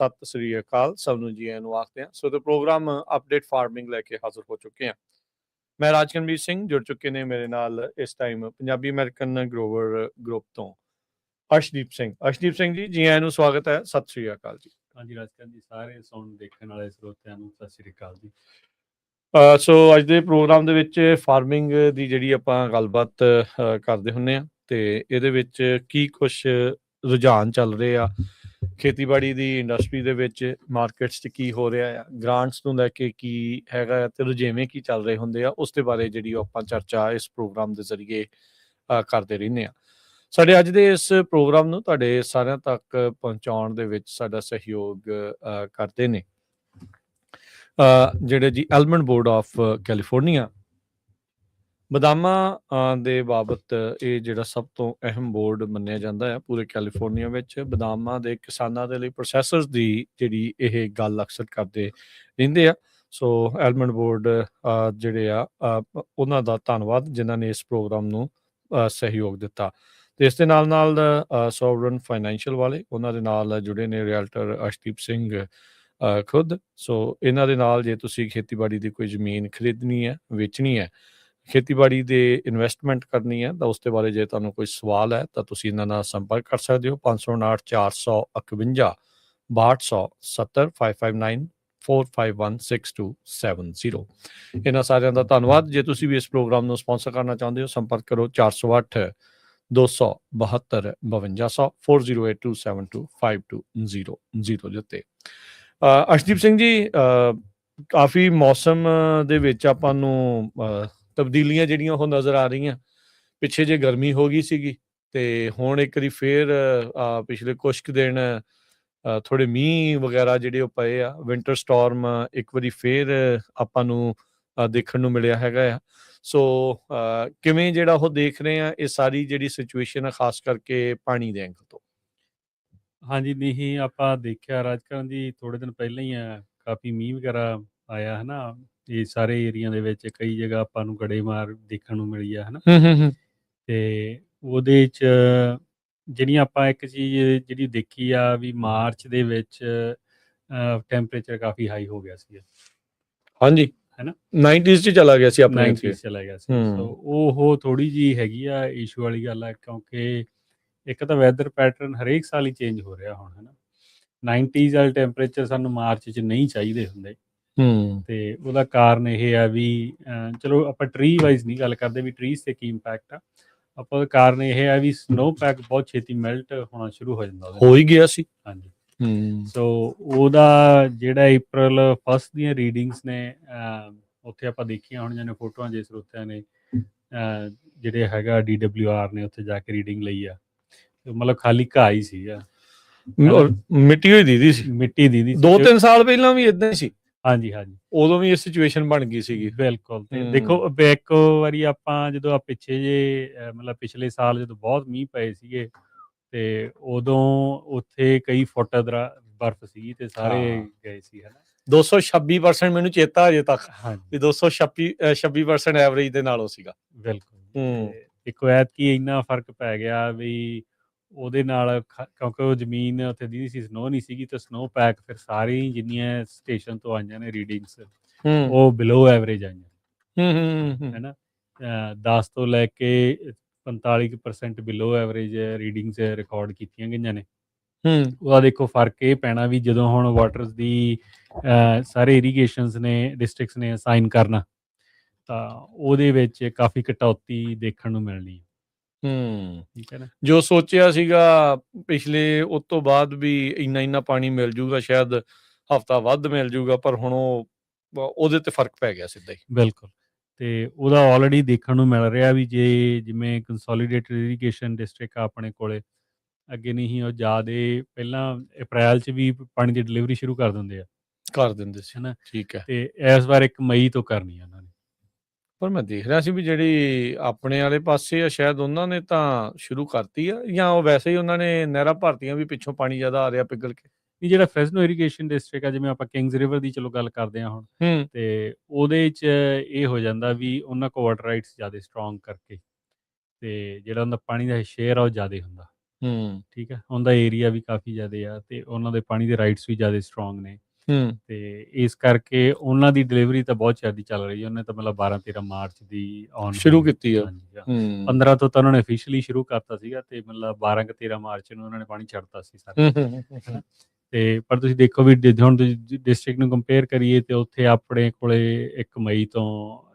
ਸਤਿ ਸ੍ਰੀ ਅਕਾਲ ਸਭ ਨੂੰ ਜੀ ਆਇਆਂ ਨੂੰ ਆਖਦੇ ਹਾਂ। ਸੋ ਤੇ ਪ੍ਰੋਗਰਾਮ ਅਪਡੇਟ ਫਾਰਮਿੰਗ ਲੈ ਕੇ ਹਾਜ਼ਰ ਹੋ ਚੁੱਕੇ ਹਾਂ। ਮੈਂ ਰਾਜਕਨਵੀਰ ਸਿੰਘ ਜੁੜ ਚੁੱਕੇ ਨੇ ਮੇਰੇ ਨਾਲ ਇਸ time Punjabi American Grover group ਤੋਂ ਅਰਸ਼ਦੀਪ ਸਿੰਘ ਜੀ ਆਇਆਂ ਨੂੰ ਸਵਾਗਤ ਹੈ। ਸਤਿ ਸ੍ਰੀ ਅਕਾਲ ਜੀ। ਹਾਂਜੀ ਰਾਜਕਨ ਜੀ, ਸਾਰੇ ਸੁਣਨ ਦੇਖਣ ਵਾਲੇ ਸਰੋਤਿਆਂ ਨੂੰ ਸਤਿ ਸ੍ਰੀ ਅਕਾਲ ਜੀ। ਸੋ ਅੱਜ ਦੇ ਪ੍ਰੋਗਰਾਮ ਦੇ ਵਿੱਚ ਫਾਰਮਿੰਗ ਦੀ ਜਿਹੜੀ ਆਪਾਂ ਗੱਲਬਾਤ ਕਰਦੇ ਹੁੰਦੇ ਹਾਂ ਤੇ ਇਹਦੇ ਵਿੱਚ ਕੀ ਕੁਛ ਰੁਝਾਨ ਚੱਲ ਰਹੇ ਆ ਖੇਤੀਬਾੜੀ ਦੀ ਇੰਡਸਟਰੀ ਦੇ ਵਿੱਚ, ਮਾਰਕੀਟਸ 'ਚ ਕੀ ਹੋ ਰਿਹਾ ਆ, ਗ੍ਰਾਂਟਸ ਨੂੰ ਲੈ ਕੇ ਕੀ ਹੈਗਾ ਤੇ ਰੁਝੇਵੇਂ ਕੀ ਚੱਲ ਰਹੇ ਹੁੰਦੇ ਆ, ਉਸ ਦੇ ਬਾਰੇ ਜਿਹੜੀ ਆਪਾਂ ਚਰਚਾ ਇਸ ਪ੍ਰੋਗਰਾਮ ਦੇ ਜ਼ਰੀਏ ਕਰਦੇ ਰਹਿੰਦੇ ਹਾਂ। ਸਾਡੇ ਅੱਜ ਦੇ ਇਸ ਪ੍ਰੋਗਰਾਮ ਨੂੰ ਤੁਹਾਡੇ ਸਾਰਿਆਂ ਤੱਕ ਪਹੁੰਚਾਉਣ ਦੇ ਵਿੱਚ ਸਾਡਾ ਸਹਿਯੋਗ ਕਰਦੇ ਨੇ ਜਿਹੜੇ ਜੀ ਐਲਮੰਡ ਬੋਰਡ ਆਫ ਕੈਲੀਫੋਰਨੀਆ। ਬਦਾਮਾਂ ਦੇ ਬਾਬਤ ਇਹ ਜਿਹੜਾ ਸਭ ਤੋਂ ਅਹਿਮ ਬੋਰਡ ਮੰਨਿਆ ਜਾਂਦਾ ਹੈ ਪੂਰੇ ਕੈਲੀਫੋਰਨੀਆ ਵਿੱਚ। ਬਦਾਮਾਂ ਦੇ ਕਿਸਾਨਾਂ ਦੇ ਲਈ ਪ੍ਰੋਸੈਸਰਸ ਦੀ ਜਿਹੜੀ ਇਹ ਗੱਲ ਅਕਸਰ ਕਰਦੇ ਰਹਿੰਦੇ ਆ। ਸੋ ਐਲਮੰਡ ਬੋਰਡ ਜਿਹੜੇ ਆ ਉਹਨਾਂ ਦਾ ਧੰਨਵਾਦ ਜਿਨ੍ਹਾਂ ਨੇ ਇਸ ਪ੍ਰੋਗਰਾਮ ਨੂੰ ਸਹਿਯੋਗ ਦਿੱਤਾ। ਤੇ ਇਸ ਦੇ ਨਾਲ ਸੋਵਰਨ ਫਾਈਨੈਂਸ਼ੀਅਲ ਵਾਲੇ ਉਹਨਾਂ ਦੇ ਨਾਲ ਜੁੜੇ ਨੇ ਰਿਐਲਟਰ ਅਰਸ਼ਦੀਪ ਸਿੰਘ ਖੁਦ। ਸੋ ਇਹਨਾਂ ਦੇ ਨਾਲ ਜੇ ਤੁਸੀਂ ਖੇਤੀਬਾੜੀ ਦੀ ਕੋਈ ਜ਼ਮੀਨ ਖਰੀਦਣੀ ਹੈ, ਵੇਚਣੀ ਹੈ, ਖੇਤੀਬਾੜੀ ਦੇ ਇਨਵੈਸਟਮੈਂਟ ਕਰਨੀ ਹੈ ਤਾਂ ਉਸ ਦੇ ਬਾਰੇ ਜੇ ਤੁਹਾਨੂੰ ਕੋਈ ਸਵਾਲ ਹੈ ਤਾਂ ਤੁਸੀਂ ਇਹਨਾਂ ਨਾਲ ਸੰਪਰਕ ਕਰ ਸਕਦੇ ਹੋ। 559 451 6270 559 451 6270। ਇਹਨਾਂ ਸਾਰਿਆਂ ਦਾ ਧੰਨਵਾਦ। ਜੇ ਤੁਸੀਂ ਵੀ ਇਸ ਪ੍ਰੋਗਰਾਮ ਨੂੰ ਸਪਾਂਸਰ ਕਰਨਾ ਚਾਹੁੰਦੇ ਹੋ ਸੰਪਰਕ ਕਰੋ 408 272 5200 408272 5200 ਦੇ ਉੱਤੇ। ਅਰਸ਼ਦੀਪ ਸਿੰਘ ਜੀ, ਕਾਫੀ ਮੌਸਮ ਦੇ ਵਿੱਚ ਆਪਾਂ ਨੂੰ ਤਬਦੀਲੀਆਂ ਜਿਹੜੀਆਂ ਉਹ ਨਜ਼ਰ ਆ ਰਹੀਆਂ। ਪਿੱਛੇ ਜੇ ਗਰਮੀ ਹੋ ਗਈ ਸੀਗੀ ਤੇ ਹੁਣ ਇੱਕ ਵਾਰੀ ਫੇਰ ਪਿਛਲੇ ਕੁਛ ਕੁ ਦਿਨ ਥੋੜੇ ਮੀਂਹ ਵਗੈਰਾ ਜਿਹੜੇ ਉਹ ਪਏ ਆ। ਵਿੰਟਰ ਸਟਾਰਮ ਇੱਕ ਵਾਰੀ ਫੇਰ ਆਪਾਂ ਨੂੰ ਦੇਖਣ ਨੂੰ ਮਿਲਿਆ ਹੈਗਾ ਆ। ਸੋ ਕਿਵੇਂ ਜਿਹੜਾ ਉਹ ਦੇਖ ਰਹੇ ਆ ਇਹ ਸਾਰੀ ਜਿਹੜੀ ਸਿਚੁਏਸ਼ਨ ਆ, ਖਾਸ ਕਰਕੇ ਪਾਣੀ ਦੇ ਐਂਗਲ ਤੋਂ? ਹਾਂਜੀ, ਨਹੀਂ ਆਪਾਂ ਦੇਖਿਆ ਰਾਜਕਨ ਜੀ, ਥੋੜੇ ਦਿਨ ਪਹਿਲਾਂ ਹੀ ਕਾਫੀ ਮੀਂਹ ਵਗੈਰਾ ਆਇਆ ਹੈ ਨਾ। ਇਹ ਸਾਰੇ ਏਰੀਆ ਦੇ ਵਿੱਚ ਕਈ ਜਗ੍ਹਾ ਆਪਾਂ ਨੂੰ ਗੜੇਮਾਰ ਦੇਖਣ ਨੂੰ ਮਿਲੀ ਆ, ਹੈ ਨਾ। ਤੇ ਉਹਦੇ 'ਚ ਜਿਹੜੀਆਂ ਆਪਾਂ ਇੱਕ ਚੀਜ਼ ਜਿਹੜੀ ਦੇਖੀ ਆ ਵੀ ਮਾਰਚ ਦੇ ਵਿੱਚ ਟੈਂਪਰੇਚਰ ਕਾਫੀ ਹਾਈ ਹੋ ਗਿਆ ਸੀ, ਹਾਂਜੀ, ਹੈ ਨਾ। 90s 'ਚ ਚਲਾ ਗਿਆ ਸੀ ਆਪਣੇ 90s ਚਲਾ ਗਿਆ ਸੀ। ਸੋ ਉਹ ਥੋੜੀ ਜਿਹੀ ਹੈਗੀ ਆ ਇਸ਼ੂ ਵਾਲੀ ਗੱਲ ਆ, ਕਿਉਂਕਿ ਇੱਕ ਤਾਂ ਵੈਦਰ ਪੈਟਰਨ ਹਰੇਕ ਸਾਲ ਹੀ ਚੇਂਜ ਹੋ ਰਿਹਾ ਹੁਣ, ਹੈ ਨਾ। 90s ਵਾਲੇ ਟੈਂਪਰੇਚਰ ਸਾਨੂੰ ਮਾਰਚ 'ਚ ਨਹੀਂ ਚਾਹੀਦੇ ਹੁੰਦੇ। ਤੇ ਉਹਦਾ ਕਾਰਨ ਇਹ ਆ ਵੀ ਚਲੋ ਆਪਾਂ ਟਰੀ ਵਾਈਜ਼ ਨਹੀਂ ਗੱਲ ਕਰਦੇ ਵੀ ਟਰੀਜ਼ 'ਤੇ ਕੀ ਇੰਪੈਕਟ ਆ। ਆਪਾਂ ਉਹਦਾ ਕਾਰਨ ਇਹ ਆ ਵੀ ਸਨੋ ਪੈਕ ਬਹੁਤ ਛੇਤੀ ਮੈਲਟ ਹੋਣਾ ਸ਼ੁਰੂ ਹੋ ਜਾਂਦਾ, ਹੋ ਹੀ ਗਿਆ ਸੀ। ਹਾਂਜੀ। ਸੋ ਉਹਦਾ ਜਿਹੜਾ April 1 ਦੀਆਂ ਰੀਡਿੰਗਸ ਨੇ ਉੱਥੇ ਆਪਾਂ ਦੇਖੀਆਂ ਹੁਣ, ਜਿਹਨੇ ਫੋਟੋਆਂ ਜੇ ਸਰੋਤਿਆਂ ਨੇ ਜਿਹੜੇ ਹੈਗਾ DWR ਨੇ ਉੱਥੇ ਜਾ ਕੇ ਰੀਡਿੰਗ ਲਈ ਆ, ਮਤਲਬ ਖਾਲੀ ਘਾਹ ਹੀ ਸੀਗਾ, ਮਿੱਟੀ ਹੋਈ ਦੀਦੀ ਸੀ। ਮਿੱਟੀ ਦੀਦੀ 2-3 ਸਾਲ ਪਹਿਲਾਂ ਵੀ ਏਦਾਂ ਹੀ ਸੀ। ਹਾਂਜੀ, ਉਦੋਂ ਵੀ ਇਹ ਸਿਚੁਏਸ਼ਨ ਬਣ ਗਈ ਸੀਗੀ। ਬਿਲਕੁਲ। ਤੇ ਦੇਖੋ ਇੱਕ ਵਾਰੀ ਆਪਾਂ ਜਦੋਂ ਪਿੱਛੇ ਜੇ ਮਤਲਬ ਪਿਛਲੇ ਸਾਲ ਜਦੋਂ ਬਹੁਤ ਮੀਂਹ ਪਏ ਸੀਗੇ ਤੇ ਉਦੋਂ ਉੱਥੇ ਕਈ ਫੁੱਟ ਬਰਫ਼ ਸੀਗੀ ਤੇ ਸਾਰੇ ਗਏ ਸੀ, ਹੈ ਨਾ। 226% ਮੈਨੂੰ ਚੇਤਾ ਅਜੇ ਤੱਕ ਵੀ 226% ਐਵਰੇਜ ਦੇ ਨਾਲੋਂ ਸੀਗਾ। ਬਿਲਕੁਲ। ਦੇਖੋ ਐਤਕੀ ਇੰਨਾ ਫਰਕ ਪੈ ਗਿਆ ਵੀ ਉਹਦੇ ਨਾਲ, ਕਿਉਂਕਿ ਉਹ ਜ਼ਮੀਨ ਉੱਥੇ ਦੀ ਸੀ, ਸਨੋ ਨਹੀਂ ਸੀਗੀ ਤੇ ਸਨੋ ਪੈਕ ਫਿਰ ਸਾਰੀ ਜਿੰਨੀਆਂ ਸਟੇਸ਼ਨ ਤੋਂ ਆਈਆਂ ਨੇ ਰੀਡਿੰਗਸ ਉਹ ਬਿਲੋ ਐਵਰੇਜ ਆਈਆਂ, ਹੈ ਨਾ। 10 ਤੋਂ ਲੈ ਕੇ 45% ਬਿਲੋ ਐਵਰੇਜ ਰੀਡਿੰਗਸ ਰਿਕਾਰਡ ਕੀਤੀਆਂ ਗਈਆਂ ਨੇ। ਉਹਦਾ ਦੇਖੋ ਫਰਕ ਇਹ ਪੈਣਾ ਵੀ ਜਦੋਂ ਹੁਣ ਵਾਟਰਸ ਦੀ ਸਾਰੇ ਇਰੀਗੇਸ਼ਨਸ ਨੇ ਡਿਸਟ੍ਰਿਕਟਸ ਨੇ ਅਸਾਈਨ ਕਰਨਾ ਤਾਂ ਉਹਦੇ ਵਿੱਚ ਕਾਫੀ ਕਟੌਤੀ ਦੇਖਣ ਨੂੰ ਮਿਲਣੀ ਹੈ। ਠੀਕ ਹੈ ਨਾ। ਜੋ ਸੋਚਿਆ ਸੀਗਾ ਪਿਛਲੇ ਉਸ ਤੋਂ ਬਾਅਦ ਵੀ ਇੰਨਾ ਪਾਣੀ ਮਿਲ ਜੂਗਾ, ਸ਼ਾਇਦ ਹਫ਼ਤਾ ਵੱਧ ਮਿਲ ਜੂਗਾ, ਪਰ ਹੁਣ ਉਹਦੇ ਤੇ ਫਰਕ ਪੈ ਗਿਆ ਸਿੱਧਾ ਹੀ। ਬਿਲਕੁਲ। ਤੇ ਉਹਦਾ ਆਲਰੇਡੀ ਦੇਖਣ ਨੂੰ ਮਿਲ ਰਿਹਾ ਵੀ ਜੇ ਜਿਵੇਂ ਕੰਸੋਲੀਡੇਟਡ ਇਰੀਗੇਸ਼ਨ ਡਿਸਟ੍ਰਿਕਟ ਆ ਆਪਣੇ ਕੋਲੇ, ਅੱਗੇ ਨਹੀਂ ਉਹ ਜ਼ਿਆਦਾ ਪਹਿਲਾਂ ਅਪ੍ਰੈਲ 'ਚ ਵੀ ਪਾਣੀ ਦੀ ਡਿਲੀਵਰੀ ਸ਼ੁਰੂ ਕਰ ਦਿੰਦੇ ਸੀ, ਹੈ ਨਾ। ਠੀਕ ਹੈ। ਤੇ ਇਸ ਵਾਰ 1 ਮਈ ਤੋਂ ਕਰਨੀ ਆ ਉਹਨਾਂ ਨੇ। ਪਰ ਮੈਂ ਦੇਖ ਰਿਹਾ ਸੀ ਵੀ ਜਿਹੜੀ ਆਪਣੇ ਵਾਲੇ ਪਾਸੇ ਆ ਸ਼ਾਇਦ ਉਹਨਾਂ ਨੇ ਤਾਂ ਸ਼ੁਰੂ ਕਰਤੀ ਆ, ਜਾਂ ਉਹ ਵੈਸੇ ਹੀ ਉਹਨਾਂ ਨੇ ਨਹਿਰਾਂ ਭਰਤੀਆਂ ਵੀ ਪਿੱਛੋਂ ਪਾਣੀ ਜ਼ਿਆਦਾ ਆ ਰਿਹਾ ਪਿਘਲ ਕੇ। ਜਿਹੜਾ ਫ੍ਰੈਸਨੋ ਇਰੀਗੇਸ਼ਨ ਡਿਸਟ੍ਰਿਕਟ ਆ, ਜਿਵੇਂ ਆਪਾਂ ਕਿੰਗਸ ਰਿਵਰ ਦੀ ਚਲੋ ਗੱਲ ਕਰਦੇ ਹਾਂ ਹੁਣ, ਤੇ ਉਹਦੇ 'ਚ ਇਹ ਹੋ ਜਾਂਦਾ ਵੀ ਉਹਨਾਂ ਕੋਲ ਵਾਟਰ ਰਾਈਟਸ ਜ਼ਿਆਦਾ ਸਟਰੋਂਗ ਕਰਕੇ ਤੇ ਜਿਹੜਾ ਉਹਨਾਂ ਦਾ ਪਾਣੀ ਦਾ ਸ਼ੇਅਰ ਆ ਉਹ ਜ਼ਿਆਦਾ ਹੁੰਦਾ। ਠੀਕ ਹੈ, ਉਹਦਾ ਏਰੀਆ ਵੀ ਕਾਫੀ ਜ਼ਿਆਦਾ ਆ ਅਤੇ ਉਹਨਾਂ ਦੇ ਪਾਣੀ ਦੇ ਰਾਈਟਸ ਵੀ ਜ਼ਿਆਦਾ ਸਟਰੋਂਗ ਨੇ ਅਤੇ ਇਸ ਕਰਕੇ ਉਹਨਾਂ ਦੀ ਡਿਲੀਵਰੀ ਤਾਂ ਬਹੁਤ ਜ਼ਿਆਦਾ ਚੱਲ ਰਹੀ ਹੈ। ਉਹਨੇ ਤਾਂ ਮਤਲਬ 12-13 ਮਾਰਚ ਦੀ ਔਨ ਸ਼ੁਰੂ ਕੀਤੀ ਆ। ਹਾਂਜੀ 15 ਤੋਂ ਤਾਂ ਉਹਨਾਂ ਨੇ ਅਫੀਸ਼ੀਅਲੀ ਸ਼ੁਰੂ ਕਰਤਾ ਸੀਗਾ ਅਤੇ ਮਤਲਬ 12-13 ਮਾਰਚ ਨੂੰ ਉਹਨਾਂ ਨੇ ਪਾਣੀ ਛੱਡਤਾ ਸੀ ਸਾਰੇ ਹੈ ਨਾ। ਅਤੇ ਪਰ ਤੁਸੀਂ ਦੇਖੋ ਵੀ ਹੁਣ ਤੁਸੀਂ ਡਿਸਟ੍ਰਿਕਟ ਨੂੰ ਕੰਪੇਅਰ ਕਰੀਏ ਅਤੇ ਉੱਥੇ ਆਪਣੇ ਕੋਲੇ 1 ਮਈ ਤੋਂ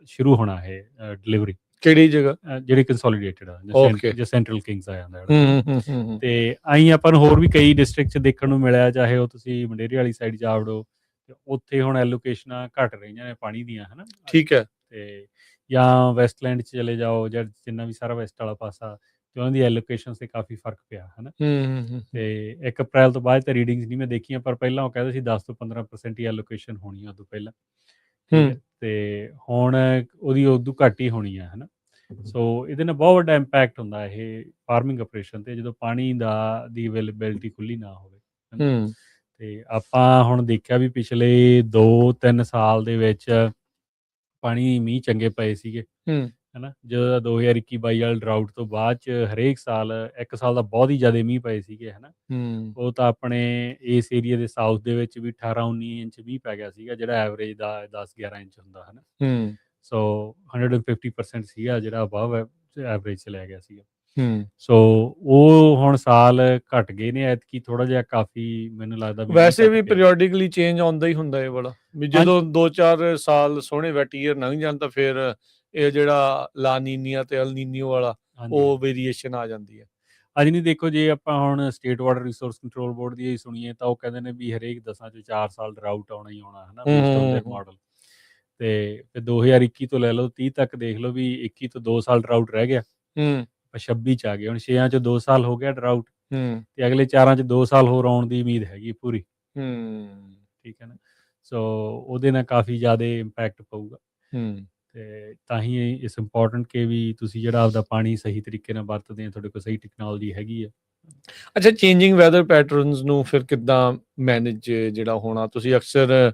ਸ਼ੁਰੂ ਹੋਣਾ ਇਹ ਡਿਲੀਵਰੀ। ਕਿਹੜੀ ਜਗ੍ਹਾ? ਜਿਹੜੀ ਕੰਸੋਲੀਡੇਟਡ ਆ ਜਾਂ ਸੈਂਟਰਲ ਕਿੰਗਸ ਆ ਜਾਂਦਾ ਅਤੇ ਆਈ ਆਪਾਂ ਨੂੰ ਹੋਰ ਵੀ ਕਈ ਡਿਸਟ੍ਰਿਕਟ 'ਚ ਦੇਖਣ ਨੂੰ ਮਿਲਿਆ, ਚਾਹੇ ਉਹ ਤੁਸੀਂ ਮੰਡੇਰੀ ਵਾਲੀ ਸਾਈਡ ਜਾ ਵੜੋ ਅਤੇ ਉੱਥੇ ਹੁਣ ਐਲੋਕੇਸ਼ਨਾਂ ਘੱਟ ਰਹੀਆਂ ਨੇ ਪਾਣੀ ਦੀਆਂ, ਹੈ ਨਾ। ਠੀਕ ਹੈ। ਅਤੇ ਜਾਂ ਵੈਸਟਲੈਂਡ 'ਚ ਚਲੇ ਜਾਓ ਜਾਂ ਜਿੰਨਾ ਵੀ ਸਾਰਾ ਵੈਸਟ ਵਾਲਾ ਪਾਸਾ, ਅਤੇ ਉਹਨਾਂ ਦੀ ਐਲੋਕੇਸ਼ਨ 'ਤੇ ਕਾਫੀ ਫਰਕ ਪਿਆ, ਹੈ ਨਾ। ਅਤੇ 1 ਅਪ੍ਰੈਲ ਤੋਂ ਬਾਅਦ ਤਾਂ ਰੀਡਿੰਗਸ ਨਹੀਂ ਮੈਂ ਦੇਖੀਆਂ, ਪਰ ਪਹਿਲਾਂ ਉਹ ਕਹਿੰਦੇ ਸੀ 10 ਤੋਂ 15% ਹੀ ਐਲੋਕੇਸ਼ਨ ਹੋਣੀ ਆ ਉਦੋਂ ਪਹਿਲਾਂ, ਠੀਕ ਹੈ। ਅਤੇ ਹੁਣ ਉਹਦੀ ਉਦੋਂ ਘੱਟ ਹੀ ਹੋਣੀ ਆ, ਹੈ ਨਾ। ਸੋ ਇਹਦੇ ਨਾਲ ਬਹੁਤ ਵੱਡਾ ਇੰਪੈਕਟ ਹੁੰਦਾ ਇਹ ਫਾਰਮਿੰਗ ਆਪਰੇਸ਼ਨ 'ਤੇ, ਜਦੋਂ ਪਾਣੀ ਦੀ ਅਵੇਲੇਬਿਲਿਟੀ ਖੁੱਲ੍ਹੀ ਨਾ ਹੋਵੇ, ਹੈ ਨਾ। ਅਤੇ ਆਪਾਂ ਹੁਣ ਦੇਖਿਆ ਵੀ ਪਿਛਲੇ 2-3 ਸਾਲ ਦੇ ਵਿੱਚ ਪਾਣੀ ਮੀਂਹ ਚੰਗੇ ਪਏ ਸੀਗੇ, ਹੈ ਨਾ। ਜਦੋਂ 2021-22 ਵਾਲੇ ਡਰਾਊਟ ਤੋਂ ਬਾਅਦ 'ਚ ਹਰੇਕ ਸਾਲ 1 ਸਾਲ ਦਾ ਬਹੁਤ ਹੀ ਜ਼ਿਆਦਾ ਮੀਂਹ ਪਏ ਸੀਗੇ, ਹੈ ਨਾ। ਉਹ ਤਾਂ ਆਪਣੇ ਇਸ ਏਰੀਏ ਦੇ ਸਾਊਥ ਦੇ ਵਿੱਚ ਵੀ 18-19 ਇੰਚ ਮੀਂਹ ਪੈ ਗਿਆ ਸੀਗਾ, ਜਿਹੜਾ ਐਵਰੇਜ ਦਾ 10-11 ਇੰਚ ਹੁੰਦਾ, ਹੈ ਨਾ। ਸੋ 150% ਸੀਗਾ ਜਿਹੜਾ ਅਬਵ ਐਵਰੇਜ 'ਚ ਲੈ ਗਿਆ ਸੀਗਾ। ਸੋ ਉਹ ਹੁਣ ਸਾਲ ਘੱਟ ਗਏ ਨੇ ਐਤਕੀ ਥੋੜ੍ਹਾ ਜਿਹਾ ਕਾਫੀ, ਮੈਨੂੰ ਲੱਗਦਾ ਵੀ ਵੈਸੇ ਵੀ ਪੀਰੀਓਡਿਕਲੀ ਚੇਂਜ ਆਉਂਦਾ ਹੀ ਹੁੰਦਾ ਇਹ ਵਾਲਾ ਵੀ ਜਦੋਂ 2-4 ਸਾਲ ਸੋਹਣੇ ਵੈਟ ਈਅਰ ਲੰਘ ਜਾਣ ਤਾਂ ਫਿਰ ਇਹ ਜਿਹੜਾ ਲਾ ਨੀਨੀਆ ਤੇ ਅਲ ਨੀਨੀਓ ਵਾਲਾ ਉਹ ਵੇਰੀਏਸ਼ਨ ਆ ਜਾਂਦੀ ਹੈ। ਅੱਜ ਨਹੀਂ ਦੇਖੋ, ਜੇ ਆਪਾਂ ਹੁਣ state water resource control board ਦੀ ਸੁਣੀਏ ਤਾਂ ਉਹ ਕਹਿੰਦੇ ਨੇ ਵੀ ਹਰੇਕ 10 'ਚੋਂ 4 ਸਾਲ ਡਰਾਊਟ ਆਉਣਾ ਹੀ ਆਉਣਾ, ਹੈ ਨਾ, ਬੇਸਡ ਔਨ ਦੇਅਰ ਮਾਡਲ। ਅਤੇ ਫਿਰ 2021 ਤੋਂ ਲੈ ਲਓ 30 ਤੱਕ ਦੇਖ ਲਓ ਵੀ 21 ਤੋਂ 2 ਸਾਲ ਡਰਾਊਟ ਰਹਿ ਗਿਆ, 26 'ਚ ਆ ਗਏ, ਹੁਣ 6 'ਚੋਂ 2 ਸਾਲ ਹੋ ਗਿਆ ਡਰਾਊਟ, ਅਤੇ ਅਗਲੇ 4 'ਚ 2 ਸਾਲ ਹੋਰ ਆਉਣ ਦੀ ਉਮੀਦ ਹੈਗੀ ਪੂਰੀ, ਠੀਕ ਹੈ ਨਾ। ਸੋ ਉਹਦੇ ਨਾਲ ਕਾਫੀ ਜ਼ਿਆਦਾ ਇੰਪੈਕਟ ਪਊਗਾ, ਅਤੇ ਤਾਂ ਹੀ ਇਸ ਇੰਪੋਰਟੈਂਟ ਕਿ ਵੀ ਤੁਸੀਂ ਜਿਹੜਾ ਆਪਦਾ ਪਾਣੀ ਸਹੀ ਤਰੀਕੇ ਨਾਲ ਵਰਤਦੇ ਆ, ਤੁਹਾਡੇ ਕੋਲ ਸਹੀ ਟੈਕਨੋਲੋਜੀ ਹੈਗੀ ਆ। ਅੱਛਾ, ਚੇਂਜਿੰਗ ਵੈਦਰ ਪੈਟਰਨਸ ਨੂੰ ਫਿਰ ਕਿੱਦਾਂ ਮੈਨੇਜ ਜਿਹੜਾ ਹੋਣਾ? ਤੁਸੀਂ ਅਕਸਰ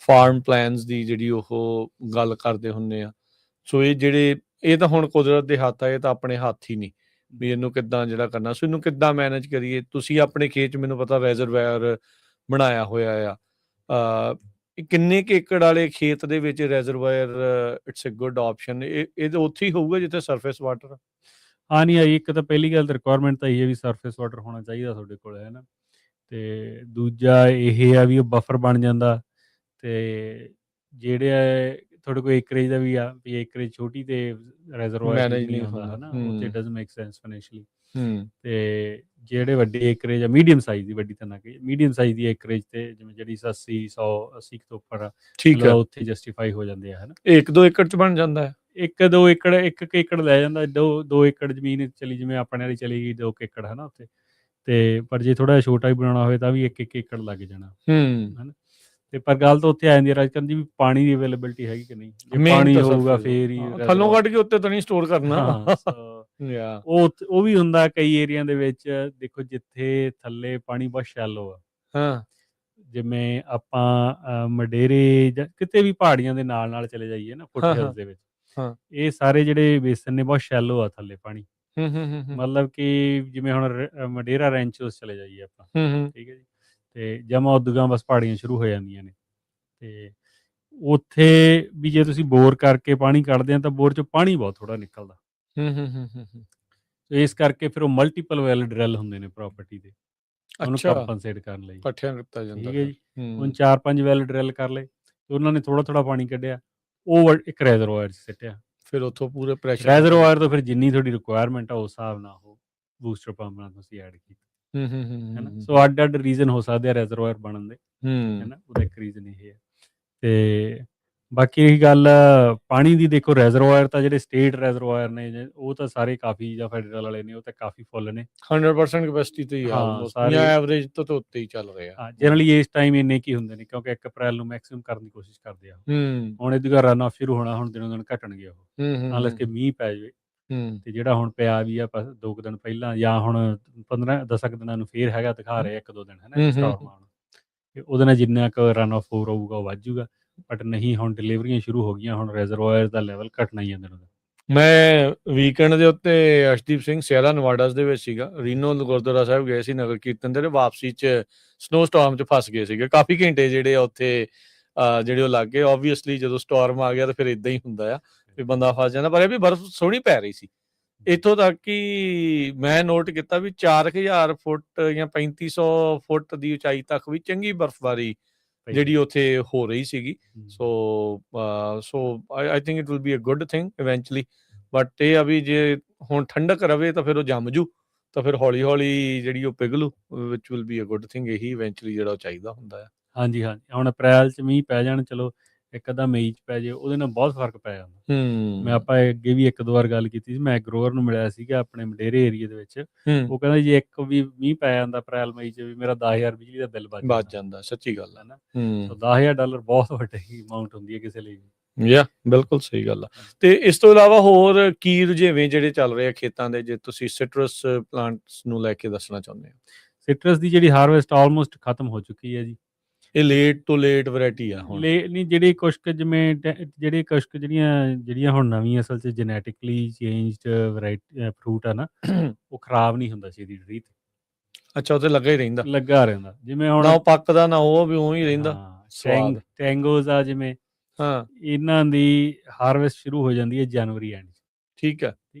ਫਾਰਮ ਪਲਾਨਸ ਦੀ ਜਿਹੜੀ ਉਹ ਗੱਲ ਕਰਦੇ ਹੁੰਦੇ ਆ, ਸੋ ਇਹ ਤਾਂ ਹੁਣ ਕੁਦਰਤ ਦੇ ਹੱਥ ਆ, ਇਹ ਤਾਂ ਆਪਣੇ ਹੱਥ ਹੀ ਨਹੀਂ ਵੀ ਇਹਨੂੰ ਕਿੱਦਾਂ ਜਿਹੜਾ ਕਰਨਾ। ਸੋ ਇਹਨੂੰ ਕਿੱਦਾਂ ਮੈਨੇਜ ਕਰੀਏ? ਤੁਸੀਂ ਆਪਣੇ ਖੇਤ 'ਚ ਮੈਨੂੰ ਪਤਾ ਰੈਜ਼ਰਵਾਇਰ ਬਣਾਇਆ ਹੋਇਆ ਆ, ਕਿੰਨੇ ਕੁ ਏਕੜ ਵਾਲੇ ਖੇਤ ਦੇ ਵਿੱਚ ਰੈਜ਼ਰਵਾਇਰ ਇਟਸ ਅ ਗੁੱਡ ਆਪਸ਼ਨ? ਇਹ ਤਾਂ ਉੱਥੇ ਹੀ ਹੋਊਗਾ ਜਿੱਥੇ ਸਰਫੇਸ ਵਾਟਰ ਆ। ਹਾਂ ਨਹੀਂ ਆਈ, ਇੱਕ ਤਾਂ ਪਹਿਲੀ ਗੱਲ ਤਾਂ ਰਿਕੁਆਇਰਮੈਂਟ ਤਾਂ ਇਹ ਹੈ ਵੀ ਸਰਫੇਸ ਵਾਟਰ ਹੋਣਾ ਚਾਹੀਦਾ ਤੁਹਾਡੇ ਕੋਲ, ਹੈ ਨਾ। ਅਤੇ ਦੂਜਾ ਇਹ ਆ ਵੀ ਉਹ ਬਫਰ ਬਣ ਜਾਂਦਾ, ਅਤੇ ਜਿਹੜੇ ਤੁਹਾਡੇ ਕੋਲ ਏਕਰੇਜ ਦਾ ਵੀ ਆ ਵੀ ਏਕਰੇਜ ਛੋਟੀ ਅਤੇ ਰੈਜ਼ਰਵਾਇਰ ਨਹੀਂ ਆਉਂਦਾ, ਹੈ ਨਾ, ਉੱਥੇ ਡਜ਼ ਮੇਕ ਸੈਂਸ ਫਾਈਨੈਂਸ਼ਲੀ। ਅਤੇ ਜਿਹੜੇ ਵੱਡੇ ਏਕਰੇਜ ਆ, ਮੀਡੀਅਮ ਸਾਈਜ਼ ਦੀ, ਵੱਡੀ ਤਾਂ ਨਾ ਕਹੀਏ, ਮੀਡੀਅਮ ਸਾਈਜ਼ ਦੀ ਏਕਰੇਜ 'ਤੇ ਜਿਵੇਂ ਜਿਹੜੀ 80-100-80 ਤੋਂ ਉੱਪਰ ਆ, ਠੀਕ ਹੈ, ਉੱਥੇ ਜਸਟੀਫਾਈ ਹੋ ਜਾਂਦੇ ਆ, ਹੈ ਨਾ। 1-2 ਏਕੜ 'ਚ ਬਣ ਜਾਂਦਾ ਹੈ? 1-2 ਏਕੜ, 1 ਏਕੜ ਲੈ ਜਾਂਦਾ, 2 ਏਕੜ ਜ਼ਮੀਨ ਚਲੀ, ਜਿਵੇਂ ਆਪਣੇ ਵਾਲੀ ਚਲੀ ਗਈ 2 ਏਕੜ, ਹੈ ਨਾ ਉੱਥੇ। ਅਤੇ ਪਰ ਜੇ ਥੋੜ੍ਹਾ ਜਿਹਾ ਛੋਟਾ ਵੀ ਬਣਾਉਣਾ ਹੋਵੇ ਤਾਂ ਵੀ 1-1 ਏਕੜ ਲੱਗ ਜਾਣਾ, ਹੈ ਨਾ। ਅਤੇ ਪਰ ਗੱਲ ਤਾਂ ਉੱਥੇ ਆ ਜਾਂਦੀ ਹੈ ਰਾਜਕਰਨ ਜੀ ਵੀ ਪਾਣੀ ਦੀ ਅਵੇਲੇਬਿਲਿਟੀ ਹੈਗੀ ਕਿ ਨਹੀਂ। ਜੇ ਪਾਣੀ ਹੋਊਗਾ ਫਿਰ ਹੀ ਥੱਲੋਂ ਕੱਢ ਕੇ ਉੱਤੇ ਤਾਂ ਨਹੀਂ ਸਟੋਰ ਕਰਨਾ। ਉਹ ਵੀ ਹੁੰਦਾ ਕਈ ਏਰੀਆ ਦੇ ਵਿੱਚ, ਦੇਖੋ ਜਿੱਥੇ ਥੱਲੇ ਪਾਣੀ ਬਹੁਤ ਸ਼ੈਲੋ ਆ, ਜਿਵੇਂ ਆਪਾਂ ਮੰਡੇਰੇ ਜਾਂ ਕਿਤੇ ਵੀ ਪਹਾੜੀਆਂ ਦੇ ਨਾਲ ਚਲੇ ਜਾਈਏ ਨਾ, ਫੁੱਟਹਿਲਸ ਦੇ ਵਿੱਚ, ਇਹ ਸਾਰੇ ਜਿਹੜੇ ਬੇਸਨ ਨੇ ਬਹੁਤ ਸ਼ੈਲੋ ਆ ਥੱਲੇ ਪਾਣੀ। ਮਤਲਬ ਕਿ ਜਿਵੇਂ ਹੁਣ ਮੰਡੇਰਾ ਰੈਂਚ ਉਸ ਚਲੇ ਜਾਈਏ ਆਪਾਂ, ਠੀਕ ਹੈ ਜੀ, ਅਤੇ ਜਮਾਂ ਉਦੂਗਾ ਬਸ ਪਹਾੜੀਆਂ ਸ਼ੁਰੂ ਹੋ ਜਾਂਦੀਆਂ ਨੇ, ਅਤੇ ਉੱਥੇ ਵੀ ਜੇ ਤੁਸੀਂ ਬੋਰ ਕਰਕੇ ਪਾਣੀ ਕੱਢਦੇ ਆ ਤਾਂ ਬੋਰ 'ਚੋਂ ਪਾਣੀ ਬਹੁਤ ਥੋੜ੍ਹਾ ਨਿਕਲਦਾ। ਇਸ ਕਰਕੇ ਫਿਰ ਉਹ ਮਲਟੀਪਲ ਵੈਲ ਡਰਿਲ ਹੁੰਦੇ ਨੇ ਪ੍ਰੋਪਰਟੀ ਦੇ, ਉਹਨੂੰ ਕੰਪਨਸੇਟ ਕਰਨ ਲਈ, ਠੀਕ ਹੈ ਜੀ। ਹੁਣ 4-5 ਵੈਲ ਡਰਿਲ ਕਰ ਲਏ ਅਤੇ ਉਹਨਾਂ ਨੇ ਥੋੜ੍ਹਾ ਪਾਣੀ ਕੱਢਿਆ, ਉਹ ਇੱਕ ਰੈਜ਼ਰਵਾਇਰ 'ਚ ਸਿੱਟਿਆ, ਫਿਰ ਉੱਥੋਂ ਪੂਰੇ ਪ੍ਰੈਸ਼ਰ ਰੈਜ਼ਰਵਾਇਰ ਤੋਂ ਫਿਰ ਜਿੰਨੀ ਤੁਹਾਡੀ ਰਿਕੁਆਇਰਮੈਂਟ ਆ ਉਸ ਹਿਸਾਬ ਨਾਲ ਉਹ ਬੂਸਟਰ ਪੰਪ ਨਾਲ ਤੁਸੀਂ ਐਡ ਕੀਤਾ, ਹੈ ਨਾ। ਸੋ ਅੱਡ ਰੀਜ਼ਨ ਹੋ ਸਕਦੇ ਆ ਰੈਜ਼ਰਵਾਇਰ ਬਣਨ ਦੇ, ਹੈ ਨਾ, ਉਹਦਾ ਇੱਕ ਰੀਜ਼ਨ ਇਹ ਹੈ। ਅਤੇ ਬਾਕੀ ਇਹੀ ਗੱਲ ਪਾਣੀ ਦੀ, ਦੇਖੋ ਰੈਜ਼ਰਵਾਇਰ ਤਾਂ ਜਿਹੜੇ ਸਟੇਟ ਰੈਜ਼ਰਵਾਇਰ ਨੇ ਉਹ ਤਾਂ ਸਾਰੇ ਕਾਫੀ, ਜਾਂ ਫੈਡਰਲ ਵਾਲੇ ਨੇ ਉਹ ਤਾਂ ਕਾਫੀ ਫੁੱਲ ਨੇ, 100% ਕਪੈਸਿਟੀ ਤੇ ਹੀ ਆ, ਆਲਮੋਸਟ ਜਾਂ ਐਵਰੇਜ ਤੋਂ ਉੱਤੇ ਹੀ ਚੱਲ ਰਹੇ ਆ। ਜਨਰਲੀ ਇਸ ਟਾਈਮ ਇੰਨੇ ਕੀ ਹੁੰਦੇ ਨੇ, ਕਿਉਂਕਿ 1 ਅਪ੍ਰੈਲ ਨੂੰ ਮੈਕਸਿਮਮ ਕਰਨ ਦੀ ਕੋਸ਼ਿਸ਼ ਕਰਦੇ ਆ। ਹੁਣ ਇਹਦੀ ਰਨ ਆਫ ਸ਼ੁਰੂ ਹੋਣਾ, ਹੁਣ ਦਿਨੋਂ ਦਿਨ ਘਟਣਗੇ ਉਹ, ਅਨਲੈਸ ਕਿ ਮੀਂਹ ਪੈ ਜਾਵੇ, ਅਤੇ ਜਿਹੜਾ ਹੁਣ ਪਿਆ ਵੀ ਆ 2 ਦਿਨ ਪਹਿਲਾਂ, ਜਾਂ ਹੁਣ 10 ਦਿਨਾਂ ਨੂੰ ਫੇਰ ਹੈਗਾ, ਦਿਖਾ ਰਹੇ 1-2 ਦਿਨ, ਹੈ ਨਾ, ਸਟਾਰਮ ਆਉਣ, ਅਤੇ ਉਹਦੇ ਨਾਲ ਜਿੰਨਾ ਕੁ ਰਨ ਆਫ ਹੋਰ ਹੋਊਗਾ ਉਹ ਵੱਧ ਜੂਗਾ। ਬਟ ਨਹੀਂ, ਹੁਣ ਡਿਲੀਵਰੀਆਂ ਸ਼ੁਰੂ ਹੋ ਗਈਆਂ, ਹੁਣ ਰੈਜ਼ਰਵਾਇਰ ਦਾ ਲੈਵਲ ਘਟਣਾ ਹੀ ਆ ਦਿਨੋਂ ਦਿਨ। ਮੈਂ ਵੀਕਐਂਡ ਦੇ ਉੱਤੇ ਅਰਸ਼ਦੀਪ ਸਿੰਘ ਸਿਆਲਾ ਨਵਾਡਾਸ ਦੇ ਵਿੱਚ ਸੀਗਾ। ਰੀਨੋ ਗੁਰਦੁਆਰਾ ਸਾਹਿਬ ਗਏ ਸੀ ਨਗਰ ਕੀਰਤਨ ਦੇ, ਵਾਪਸੀ 'ਚ ਸਨੋ ਸਟੋਰਮ 'ਚ ਫਸ ਗਏ ਸੀਗੇ। ਕਾਫੀ ਘੰਟੇ ਜਿਹੜੇ ਆ ਉੱਥੇ ਜਿਹੜੇ ਉਹ ਲੱਗ ਗਏ। ਓਬਵੀਅਸਲੀ ਜਦੋਂ ਸਟੋਰਮ ਆ ਗਿਆ ਤਾਂ ਫਿਰ ਇਦਾਂ ਹੀ ਹੁੰਦਾ ਆ ਵੀ ਬੰਦਾ ਫਸ ਜਾਂਦਾ। ਪਰ ਇਹ ਵੀ ਬਰਫ਼ ਸੋਹਣੀ ਪੈ ਰਹੀ ਸੀ। ਇੱਥੋਂ ਤੱਕ ਕਿ ਮੈਂ ਨੋਟ ਕੀਤਾ ਵੀ 4000 ਫੁੱਟ ਜਾਂ 3500 ਫੁੱਟ ਦੀ ਉਚਾਈ ਤੱਕ ਵੀ ਚੰਗੀ ਬਰਫ਼ਬਾਰੀ ਜਿਹੜੀ ਉੱਥੇ ਹੋ ਰਹੀ ਸੀਗੀ। So I think it will be a good thing eventually. But ਇਹ ਆ ਵੀ ਜੇ ਹੁਣ ਠੰਡਕ ਰਵੇ ਤਾਂ ਫਿਰ ਉਹ ਜੰਮ ਜੂ, ਤਾਂ ਫਿਰ ਹੌਲੀ ਹੌਲੀ ਜਿਹੜੀ ਉਹ ਪਿਘਲੂ, which will be a good thing. ਇਹੀ ਇਵੈਂਚੁਅਲੀ ਜਿਹੜਾ ਉਹ ਚਾਹੀਦਾ ਹੁੰਦਾ ਆ। ਹਾਂਜੀ ਹਾਂਜੀ, ਹੁਣ ਅਪ੍ਰੈਲ 'ਚ ਮੀਂਹ ਪੈ ਜਾਣ, ਚਲੋ ਇੱਕ ਅੱਧਾ ਮਈ 'ਚ ਪੈ ਜੇ, ਉਹਦੇ ਨਾਲ ਬਹੁਤ ਫਰਕ ਪੈ ਜਾਂਦਾ। ਮੈਂ ਆਪਾਂ ਅੱਗੇ ਵੀ ਇੱਕ ਦੋ ਵਾਰ ਗੱਲ ਕੀਤੀ ਸੀ। ਮੈਂ ਗਰੋਵਰ ਨੂੰ ਮਿਲਿਆ ਸੀਗਾ ਆਪਣੇ ਮਡੇਰੇ ਏਰੀਏ ਦੇ ਵਿੱਚ। ਉਹ ਕਹਿੰਦਾ ਜੀ ਇੱਕ ਵੀ ਮੀਂਹ ਪੈ ਜਾਂਦਾ ਅਪ੍ਰੈਲ ਮਈ 'ਚ ਵੀ ਮੇਰਾ 10,000 ਬਿਜਲੀ ਦਾ ਬਿੱਲ ਬਚ ਜਾਂਦਾ। ਸੱਚੀ ਗੱਲ ਹੈ ਨਾ। $10,000 ਬਹੁਤ ਵੱਡੀ ਅਮਾਊਂਟ ਹੁੰਦੀ ਹੈ ਕਿਸੇ ਲਈ ਵੀ। ਯਾ ਬਿਲਕੁਲ ਸਹੀ ਗੱਲ ਆ। ਤੇ ਇਸ ਤੋਂ ਇਲਾਵਾ ਹੋਰ ਕੀ ਰੁਝੇਵੇਂ ਜਿਹੜੇ ਚੱਲ ਰਹੇ ਆ ਖੇਤਾਂ ਦੇ, ਜੇ ਤੁਸੀਂ ਸਿਟਰਸ ਪਲਾਂਟਸ ਨੂੰ ਲੈ ਕੇ ਦੱਸਣਾ ਚਾਹੁੰਦੇ ਹੋ? ਸਿਟਰਸ ਦੀ ਜਿਹੜੀ ਹਾਰਵੈਸਟ ਆਲਮੋਸਟ ਖਤਮ ਹੋ ਚੁੱਕੀ ਹੈ ਜੀ। ਇਹ ਲੇਟ ਤੋਂ ਲੇਟ ਵੈਰਾਈਟੀ ਆ ਹੁਣ। ਨਹੀਂ, ਜਿਹੜੀ ਕੁਛ ਕੁ ਜਿਵੇਂ ਜਿਹੜੇ ਕੁਛ ਕੁ ਜਿਹੜੀਆਂ ਹੁਣ ਨਵੀਂ ਅਸਲ 'ਚ ਜੈਨੇਟਿਕਲੀ ਚੇਂਜਡ ਵੈਰਾਈਟੀ ਫਰੂਟ ਆ ਨਾ, ਉਹ ਖਰਾਬ ਨਹੀਂ ਹੁੰਦਾ ਛੇਤੀ ਟਰੀ ਤੇ। ਅੱਛਾ, ਉਹ ਤੇ ਲੱਗਾ ਹੀ ਰਹਿੰਦਾ। ਜਿਵੇਂ ਹੁਣ ਨਾ ਉਹ ਪੱਕਦਾ ਨਾ ਉਹ ਵੀ ਉਵੇਂ ਹੀ ਰਹਿੰਦਾ ਸਵਾਦ। ਟੈਂਗੋਜ਼ ਆ ਜਿਵੇਂ, ਹਾਂ, ਇਹਨਾਂ ਦੀ ਹਾਰਵੈਸਟ ਸ਼ੁਰੂ ਹੋ ਜਾਂਦੀ ਹੈ ਜਨਵਰੀ ਐਂਡ 'ਚ। ਠੀਕ ਹੈ,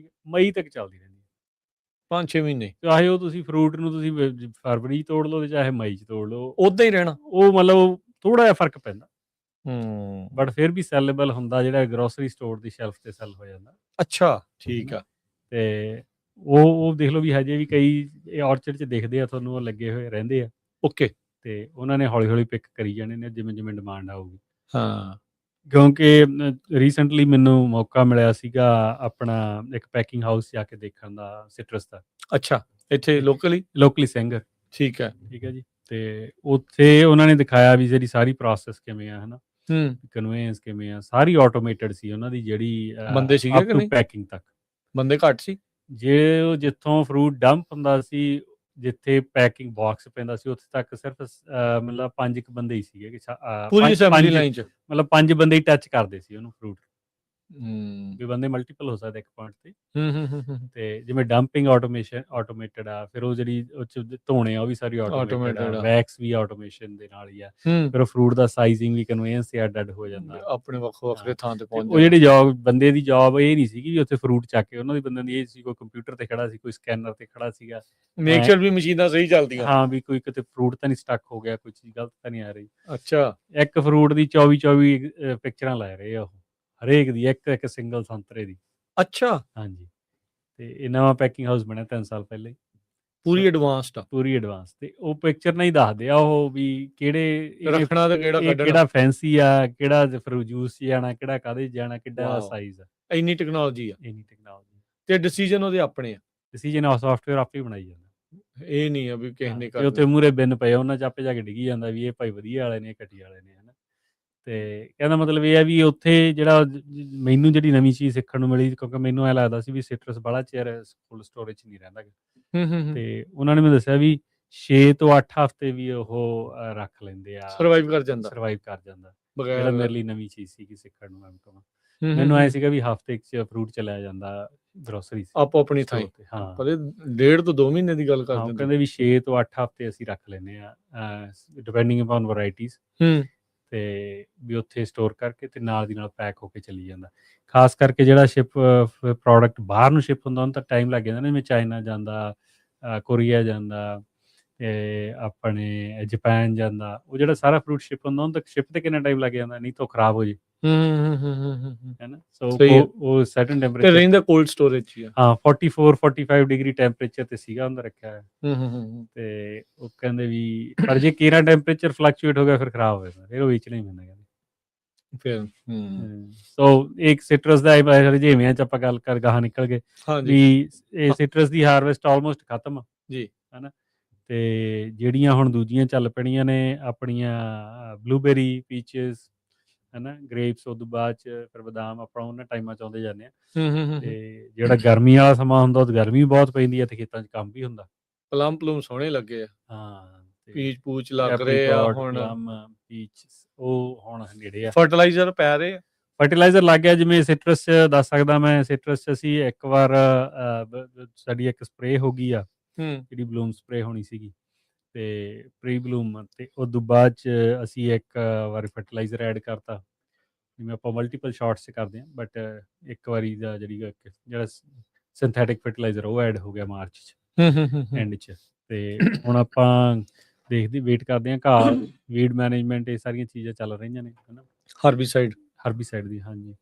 ਮਈ ਤੱਕ ਚੱਲਦੀ ਰਹਿੰਦੀ ਹੈ। 5-6 ਮਹੀਨੇ ਚਾਹੇ ਉਹ ਤੁਸੀਂ ਫਰੂਟ ਨੂੰ ਤੁਸੀਂ ਫਰਵਰੀ 'ਚ ਤੋੜ ਲਓ ਤੇ ਚਾਹੇ ਮਈ 'ਚ ਤੋੜ ਲਓ, ਉਦਾਂ ਹੀ ਰਹਿਣਾ। ਉਹ ਮਤਲਬ ਥੋੜਾ ਜਿਹਾ ਫਰਕ ਪੈਂਦਾ। ਬਟ ਹੂੰ, ਫਿਰ ਵੀ ਸੈਲੇਬਲ ਹੁੰਦਾ, ਜਿਹੜਾ ਗਰੋਸਰੀ ਸਟੋਰ ਦੀ ਸ਼ੈਲਫ ਤੇ ਸੈਲ ਹੋ ਜਾਂਦਾ। ਅੱਛਾ, ਠੀਕ ਆ। ਤੇ ਉਹ ਦੇਖ ਲਓ ਵੀ ਹਜੇ ਵੀ ਕਈ ਇਹ ਔਰਚਰਡ 'ਚ ਦਿਖਦੇ ਆ ਤੁਹਾਨੂੰ, ਉਹ ਲੱਗੇ ਹੋਏ ਰਹਿੰਦੇ ਆ। ਓਕੇ। ਤੇ ਉਹਨਾਂ ਨੇ ਹੌਲੀ ਹੌਲੀ ਪਿਕ ਕਰੀ ਜਾਣੇ ਨੇ ਜਿਵੇਂ ਜਿਵੇਂ ਡਿਮਾਂਡ ਆਊਗੀ। ਹਾਂ, ਕਿਉਂਕਿ ਰੀਸੈਂਟਲੀ ਮੈਨੂੰ ਮੌਕਾ ਮਿਲਿਆ ਸੀਗਾ ਆਪਣਾ ਇੱਕ ਪੈਕਿੰਗ ਹਾਊਸ ਜਾ ਕੇ ਦੇਖਣ ਦਾ ਸਿਟਰਸ ਦਾ। ਅੱਛਾ, ਇੱਥੇ ਲੋਕਲੀ ਸਿੰਘ। ਠੀਕ ਹੈ ਜੀ। ਤੇ ਉੱਥੇ ਉਹਨਾਂ ਨੇ ਦਿਖਾਇਆ ਵੀ ਜਿਹੜੀ ਸਾਰੀ ਪ੍ਰੋਸੈਸ ਕਿਵੇਂ ਆ, ਹਨਾ, ਕਨਵੇਂਸ ਕਿਵੇਂ ਆ, ਸਾਰੀ ਆਟੋਮੇਟਡ ਸੀ ਉਹਨਾਂ ਦੀ, ਜਿਹੜੀ ਬੰਦੇ ਸੀਗੇ ਕਿ ਨਹੀਂ? ਪੈਕਿੰਗ ਤੱਕ ਬੰਦੇ ਘੱਟ ਸੀ। ਜੇ ਉਹ ਜਿੱਥੋਂ ਫਰੂਟ ਡੰਪ ਹੁੰਦਾ ਸੀ, ਜਿੱਥੇ ਪੈਕਿੰਗ ਬਾਕਸ ਪੈਂਦਾ ਸੀ, ਉੱਥੇ ਤੱਕ ਸਿਰਫ ਮਤਲਬ 5 ਬੰਦੇ ਹੀ ਸੀਗੇ ਕਿ ਪੂਰੀ ਅਸੈਂਬਲੀ ਲਾਈਨ 'ਚ ਮਤਲਬ 5 ਬੰਦੇ ਹੀ ਟੱਚ ਕਰਦੇ ਸੀ ਉਹਨੂੰ ਫਰੂਟ। ਵੀ ਬੰਦੇ ਮਲਟੀਪਲ ਹੋ ਸਕਦੇ ਇੱਕ ਪੁਆਇੰਟ ਤੇ। ਤੇ ਜਿਵੇਂ ਡੰਪਿੰਗ ਆਟੋਮੇਟਡ ਆ, ਫਿਰ ਉਹ ਜਿਹੜੀ ਉਹ 'ਚ ਧੋਣੇ ਆ ਉਹ ਵੀ ਸਾਰੀ ਆਟੋਮੇਟਡ ਆ, ਵੈਕਸ ਵੀ ਆਟੋਮੇਸ਼ਨ ਦੇ ਨਾਲ ਹੀ ਆ। ਫਿਰ ਉਹ ਫਰੂਟ ਦਾ ਸਾਈਜ਼ਿੰਗ ਵੀ ਕਨਵੇਂਸ ਤੇ ਅੱਡ ਹੋ ਜਾਂਦਾ, ਆਪਣੇ ਵੱਖੋ ਵੱਖਰੇ ਥਾਂ ਤੇ ਪਹੁੰਚ ਉਹ ਜਿਹੜੀ ਜੌਬ ਬੰਦੇ ਦੀ ਜੌਬ ਇਹ ਨਹੀਂ ਸੀਗੀ ਵੀ ਉੱਥੇ ਫਰੂਟ ਚੱਕ ਕੇ, ਉਹਨਾਂ ਦੀ ਬੰਦੇ ਦੀ ਇਹ ਸੀ ਕੋਈ ਕੰਪਿਊਟਰ ਤੇ ਖੜਾ ਸੀ, ਕੋਈ ਸਕੈਨਰ ਤੇ ਖੜਾ ਸੀਗਾ, ਮੇਕ ਸ਼ੋਰ ਵੀ ਮਸ਼ੀਨਾਂ ਸਹੀ ਚੱਲਦੀਆਂ। ਹਾਂ, ਵੀ ਕੋਈ ਕਿਤੇ ਫਰੂਟ ਤਾਂ ਨਹੀਂ ਸਟਕ ਹੋ ਗਿਆ, ਕੋਈ ਚੀਜ਼ ਗਲਤ ਤਾਂ ਨਹੀਂ ਆ ਰਹੀ। ਅੱਛਾ, ਇੱਕ ਫਰੂਟ ਦੀ 24 ਪਿਕਚਰਾਂ ਲੈ ਰਹੇ ਆ ਉਹ, ਹਰੇਕ ਦੀ ਇੱਕ ਸਿੰਗਲ ਸੰਤਰੇ ਦੀ। ਅੱਛਾ, ਹਾਂਜੀ। ਤੇ ਇਹ ਨਵਾਂ ਪੈਕਿੰਗ ਹਾਊਸ ਬਣਿਆ 3 ਸਾਲ ਪਹਿਲਾਂ ਹੀ, ਪੂਰੀ ਐਡਵਾਂਸਡ। ਤੇ ਉਹ ਪਿਕਚਰ ਨਹੀਂ ਦੱਸਦੇ ਆ ਉਹ ਵੀ ਰੱਖਣਾ ਤੇ ਕਿਹੜਾ ਫੈਂਸੀ ਆ, ਕਿਹੜਾ ਫਰੂਟ ਜੂਸ 'ਚ ਜਾਣਾ, ਕਿਹੜਾ ਕਾਹਦੇ 'ਚ ਜਾਣਾ, ਕਿੱਡਾ ਸਾਈਜ਼ ਆ। ਇੰਨੀ ਟੈਕਨੋਲੋਜੀ ਤੇ ਡਿਸੀਜਨ ਉਹਦੇ ਆਪਣੇ ਆ। ਡਿਸੀਜਨ ਸੌਫਟਵੇਅਰ ਆਪੇ ਬਣਾਈ ਜਾਂਦਾ। ਇਹ ਨਹੀਂ ਆ ਵੀ ਕਿਸੇ ਨੇ ਕਰਨਾ। ਉੱਥੇ ਮੂਹਰੇ ਬਿੰਨ ਪਏ, ਉਹਨਾਂ 'ਚ ਆਪੇ ਜਾ ਕੇ ਡਿੱਗੀ ਜਾਂਦਾ ਵੀ ਇਹ ਭਾਈ ਵਧੀਆ ਵਾਲੇ ਨੇ, ਘਟੀਆ ਵਾਲੇ ਨੇ, ਹਨਾ। ਤੇ ਕਹਿੰਦਾ ਮਤਲਬ ਇਹ ਆ ਵੀ ਉੱਥੇ ਜਿਹੜਾ ਮੈਨੂੰ ਜਿਹੜੀ ਨਵੀਂ ਚੀਜ਼ ਸਿੱਖਣ ਨੂੰ ਮਿਲੀ, ਕਿਉਂਕਿ ਮੈਨੂੰ ਐਂ ਲੱਗਦਾ ਸੀ ਵੀ ਸਿਟਰਸ ਬੜਾ ਚਿਰ ਕੋਲਡ ਸਟੋਰੇਜ 'ਚ ਨਹੀਂ ਰਹਿੰਦਾ। ਤੇ ਉਹਨਾਂ ਨੇ ਮੈਨੂੰ ਦੱਸਿਆ ਵੀ 6 ਤੋਂ 8 ਹਫ਼ਤੇ ਵੀ ਉਹ ਰੱਖ ਲੈਂਦੇ ਆ, ਸਰਵਾਈਵ ਕਰ ਜਾਂਦਾ। ਜਿਹੜਾ ਮੇਰੇ ਲਈ ਨਵੀਂ ਚੀਜ਼ ਸੀਗੀ ਸਿੱਖਣ ਨੂੰ। ਮੈਨੂੰ ਐਂ ਸੀਗਾ ਵੀ ਹਫ਼ਤੇ 'ਚ ਫਰੂਟ ਚਲਾਇਆ ਜਾਂਦਾ ਗਰੋਸਰੀ ਆਪੋ ਆਪਣੀ ਥਾਂ। ਹਾਂ, ਪਰ 1.5 ਤੋਂ 2 ਮਹੀਨੇ ਦੀ ਗੱਲ ਕਰਦੇ ਨੇ। ਕਹਿੰਦੇ ਵੀ 6 ਤੋਂ 8 ਹਫ਼ਤੇ ਅਸੀਂ ਰੱਖ ਲੈਂਦੇ ਆ, ਡਿਪੈਂਡਿੰਗ ਅਪਨ ਵੈਰਾਈਟੀਜ਼। ਤੇ ਵੀ ਉੱਥੇ ਸਟੋਰ ਕਰਕੇ ਤੇ ਨਾਲ ਦੀ ਨਾਲ ਪੈਕ ਹੋ ਕੇ ਚਲੀ ਜਾਂਦਾ। ਖਾਸ ਕਰਕੇ ਜਿਹੜਾ ਪ੍ਰੋਡਕਟ ਬਾਹਰ ਨੂੰ ਸ਼ਿਪ ਹੁੰਦਾ ਉਹਨੂੰ ਤਾਂ ਟਾਈਮ ਲੱਗ ਜਾਂਦਾ, ਜਿਵੇਂ ਚਾਈਨਾ ਜਾਂਦਾ, ਕੋਰੀਆ ਜਾਂਦਾ, ਤੇ ਆਪਣੇ ਜਾਪਾਨ ਜਾਂਦਾ। ਉਹ ਜਿਹੜਾ ਸਾਰਾ ਫਰੂਟ ਸ਼ਿਪ ਹੁੰਦਾ ਉਹਨੂੰ ਤਾਂ ਸ਼ਿਪ ਤੇ ਕਿੰਨਾ ਟਾਈਮ ਲੱਗ ਜਾਂਦਾ, ਨਹੀਂ ਤਾਂ ਉਹ ਖਰਾਬ ਹੋ ਜੇ, ਹੈਨਾ। ਸੋ ਉਹ ਸਰਟਨ ਟੈਂਪਰੇਚਰ ਰਹਿੰਦਾ ਕੋਲਡ ਸਟੋਰੇਜ 'ਚ ਹੀ ਆ। ਹਾਂ, 44-45 ਡਿਗਰੀ ਟੈਂਪਰੇਚਰ ਤੇ ਸੀਗਾ ਉਹਦਾ ਰੱਖਿਆ ਹੋਇਆ। ਤੇ ਉਹ ਕਹਿੰਦੇ ਵੀ ਪਰ ਜੇ ਕੇਰਾ ਟੈਂਪਰੇਚਰ ਫਲਕਚੁਏਟ ਹੋ ਗਿਆ ਫਿਰ ਖਰਾਬ ਹੋ ਜਾਂਦਾ, ਫਿਰ ਉਹ ਵੇਚਣਾ ਹੀ ਪੈਂਦਾ। ਫਿਰ ਸੋ ਇੱਕ ਸਿਟਰਸ ਦਾ ਰੁਝੇਵਿਆਂ 'ਚ ਆਪਾਂ ਗੱਲ ਕਰ ਗਾਹਾਂ ਨਿਕਲ ਗਏ ਵੀ ਇਹ ਸਿਟਰਸ ਦੀ ਹਾਰਵੈਸਟ ਆਲਮੋਸਟ ਖਤਮ ਆ ਜੀ, ਹਨਾ। ਤੇ ਜਿਹੜੀਆਂ ਹੁਣ ਦੂਜੀਆਂ ਚੱਲ ਪੈਣੀਆਂ ਨੇ ਆਪਣੀਆਂ ਬਲੂਬੇਰੀ, ਪੀਚਸ, ਹਨਾ, ਗ੍ਰੇਪਸ। ਉਹ ਤੋਂ ਬਾਅਦ 'ਚ ਫਿਰ ਬਦਾਮ ਆਪਾਂ ਉਹਨਾਂ ਟਾਈਮਾਂ 'ਚ ਆਉਂਦੇ ਜਾਂਦੇ ਆ। ਤੇ ਜਿਹੜਾ ਗਰਮੀ ਵਾਲਾ ਸਮਾਂ ਹੁੰਦਾ ਉਹ ਗਰਮੀ ਬਹੁਤ ਪੈਂਦੀ ਹੈ ਤੇ ਖੇਤਾਂ 'ਚ ਕੰਮ ਵੀ ਹੁੰਦਾ। ਪਲਮ ਸੋਹਣੇ ਲੱਗੇ ਆ। ਹਾਂ, ਪੀਚ ਪੂਚ ਲੱਗ ਰਹੇ ਆ ਹੁਣ, ਪੀਚ ਉਹ ਹੁਣ ਨੇੜੇ ਆ। ਫਰਟੀਲਾਈਜ਼ਰ ਪੈ ਰਹੇ ਆ। ਫਰਟੀਲਾਈਜ਼ਰ ਲੱਗ ਗਿਆ, ਜਿਵੇਂ ਸਿਟਰਸ 'ਚ ਦੱਸ ਸਕਦਾ ਮੈਂ। ਸਿਟਰਸ 'ਚ ਅਸੀਂ ਇੱਕ ਵਾਰ ਸਾਡੀ ਇੱਕ ਸਪਰੇਅ ਹੋ ਗਈ ਆ, ਜਿਹੜੀ ਬਲੂਮ ਸਪਰੇਅ ਹੋਣੀ ਸੀਗੀ, ਤੇ ਪ੍ਰੀ ਬਲੂਮ, ਤੇ ਉਦੋਂ ਬਾਅਦ 'ਚ ਅਸੀਂ ਇੱਕ ਵਾਰੀ ਫਰਟੀਲਾਈਜ਼ਰ ਐਡ ਕਰਤਾ, ਜਿਵੇਂ ਆਪਾਂ ਮਲਟੀਪਲ ਸ਼ਾਟਸ 'ਚ ਕਰਦੇ ਹਾਂ, ਬਟ ਇੱਕ ਵਾਰੀ ਦਾ ਜਿਹੜਾ ਸਿੰਥੈਟਿਕ ਫਰਟੀਲਾਈਜ਼ਰ ਉਹ ਐਡ ਹੋ ਗਿਆ ਮਾਰਚ 'ਚ ਐਂਡ 'ਚ। ਤੇ ਹੁਣ ਆਪਾਂ ਵੇਟ ਕਰਦੇ ਹਾਂ, ਘਾਹ ਵੀਡ ਮੈਨੇਜਮੈਂਟ, ਇਹ ਸਾਰੀਆਂ ਚੀਜ਼ਾਂ ਚੱਲ ਰਹੀਆਂ ਨੇ, ਹੈ ਨਾ। ਹਰਬੀਸਾਈਡ ਦੀ, ਹਾਂਜੀ।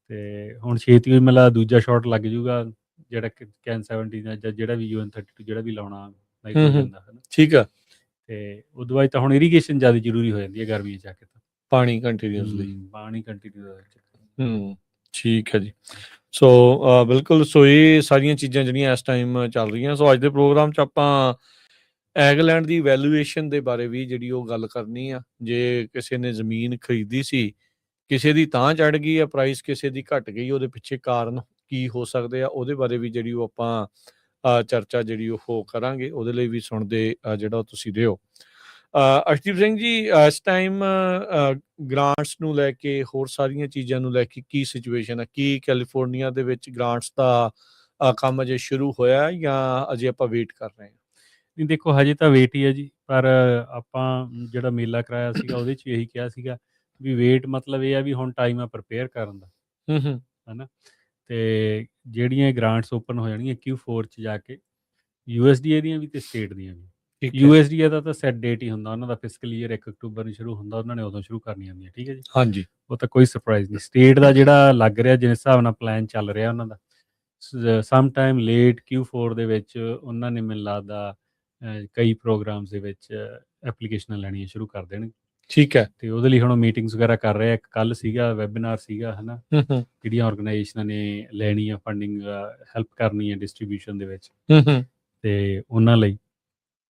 ਤੇ ਹੁਣ ਛੇਤੀ ਹੋਈ ਮਤਲਬ ਦੂਜਾ ਸ਼ਾਟ ਲੱਗ ਜੂਗਾ, ਜਿਹੜਾ ਕੈਨ 70 ਜਾਂ ਜਿਹੜਾ ਵੀ UN32 ਜਿਹੜਾ ਵੀ ਲਾਉਣਾ ਨਾਈਟ੍ਰੋਜਨ ਦਾ, ਹੈ ਨਾ। ਠੀਕ ਆ। ਤੇ ਉਦੋਂ ਬਾਅਦ ਤਾਂ ਹੁਣ ਇਰੀਗੇਸ਼ਨ ਜ਼ਿਆਦਾ ਜ਼ਰੂਰੀ ਹੋ ਜਾਂਦੀ ਹੈ ਗਰਮੀਆਂ 'ਚ ਜਾ ਕੇ, ਤਾਂ ਪਾਣੀ ਕੰਟੀਨਿਊਸਲੀ। ਠੀਕ ਹੈ ਜੀ। ਸੋ ਬਿਲਕੁਲ, ਸੋ ਇਹ ਸਾਰੀਆਂ ਚੀਜ਼ਾਂ ਜਿਹੜੀਆਂ ਇਸ ਟਾਈਮ ਚੱਲ ਰਹੀਆਂ। ਸੋ ਅੱਜ ਦੇ ਪ੍ਰੋਗਰਾਮ 'ਚ ਆਪਾਂ ਐਗਲੈਂਡ ਦੀ ਵੈਲੂਏਸ਼ਨ ਦੇ ਬਾਰੇ ਵੀ ਜਿਹੜੀ ਉਹ ਗੱਲ ਕਰਨੀ ਆ। ਜੇ ਕਿਸੇ ਨੇ ਜ਼ਮੀਨ ਖਰੀਦੀ ਸੀ, ਕਿਸੇ ਦੀ ਤਾਂ ਚੜ੍ਹ ਗਈ ਆ ਪ੍ਰਾਈਸ, ਕਿਸੇ ਦੀ ਘਟ ਗਈ, ਉਹਦੇ ਪਿੱਛੇ ਕਾਰਨ ਕੀ ਹੋ ਸਕਦੇ ਆ, ਉਹਦੇ ਬਾਰੇ ਵੀ ਜਿਹੜੀ ਉਹ ਆਪਾਂ ਚਰਚਾ ਜਿਹੜੀ ਉਹ ਕਰਾਂਗੇ। ਉਹਦੇ ਲਈ ਵੀ ਸੁਣਦੇ ਜਿਹੜਾ ਤੁਸੀਂ ਦਿਓ। ਅਰਸ਼ਦੀਪ ਸਿੰਘ ਜੀ, ਇਸ ਟਾਈਮ ਗ੍ਰਾਂਟਸ ਨੂੰ ਲੈ ਕੇ, ਹੋਰ ਸਾਰੀਆਂ ਚੀਜ਼ਾਂ ਨੂੰ ਲੈ ਕੇ ਕੀ ਸਿਚੁਏਸ਼ਨ ਹੈ? ਕੀ ਕੈਲੀਫੋਰਨੀਆ ਦੇ ਵਿੱਚ ਗ੍ਰਾਂਟਸ ਦਾ ਕੰਮ ਅਜੇ ਸ਼ੁਰੂ ਹੋਇਆ, ਜਾਂ ਅਜੇ ਆਪਾਂ ਵੇਟ ਕਰ ਰਹੇ ਹਾਂ? ਨਹੀਂ, ਦੇਖੋ ਹਜੇ ਤਾਂ ਵੇਟ ਹੀ ਹੈ ਜੀ। ਪਰ ਆਪਾਂ ਜਿਹੜਾ ਮੇਲਾ ਕਰਾਇਆ ਸੀਗਾ, ਉਹਦੇ 'ਚ ਇਹੀ ਕਿਹਾ ਸੀਗਾ ਵੀ ਵੇਟ ਮਤਲਬ ਇਹ ਆ ਵੀ ਹੁਣ ਟਾਈਮ ਆ ਪ੍ਰਪੇਅਰ ਕਰਨ ਦਾ, ਹੈ ਨਾ। ਤੇ ਜਿਹੜੀਆਂ ਗ੍ਰਾਂਟਸ ਓਪਨ ਹੋ ਜਾਣਗੀਆਂ Q4 'ਚ ਜਾ ਕੇ, USDA ਦੀਆਂ ਵੀ ਤੇ ਸਟੇਟ ਦੀਆਂ ਵੀ। USDA ਦਾ ਤਾਂ ਸੈਟ ਡੇਟ ਹੀ ਹੁੰਦਾ, ਉਹਨਾਂ ਦਾ ਫਿਸਕਲ ਈਅਰ 1 ਅਕਤੂਬਰ ਨੂੰ ਸ਼ੁਰੂ ਹੁੰਦਾ, ਉਹਨਾਂ ਨੇ ਉਦੋਂ ਸ਼ੁਰੂ ਕਰਨੀਆਂ ਹੁੰਦੀਆਂ, ਠੀਕ ਹੈ ਜੀ। ਹਾਂਜੀ, ਉਹ ਤਾਂ ਕੋਈ ਸਰਪ੍ਰਾਈਜ਼ ਨਹੀਂ। ਸਟੇਟ ਦਾ ਜਿਹੜਾ ਲੱਗ ਰਿਹਾ, ਜਿਸ ਹਿਸਾਬ ਨਾਲ ਪਲਾਨ ਚੱਲ ਰਿਹਾ ਉਹਨਾਂ ਦਾ, ਸਮ ਟਾਈਮ ਲੇਟ Q4 ਦੇ ਵਿੱਚ ਉਹਨਾਂ ਨੇ, ਮੈਨੂੰ ਲੱਗਦਾ, ਕਈ ਪ੍ਰੋਗਰਾਮਸ ਦੇ ਵਿੱਚ ਐਪਲੀਕੇਸ਼ਨਾਂ ਲੈਣੀਆਂ ਸ਼ੁਰੂ ਕਰ ਦੇਣਗੇ। ਠੀਕ ਹੈ। ਤੇ ਉਹਦੇ ਲਈ ਹੁਣ ਮੀਟਿੰਗਸ ਵਗੈਰਾ ਕਰ ਰਹੇ ਆ। ਇੱਕ ਕੱਲ੍ਹ ਸੀਗਾ ਵੈਬੀਨਾਰ ਸੀਗਾ, ਹੈ ਨਾ, ਜਿਹੜੀਆਂ ਆਰਗੇਨਾਈਜੇਸ਼ਨਾਂ ਨੇ ਲੈਣੀ ਆ ਫੰਡਿੰਗ, ਹੈਲਪ ਕਰਨੀ ਹੈ ਡਿਸਟਰੀਬਿਊਸ਼ਨ ਦੇ ਵਿੱਚ, ਤੇ ਉਹਨਾਂ ਲਈ।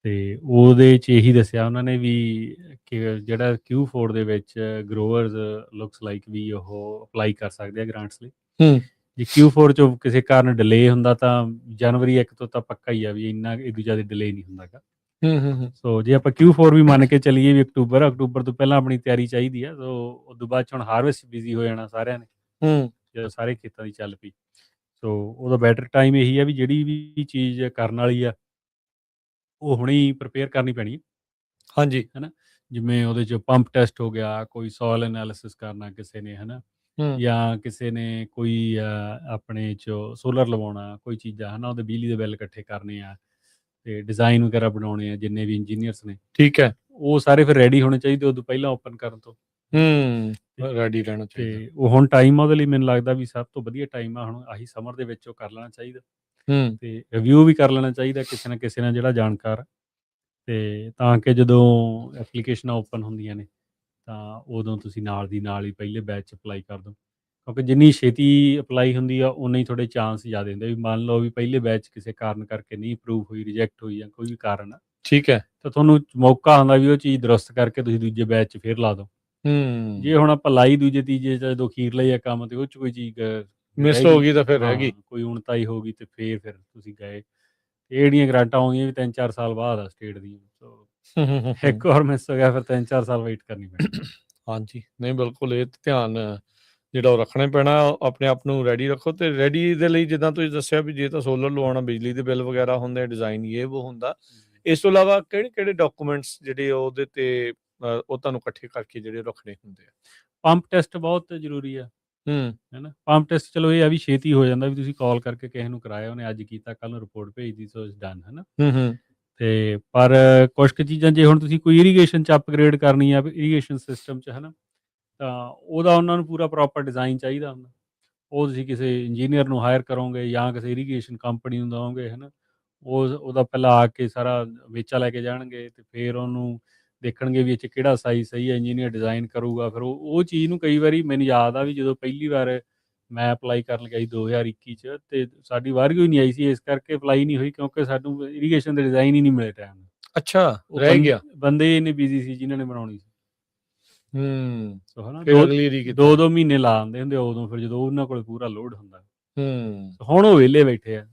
ਤੇ ਉਹਦੇ 'ਚ ਇਹੀ ਦੱਸਿਆ ਉਹਨਾਂ ਨੇ ਵੀ ਕਿ ਜਿਹੜਾ Q4 ਦੇ ਵਿੱਚ ਗਰੋਅਰਸ ਲੁਕਸ ਲਾਈਕ ਵੀ ਉਹ ਅਪਲਾਈ ਕਰ ਸਕਦੇ ਆ ਗ੍ਰਾਂਟਸ ਲਈ। ਜੇ Q4 'ਚੋਂ ਕਿਸੇ ਕਾਰਨ ਡਿਲੇ ਹੁੰਦਾ ਤਾਂ ਜਨਵਰੀ 1 ਤੋਂ ਤਾਂ ਪੱਕਾ ਹੀ ਆ ਵੀ ਇੰਨਾ ਇਹਦੀ ਜ਼ਿਆਦਾ ਡਿਲੇ ਨਹੀਂ ਹੁੰਦਾ ਗਾ। ਸੋ ਜੇ ਆਪਾਂ Q4 ਵੀ ਮੰਨ ਕੇ ਚੱਲੀਏ ਵੀ ਅਕਤੂਬਰ ਤੋਂ ਪਹਿਲਾਂ ਆਪਣੀ ਤਿਆਰੀ ਚਾਹੀਦੀ ਆ। ਸੋ ਉਦੋਂ ਬਾਅਦ 'ਚ ਹੁਣ ਹਾਰਵੈਸਟ ਬਿਜ਼ੀ ਹੋ ਜਾਣਾ ਸਾਰਿਆਂ ਨੇ, ਜਦੋਂ ਸਾਰੇ ਖੇਤਾਂ ਦੀ ਚੱਲ ਪਈ। ਸੋ ਉਹਦਾ ਬੈਟਰ ਟਾਈਮ ਇਹੀ ਆ ਵੀ ਜਿਹੜੀ ਵੀ ਚੀਜ਼ ਕਰਨ ਵਾਲੀ ਆ ਉਹ ਹੁਣੇ ਹੀ ਪ੍ਰਪੇਅਰ ਕਰਨੀ ਪੈਣੀ ਹੈ। ਹਾਂਜੀ, ਹੈ ਨਾ। ਜਿਵੇਂ ਉਹਦੇ 'ਚ ਪੰਪ ਟੈਸਟ ਹੋ ਗਿਆ, ਕੋਈ ਸੋਇਲ ਐਨਾਲਿਸਿਸ ਕਰਨਾ ਕਿਸੇ ਨੇ, ਹੈ ਨਾ, ਜਾਂ ਕਿਸੇ ਨੇ ਕੋਈ ਆਪਣੇ 'ਚ ਸੋਲਰ ਲਵਾਉਣਾ, ਕੋਈ ਚੀਜ਼ਾਂ, ਹੈ ਨਾ, ਉਹਦੇ ਬਿਜਲੀ ਦੇ ਬਿੱਲ ਇਕੱਠੇ ਕਰਨੇ ਆ, ਤੇ ਡਿਜ਼ਾਈਨ ਵਗੈਰਾ ਬਣਾਉਣੇ ਆ, ਜਿੰਨੇ ਵੀ ਇੰਜੀਨੀਅਰਸ ਨੇ, ਠੀਕ ਹੈ, ਉਹ ਸਾਰੇ ਫਿਰ ਰੈਡੀ ਹੋਣੇ ਚਾਹੀਦੇ ਉਦੋਂ ਪਹਿਲਾਂ ਓਪਨ ਕਰਨ ਤੋਂ। ਰੈਡੀ ਰਹਿਣਾ ਚਾਹੀਦਾ। ਤੇ ਉਹ ਹੁਣ ਟਾਈਮ ਆ ਉਹਦੇ ਲਈ, ਮੈਨੂੰ ਲੱਗਦਾ ਵੀ ਸਭ ਤੋਂ ਵਧੀਆ ਟਾਈਮ ਆ ਹੁਣ ਆਹੀ ਸਮਰ ਦੇ ਵਿੱਚ ਉਹ ਕਰ ਲੈਣਾ ਚਾਹੀਦਾ। ਤੇ ਰਿਵਿਊ ਵੀ ਕਰ ਲੈਣਾ ਚਾਹੀਦਾ ਕਿਸੇ ਨਾ ਕਿਸੇ ਨਾਲ ਜਿਹੜਾ ਜਾਣਕਾਰ, ਤੇ ਤਾਂ ਕਿ ਜਦੋਂ ਐਪਲੀਕੇਸ਼ਨਾਂ ਓਪਨ ਹੁੰਦੀਆਂ ਨੇ ਤਾਂ ਉਦੋਂ ਤੁਸੀਂ ਨਾਲ ਦੀ ਨਾਲ ਹੀ ਪਹਿਲੇ ਬੈਚ 'ਚ ਅਪਲਾਈ ਕਰ ਦਿਓ। ਕਿਉਂਕਿ ਜਿੰਨੀ ਛੇਤੀ ਅਪਲਾਈ ਹੁੰਦੀ ਆ ਉਨੇ ਹੀ ਥੋੜ੍ਹੇ ਚਾਂਸ ਜ਼ਿਆਦਾ ਹੁੰਦੇ ਵੀ ਮੰਨ ਲਓ ਵੀ ਪਹਿਲੇ ਬੈਚ ਕਿਸੇ ਕਾਰਨ ਕਰਕੇ ਨਹੀਂ ਅਪਰੂਵ ਹੋਈ, ਰਿਜੈਕਟ ਹੋਈ, ਜਾਂ ਕੋਈ ਵੀ ਕਾਰਨ ਆ, ਠੀਕ ਹੈ, ਤਾਂ ਤੁਹਾਨੂੰ ਮੌਕਾ ਆਉਂਦਾ ਵੀ ਉਹ ਚੀਜ਼ ਦਰੁਸਤ ਕਰਕੇ ਤੁਸੀਂ ਦੂਜੇ ਬੈਚ 'ਚ ਫਿਰ ਲਾ ਦਿਓ। ਜੇ ਹੁਣ ਆਪਾਂ ਲਾਈ ਦੂਜੇ ਤੀਜੇ 'ਚ ਜਦੋਂ ਅਖੀਰਲਾ ਹੀ ਆ ਕੰਮ, ਤੇ ਉਹ 'ਚ ਕੋਈ ਚੀਜ਼ ਮਿਸ ਹੋ ਗਈ ਤਾਂ ਫਿਰ ਰਹਿ ਗਈ, ਕੋਈ ਉਣਤਾਈ ਹੋ ਗਈ, ਤੇ ਫਿਰ ਤੁਸੀਂ ਗਏ। ਇਹ ਜਿਹੜੀਆਂ ਗ੍ਰਾਂਟਾਂ ਆਉਂਦੀਆਂ ਵੀ 3-4 ਸਾਲ ਬਾਅਦ ਆ ਸਟੇਟ ਦੀਆਂ, ਇੱਕ ਵਾਰ ਮਿਸ ਹੋ ਗਿਆ ਫਿਰ 3-4 ਸਾਲ ਵੇਟ ਕਰਨੀ ਪੈਣੀ। ਹਾਂਜੀ, ਨਹੀਂ ਬਿਲਕੁਲ, ਇਹ ਧਿਆਨ ਜਿਹੜਾ ਉਹ ਰੱਖਣਾ ਪੈਣਾ। ਆਪਣੇ ਆਪ ਨੂੰ ਰੈਡੀ ਰੱਖੋ। ਤੇ ਰੈਡੀ ਦੇ ਲਈ ਜਿੱਦਾਂ ਤੁਸੀਂ ਦੱਸਿਆ ਵੀ ਜੇ ਤਾਂ ਸੋਲਰ ਲਵਾਉਣਾ, ਬਿਜਲੀ ਦੇ ਬਿੱਲ ਵਗੈਰਾ ਹੁੰਦੇ, ਡਿਜ਼ਾਈਨ ਉਹ ਹੁੰਦਾ। ਇਸ ਤੋਂ ਇਲਾਵਾ ਕਿਹੜੇ ਡਾਕੂਮੈਂਟਸ ਜਿਹੜੇ ਉਹਦੇ ਤੇ ਉਹ ਤੁਹਾਨੂੰ ਇਕੱਠੇ ਕਰਕੇ ਜਿਹੜੇ ਰੱਖਣੇ ਹੁੰਦੇ ਆ? ਪੰਪ ਟੈਸਟ ਬਹੁਤ ਜ਼ਰੂਰੀ ਆ, ਹੈ ਨਾ। ਪੰਪ ਟੈਸਟ ਚਲੋ ਇਹ ਆ ਵੀ ਛੇਤੀ ਹੋ ਜਾਂਦਾ, ਵੀ ਤੁਸੀਂ ਕਾਲ ਕਰਕੇ ਕਿਸੇ ਨੂੰ ਕਰਾਇਆ, ਉਹਨੇ ਅੱਜ ਕੀਤਾ, ਕੱਲ੍ਹ ਨੂੰ ਰਿਪੋਰਟ ਭੇਜਦੀ, ਸੋ ਇਟਸ ਡਨ, ਹੈ ਨਾ। ਤੇ ਪਰ ਕੁਛ ਕੁ ਚੀਜ਼ਾਂ ਜੇ ਹੁਣ ਤੁਸੀਂ ਕੋਈ ਇਰੀਗੇਸ਼ਨ 'ਚ ਅਪਗ੍ਰੇਡ ਕਰਨੀ ਆ, ਇਰੀਗੇਸ਼ਨ ਸਿਸਟਮ 'ਚ, ਹੈ ਨਾ, ਤਾਂ ਉਹਦਾ ਉਹਨਾਂ ਨੂੰ ਪੂਰਾ ਪ੍ਰੋਪਰ ਡਿਜ਼ਾਈਨ ਚਾਹੀਦਾ ਹੁੰਦਾ। ਉਹ ਤੁਸੀਂ ਕਿਸੇ ਇੰਜੀਨੀਅਰ ਨੂੰ ਹਾਇਰ ਕਰੋਗੇ ਜਾਂ ਕਿਸੇ ਇਰੀਗੇਸ਼ਨ ਕੰਪਨੀ ਨੂੰ ਦੇਵੋਗੇ, ਹੈ ਨਾ। ਉਹਦਾ ਪਹਿਲਾਂ ਆ ਕੇ ਸਾਰਾ ਵੇਚਾ ਲੈ ਕੇ ਜਾਣਗੇ, ਤੇ ਫਿਰ ਉਹਨੂੰ ਦੇਖਣਗੇ ਵੀ ਇਹ 'ਚ ਕਿਹੜਾ ਸਾਈਜ਼ ਸਹੀ ਹੈ, ਇੰਜੀਨੀਅਰ ਡਿਜ਼ਾਈਨ ਕਰੂਗਾ। ਫਿਰ ਉਹ ਚੀਜ਼ ਨੂੰ ਕਈ ਵਾਰੀ ਮੈਨੂੰ ਯਾਦ ਆ ਵੀ ਜਦੋਂ ਪਹਿਲੀ ਵਾਰ ਮੈਂ ਅਪਲਾਈ ਕਰਨ ਲੱਗਿਆ ਸੀ 2021 'ਚ, ਤੇ ਸਾਡੀ ਵਾਰੀ ਹੋਈ ਨਹੀਂ ਆਈ ਸੀ, ਇਸ ਕਰਕੇ ਅਪਲਾਈ ਨਹੀਂ ਹੋਈ ਕਿਉਂਕਿ ਸਾਨੂੰ ਇਰੀਗੇਸ਼ਨ ਦੇ ਡਿਜ਼ਾਈਨ ਹੀ ਨਹੀਂ ਮਿਲੇ ਟਾਈਮ ਨਾਲ। ਅੱਛਾ, ਰਹਿ ਗਿਆ। ਬੰਦੇ ਇੰਨੇ ਬਿਜ਼ੀ ਸੀ ਜਿਨ੍ਹਾਂ ਨੇ ਬਣਾਉਣੀ ਸੀ। ਸੋ ਹੈ ਨਾ, ਅਗਲੀ ਰੀ 2-2 ਮਹੀਨੇ ਲਾ ਦਿੰਦੇ ਹੁੰਦੇ ਉਦੋਂ, ਫਿਰ ਜਦੋਂ ਉਹਨਾਂ ਕੋਲ ਪੂਰਾ ਲੋਡ ਹੁੰਦਾ। ਹੁਣ ਉਹ ਵਿਹਲੇ ਬੈਠੇ ਆ,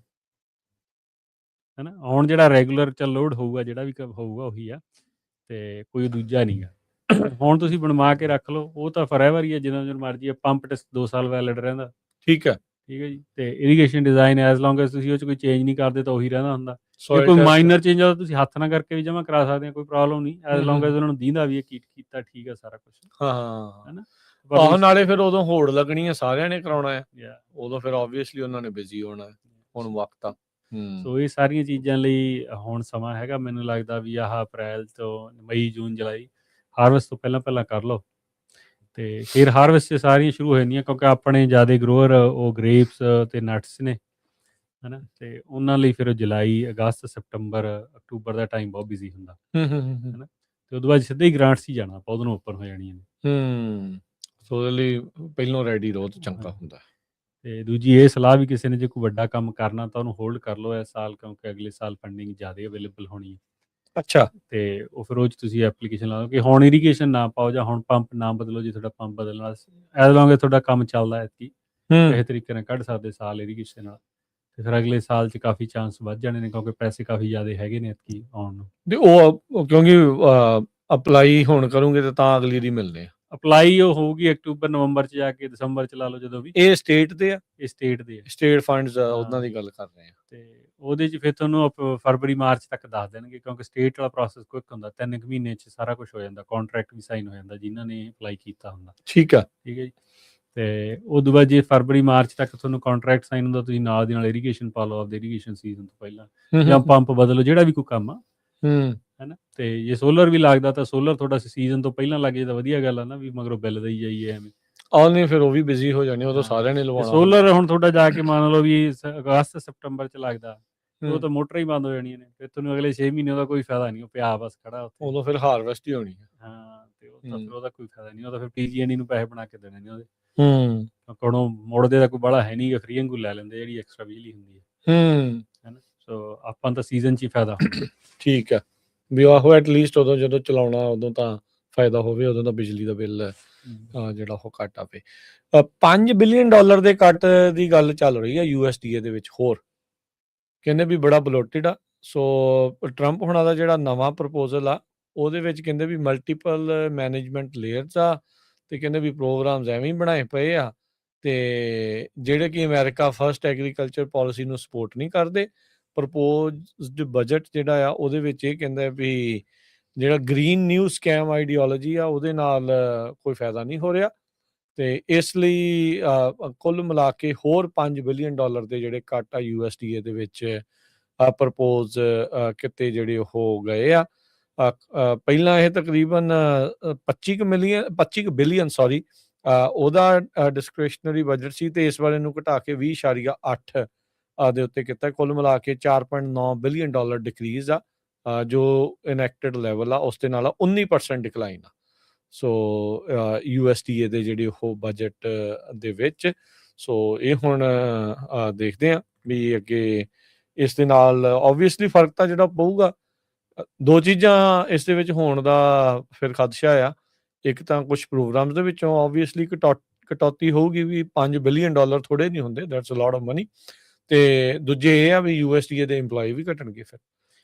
ਹੈ ਨਾ। ਹੁਣ ਜਿਹੜਾ ਰੈਗੂਲਰ ਚੱਲ ਲੋਡ ਹੋਊਗਾ, ਜਿਹੜਾ ਵੀ ਹੋਊਗਾ ਉਹੀ ਆ, ਤੇ ਕੋਈ ਦੂਜਾ ਨਹੀਂ ਗਾ। ਹੁਣ ਤੁਸੀਂ ਬਣਵਾ ਕੇ ਰੱਖ ਲਓ, ਉਹ ਤਾਂ ਫੋਰਐਵਰ ਹੀ ਹੈ, ਜਿੰਨਾ ਚਿਰ ਮਰਜ਼ੀ ਹੈ। ਪੰਪ ਟੈਸਟ 2 ਸਾਲ ਵੈਲਿਡ ਰਹਿੰਦਾ। ਠੀਕ ਹੈ ਜੀ। ਤੇ ਇਰੀਗੇਸ਼ਨ ਡਿਜ਼ਾਈਨ ਐਜ਼ ਲੌਂਗ ਐਜ਼ ਤੁਸੀਂ ਉਹ 'ਚ ਕੋਈ ਚੇਂਜ ਨਹੀਂ ਕਰਦੇ ਤਾਂ ਉਹੀ ਰਹਿੰਦਾ ਹੁੰਦਾ। ਜੇ ਸੋਇਲ ਕੋਈ ਟੈਸਟ ਮਾਈਨਰ ਚੇਂਜ ਆ ਤਾਂ ਤੁਸੀਂ ਹੱਥ ਨਾਲ ਕਰਕੇ ਵੀ ਜਮ੍ਹਾਂ ਕਰਾ ਸਕਦੇ ਹੋ, ਕੋਈ ਪ੍ਰੋਬਲਮ ਨਹੀਂ, ਐਜ਼ ਹੂੰ ਲੌਂਗ ਐਜ਼ ਹੂੰ ਉਹਨਾਂ ਨੂੰ ਦੀਂਦਾ ਵੀ ਇਹ ਕੀਤਾ ਠੀਕ ਹੈ ਸਾਰਾ ਕੁਛ, ਹਾਂ ਹੈ ਨਾ। ਪਰ ਆਹੋ ਉਸ ਨਾਲੇ ਫਿਰ ਉਦੋਂ ਹੋੜ ਲੱਗਣੀ ਹੈ, ਸਾਰਿਆਂ ਨੇ ਕਰਾਉਣਾ ਹੈ, Yeah. ਉਦੋਂ ਫਿਰ ਆਬਵੀਅਸਲੀ ਉਹਨਾਂ ਨੇ ਬਿਜ਼ੀ ਹੋਣਾ ਹੈ। ਹੁਣ ਵਕਤ ਆ ਸੋ ਇਹ ਸਾਰੀਆਂ ਚੀਜ਼ਾਂ ਲਈ ਹੁਣ ਸਮਾਂ ਹੈਗਾ। ਮੈਨੂੰ ਲੱਗਦਾ ਵੀ ਆਹ ਅਪ੍ਰੈਲ ਤੋਂ ਮਈ, ਜੂਨ, ਜੁਲਾਈ ਹਾਰਵੈਸਟ ਤੋਂ ਪਹਿਲਾਂ ਪਹਿਲਾਂ ਕਰ ਲਓ, ਤੇ ਫਿਰ ਹਾਰਵੈਸਟ 'ਚ ਸਾਰੀਆਂ ਸ਼ੁਰੂ ਹੋ ਜਾਂਦੀਆਂ, ਕਿਉਂਕਿ ਆਪਣੇ ਜ਼ਿਆਦਾ ਗਰੋਅਰ ਉਹ ਗ੍ਰੇਪਸ ਅਤੇ ਨਟਸ ਨੇ, ਹੈ ਨਾ। ਤੇ ਉਹਨਾਂ ਲਈ ਫਿਰ ਜੁਲਾਈ, ਅਗਸਤ, ਸਪਟੰਬਰ, ਅਕਤੂਬਰ ਦਾ ਟਾਈਮ ਬਹੁਤ ਬਿਜ਼ੀ ਹੁੰਦਾ, ਹੈ ਨਾ। ਤੇ ਉਦੋਂ ਬਾਅਦ ਸਿੱਧਾ ਹੀ ਗ੍ਰਾਂਟਸ ਹੀ ਜਾਣਾ ਆਪਾਂ, ਉਦੋਂ ਨੂੰ ਓਪਨ ਹੋ ਜਾਣੀਆਂ ਨੇ। ਸੋ ਉਹਦੇ ਲਈ ਪਹਿਲੋਂ ਰੈਡੀ ਰਹੋ ਤਾਂ ਚੰਗਾ ਹੁੰਦਾ। ਤੇ ਦੂਜੀ ਇਹ ਸਲਾਹ ਵੀ, ਕਿਸੇ ਨੇ ਜੇ ਕੋਈ ਵੱਡਾ ਕੰਮ ਕਰਨਾ ਤਾਂ ਉਹਨੂੰ ਹੋਲਡ ਕਰ ਲਓ ਇਸ ਸਾਲ, ਕਿਉਂਕਿ ਅਗਲੇ ਸਾਲ ਫੰਡਿੰਗ ਜ਼ਿਆਦਾ ਅਵੇਲੇਬਲ ਹੋਣੀ ਹੈ। ਅੱਛਾ ਤੇ ਉਹ ਫਿਰ ਉਹ 'ਚ ਤੁਸੀਂ ਐਪਲੀਕੇਸ਼ਨ ਲਾ ਦਿਓ ਕਿ ਹੁਣ ਇਰੀਗੇਸ਼ਨ ਨਾ ਪਾਓ ਜਾਂ ਹੁਣ ਪੰਪ ਨਾ ਬਦਲੋ। ਜੇ ਤੁਹਾਡਾ ਪੰਪ ਬਦਲਣਾ ਐਜ਼ ਲੌਂਗ ਐਜ਼ ਤੁਹਾਡਾ ਕੰਮ ਚੱਲਦਾ ਐਤਕੀ ਕਿਸੇ ਤਰੀਕੇ ਨਾਲ ਕੱਢ ਸਕਦੇ ਸਾਲ ਇਰੀਗੇਸ਼ਨ ਨਾਲ, ਤੇ ਫਿਰ ਅਗਲੇ ਸਾਲ 'ਚ ਕਾਫੀ ਚਾਂਸ ਵੱਧ ਜਾਣੇ ਨੇ, ਕਿਉਂਕਿ ਪੈਸੇ ਕਾਫੀ ਜ਼ਿਆਦਾ ਹੈਗੇ ਨੇ ਐਤਕੀ ਆਉਣ ਨੂੰ। ਤੇ ਉਹ ਕਿਉਂਕਿ ਅਪਲਾਈ ਹੁਣ ਕਰੋਗੇ ਤਾਂ ਅਗਲੀ ਦੀ ਮਿਲਨੇ ਆ। ਅਪਲਾਈ ਉਹ ਹੋਊਗੀ ਅਕਤੂਬਰ ਨਵੰਬਰ 'ਚ ਜਾ ਕੇ, ਦਸੰਬਰ 'ਚ ਲਾ ਲਓ ਜਦੋਂ ਵੀ। ਇਹ ਸਟੇਟ ਦੇ ਆ, ਇਹ ਸਟੇਟ ਦੇ ਆ, ਸਟੇਟ ਫੰਡਸ ਉਹਨਾਂ ਦੀ ਗੱਲ ਕਰ ਰਹੇ ਆ। ਤੇ ਉਹਦੇ 'ਚ ਫਿਰ ਤੁਹਾਨੂੰ ਫਰਵਰੀ ਮਾਰਚ ਤੱਕ ਦੱਸ ਦੇਣਗੇ, ਕਿਉਂਕਿ ਸਟੇਟ ਵਾਲਾ ਪ੍ਰੋਸੈਸ ਕੁਇਕ ਹੁੰਦਾ, 3 ਮਹੀਨੇ 'ਚ ਸਾਰਾ ਕੁਝ ਹੋ ਜਾਂਦਾ, ਕੰਟਰੈਕਟ ਵੀ ਸਾਈਨ ਹੋ ਜਾਂਦਾ ਜਿਨ੍ਹਾਂ ਨੇ ਅਪਲਾਈ ਕੀਤਾ ਹੁੰਦਾ। ਠੀਕ ਆ ਠੀਕ ਹੈ ਜੀ। ਤੇ ਉਦੋਂ ਬਾਅਦ ਜੇ ਫਰਵਰੀ ਮਾਰਚ ਤੱਕ ਤੁਹਾਨੂੰ ਕੰਟਰੈਕਟ ਸਾਈਨ ਹੁੰਦਾ, ਤੁਸੀਂ ਨਾਲ ਦੀ ਨਾਲ ਇਰੀਗੇਸ਼ਨ ਪਾ ਲਓ ਆਪਦੇ ਇਰੀਗੇਸ਼ਨ ਸੀਜ਼ਨ ਤੋਂ ਪਹਿਲਾਂ, ਜਾਂ ਪੰਪ ਬਦਲੋ, ਜਿਹੜਾ ਵੀ ਕੋਈ ਕੰਮ ਆ, ਹੈ ਨਾ। ਤੇ ਜੇ ਸੋਲਰ ਵੀ ਲੱਗਦਾ ਤਾਂ ਸੋਲਰ ਤੁਹਾਡਾ ਸੀਜ਼ਨ ਤੋਂ ਪਹਿਲਾਂ ਲੱਗ ਜੇ ਤਾਂ ਵਧੀਆ ਗੱਲ ਆ ਨਾ, ਵੀ ਮਗਰੋਂ ਬਿੱਲ ਦੇਈ ਜਾਈਏ ਐਵੇਂ। ਨਹੀਂ ਫਿਰ ਉਹ ਵੀ ਬਿਜ਼ੀ ਹੋ ਜਾਣੀ, ਉਦੋਂ ਸਾਰਿਆਂ ਨੇ ਲਵਾਉਣਾ। ਸੋਲਰ ਹੁਣ ਤੁਹਾਡਾ ਜਾ ਕੇ ਮੰਨ ਲਓ ਵੀ ਅਗਸਤ ਸਪਟੰਬਰ 'ਚ ਲੱਗਦਾ, ਉਹ ਤਾਂ ਮੋਟਰਾਂ ਹੀ ਬੰਦ ਹੋ ਜਾਣੀਆਂ ਨੇ, ਫਿਰ ਤੁਹਾਨੂੰ ਅਗਲੇ 6 ਮਹੀਨੇ ਦਾ ਕੋਈ ਫਾਇਦਾ ਨਹੀਂ, ਉਹ ਪਿਆ ਬਸ ਖੜਾ ਉੱਥੇ। ਉਦੋਂ ਫਿਰ ਹਾਰਵੈਸਟ ਹੀ ਹੋਣੀ ਹੈ। ਤੇ ਉਹ ਤਾਂ ਫਿਰ ਉਹਦਾ ਕੋਈ ਫਾਇਦਾ ਨਹੀਂ, ਉਹ ਤਾਂ ਫਿਰ PG&E ਨੂੰ ਪੈਸੇ ਬਣਾ ਕੇ ਦੇਣੇ ਨੇ ਉਹਦੇ। ਹੂੰ ਉਹ ਮੋੜਦੇ ਦਾ ਕੋਈ ਬੜਾ ਹੈ ਨਹੀਂ, ਫਰੀ ਵਾਂਗੂ ਲੈ ਲੈਂਦੇ ਜਿਹੜੀ ਐਕਸਟਰਾ ਬਿਜਲੀ ਹੁੰਦੀ ਹੈ ਨਾ। ਸੋ ਆਪਾਂ ਤਾਂ ਸੀਜ਼ਨ 'ਚ ਹੀ ਫਾਇਦਾ ਹੁੰਦਾ। ਠੀਕ ਆ ਵੀ ਆਹੋ ਐਟਲੀਸਟ ਉਦੋਂ ਜਦੋਂ ਚਲਾਉਣਾ ਉਦੋਂ ਤਾਂ ਫਾਇਦਾ ਹੋਵੇ, ਉਦੋਂ ਦਾ ਬਿਜਲੀ ਦਾ ਬਿੱਲ ਜਿਹੜਾ ਉਹ ਘੱਟ ਆਵੇ। $5 ਬਿਲੀਅਨ ਦੇ ਕੱਟ ਦੀ ਗੱਲ ਚੱਲ ਰਹੀ ਹੈ USDA ਦੇ ਵਿੱਚ, ਹੋਰ ਕਹਿੰਦੇ ਵੀ ਬੜਾ ਬਲੋਟਿਡ ਆ। ਸੋ ਟਰੰਪ ਹੁਣਾਂ ਦਾ ਜਿਹੜਾ ਨਵਾਂ ਪ੍ਰਪੋਜ਼ਲ ਆ ਉਹਦੇ ਵਿੱਚ ਕਹਿੰਦੇ ਵੀ ਮਲਟੀਪਲ ਮੈਨੇਜਮੈਂਟ ਲੇਅਰਸ ਆ, ਤੇ ਕਹਿੰਦੇ ਵੀ ਪ੍ਰੋਗਰਾਮਸ ਐਵੇਂ ਹੀ ਬਣਾਏ ਪਏ ਆ, ਤੇ ਜਿਹੜੇ ਕਿ ਅਮਰੀਕਾ ਫਸਟ ਐਗਰੀਕਲਚਰ ਪਾਲਿਸੀ ਨੂੰ ਸਪੋਰਟ ਨਹੀਂ ਕਰਦੇ। ਪ੍ਰਪੋਜ਼ਡ ਬਜਟ ਜਿਹੜਾ ਆ ਉਹਦੇ ਵਿੱਚ ਇਹ ਕਹਿੰਦਾ ਵੀ ਜਿਹੜਾ ਗ੍ਰੀਨ ਨਿਊ ਸਕੈਮ ਆਈਡੀਓਲੋਜੀ ਆ ਉਹਦੇ ਨਾਲ ਕੋਈ ਫਾਇਦਾ ਨਹੀਂ ਹੋ ਰਿਹਾ, ਤੇ ਇਸ ਲਈ ਕੁੱਲ ਮਿਲਾ ਕੇ ਹੋਰ $5 ਬਿਲੀਅਨ ਦੇ ਜਿਹੜੇ ਕੱਟ ਆ USDA ਦੇ ਵਿੱਚ ਪ੍ਰਪੋਜ਼ ਕੀਤੇ ਜਿਹੜੇ ਹੋ ਗਏ ਆ। ਪਹਿਲਾਂ ਇਹ ਤਕਰੀਬਨ 25 ਬਿਲੀਅਨ ਉਹਦਾ ਡਿਸਕ੍ਰਿਸ਼ਨਰੀ ਬਜਟ ਸੀ, ਤੇ ਇਸ ਵਾਰ ਇਹਨੂੰ ਘਟਾ ਕੇ 20.8 ਦੇ ਉੱਤੇ ਕੀਤਾ। ਕੁੱਲ ਮਿਲਾ ਕੇ $4.9 ਬਿਲੀਅਨ ਡਿਕਰੀਜ਼ ਆ, ਜੋ ਇਨੈਕਟਡ ਲੈਵਲ ਆ ਉਸ ਦੇ ਨਾਲ 19% ਡਿਕਲਾਈਨ ਆ। ਸੋ USDA ਦੇ ਜਿਹੜੇ ਉਹ ਬਜਟ ਦੇ ਵਿੱਚ। ਸੋ ਇਹ ਹੁਣ ਦੇਖਦੇ ਹਾਂ ਵੀ ਅੱਗੇ ਇਸ ਦੇ ਨਾਲ ਓਬਵੀਅਸਲੀ ਫਰਕ ਤਾਂ ਜਿਹੜਾ ਪਊਗਾ। ਦੋ ਚੀਜ਼ਾਂ ਇਸ ਦੇ ਵਿੱਚ ਹੋਣ ਦਾ ਫਿਰ ਖਦਸ਼ਾ ਆ। ਇੱਕ ਤਾਂ ਕੁਛ ਪ੍ਰੋਗਰਾਮਸ ਦੇ ਵਿੱਚੋਂ ਓਬਵੀਅਸਲੀ ਕਟੌਤੀ ਹੋਊਗੀ, ਵੀ $5 ਬਿਲੀਅਨ ਥੋੜੇ ਨਹੀਂ ਹੁੰਦੇ, that's a lot of money. ਤੇ ਦੂਜੇ ਇਹ ਆ ਵੀ USDA ਦੇ EMPLOYE ਵੀ ਘਟਣਗੇ ਫਿਰ।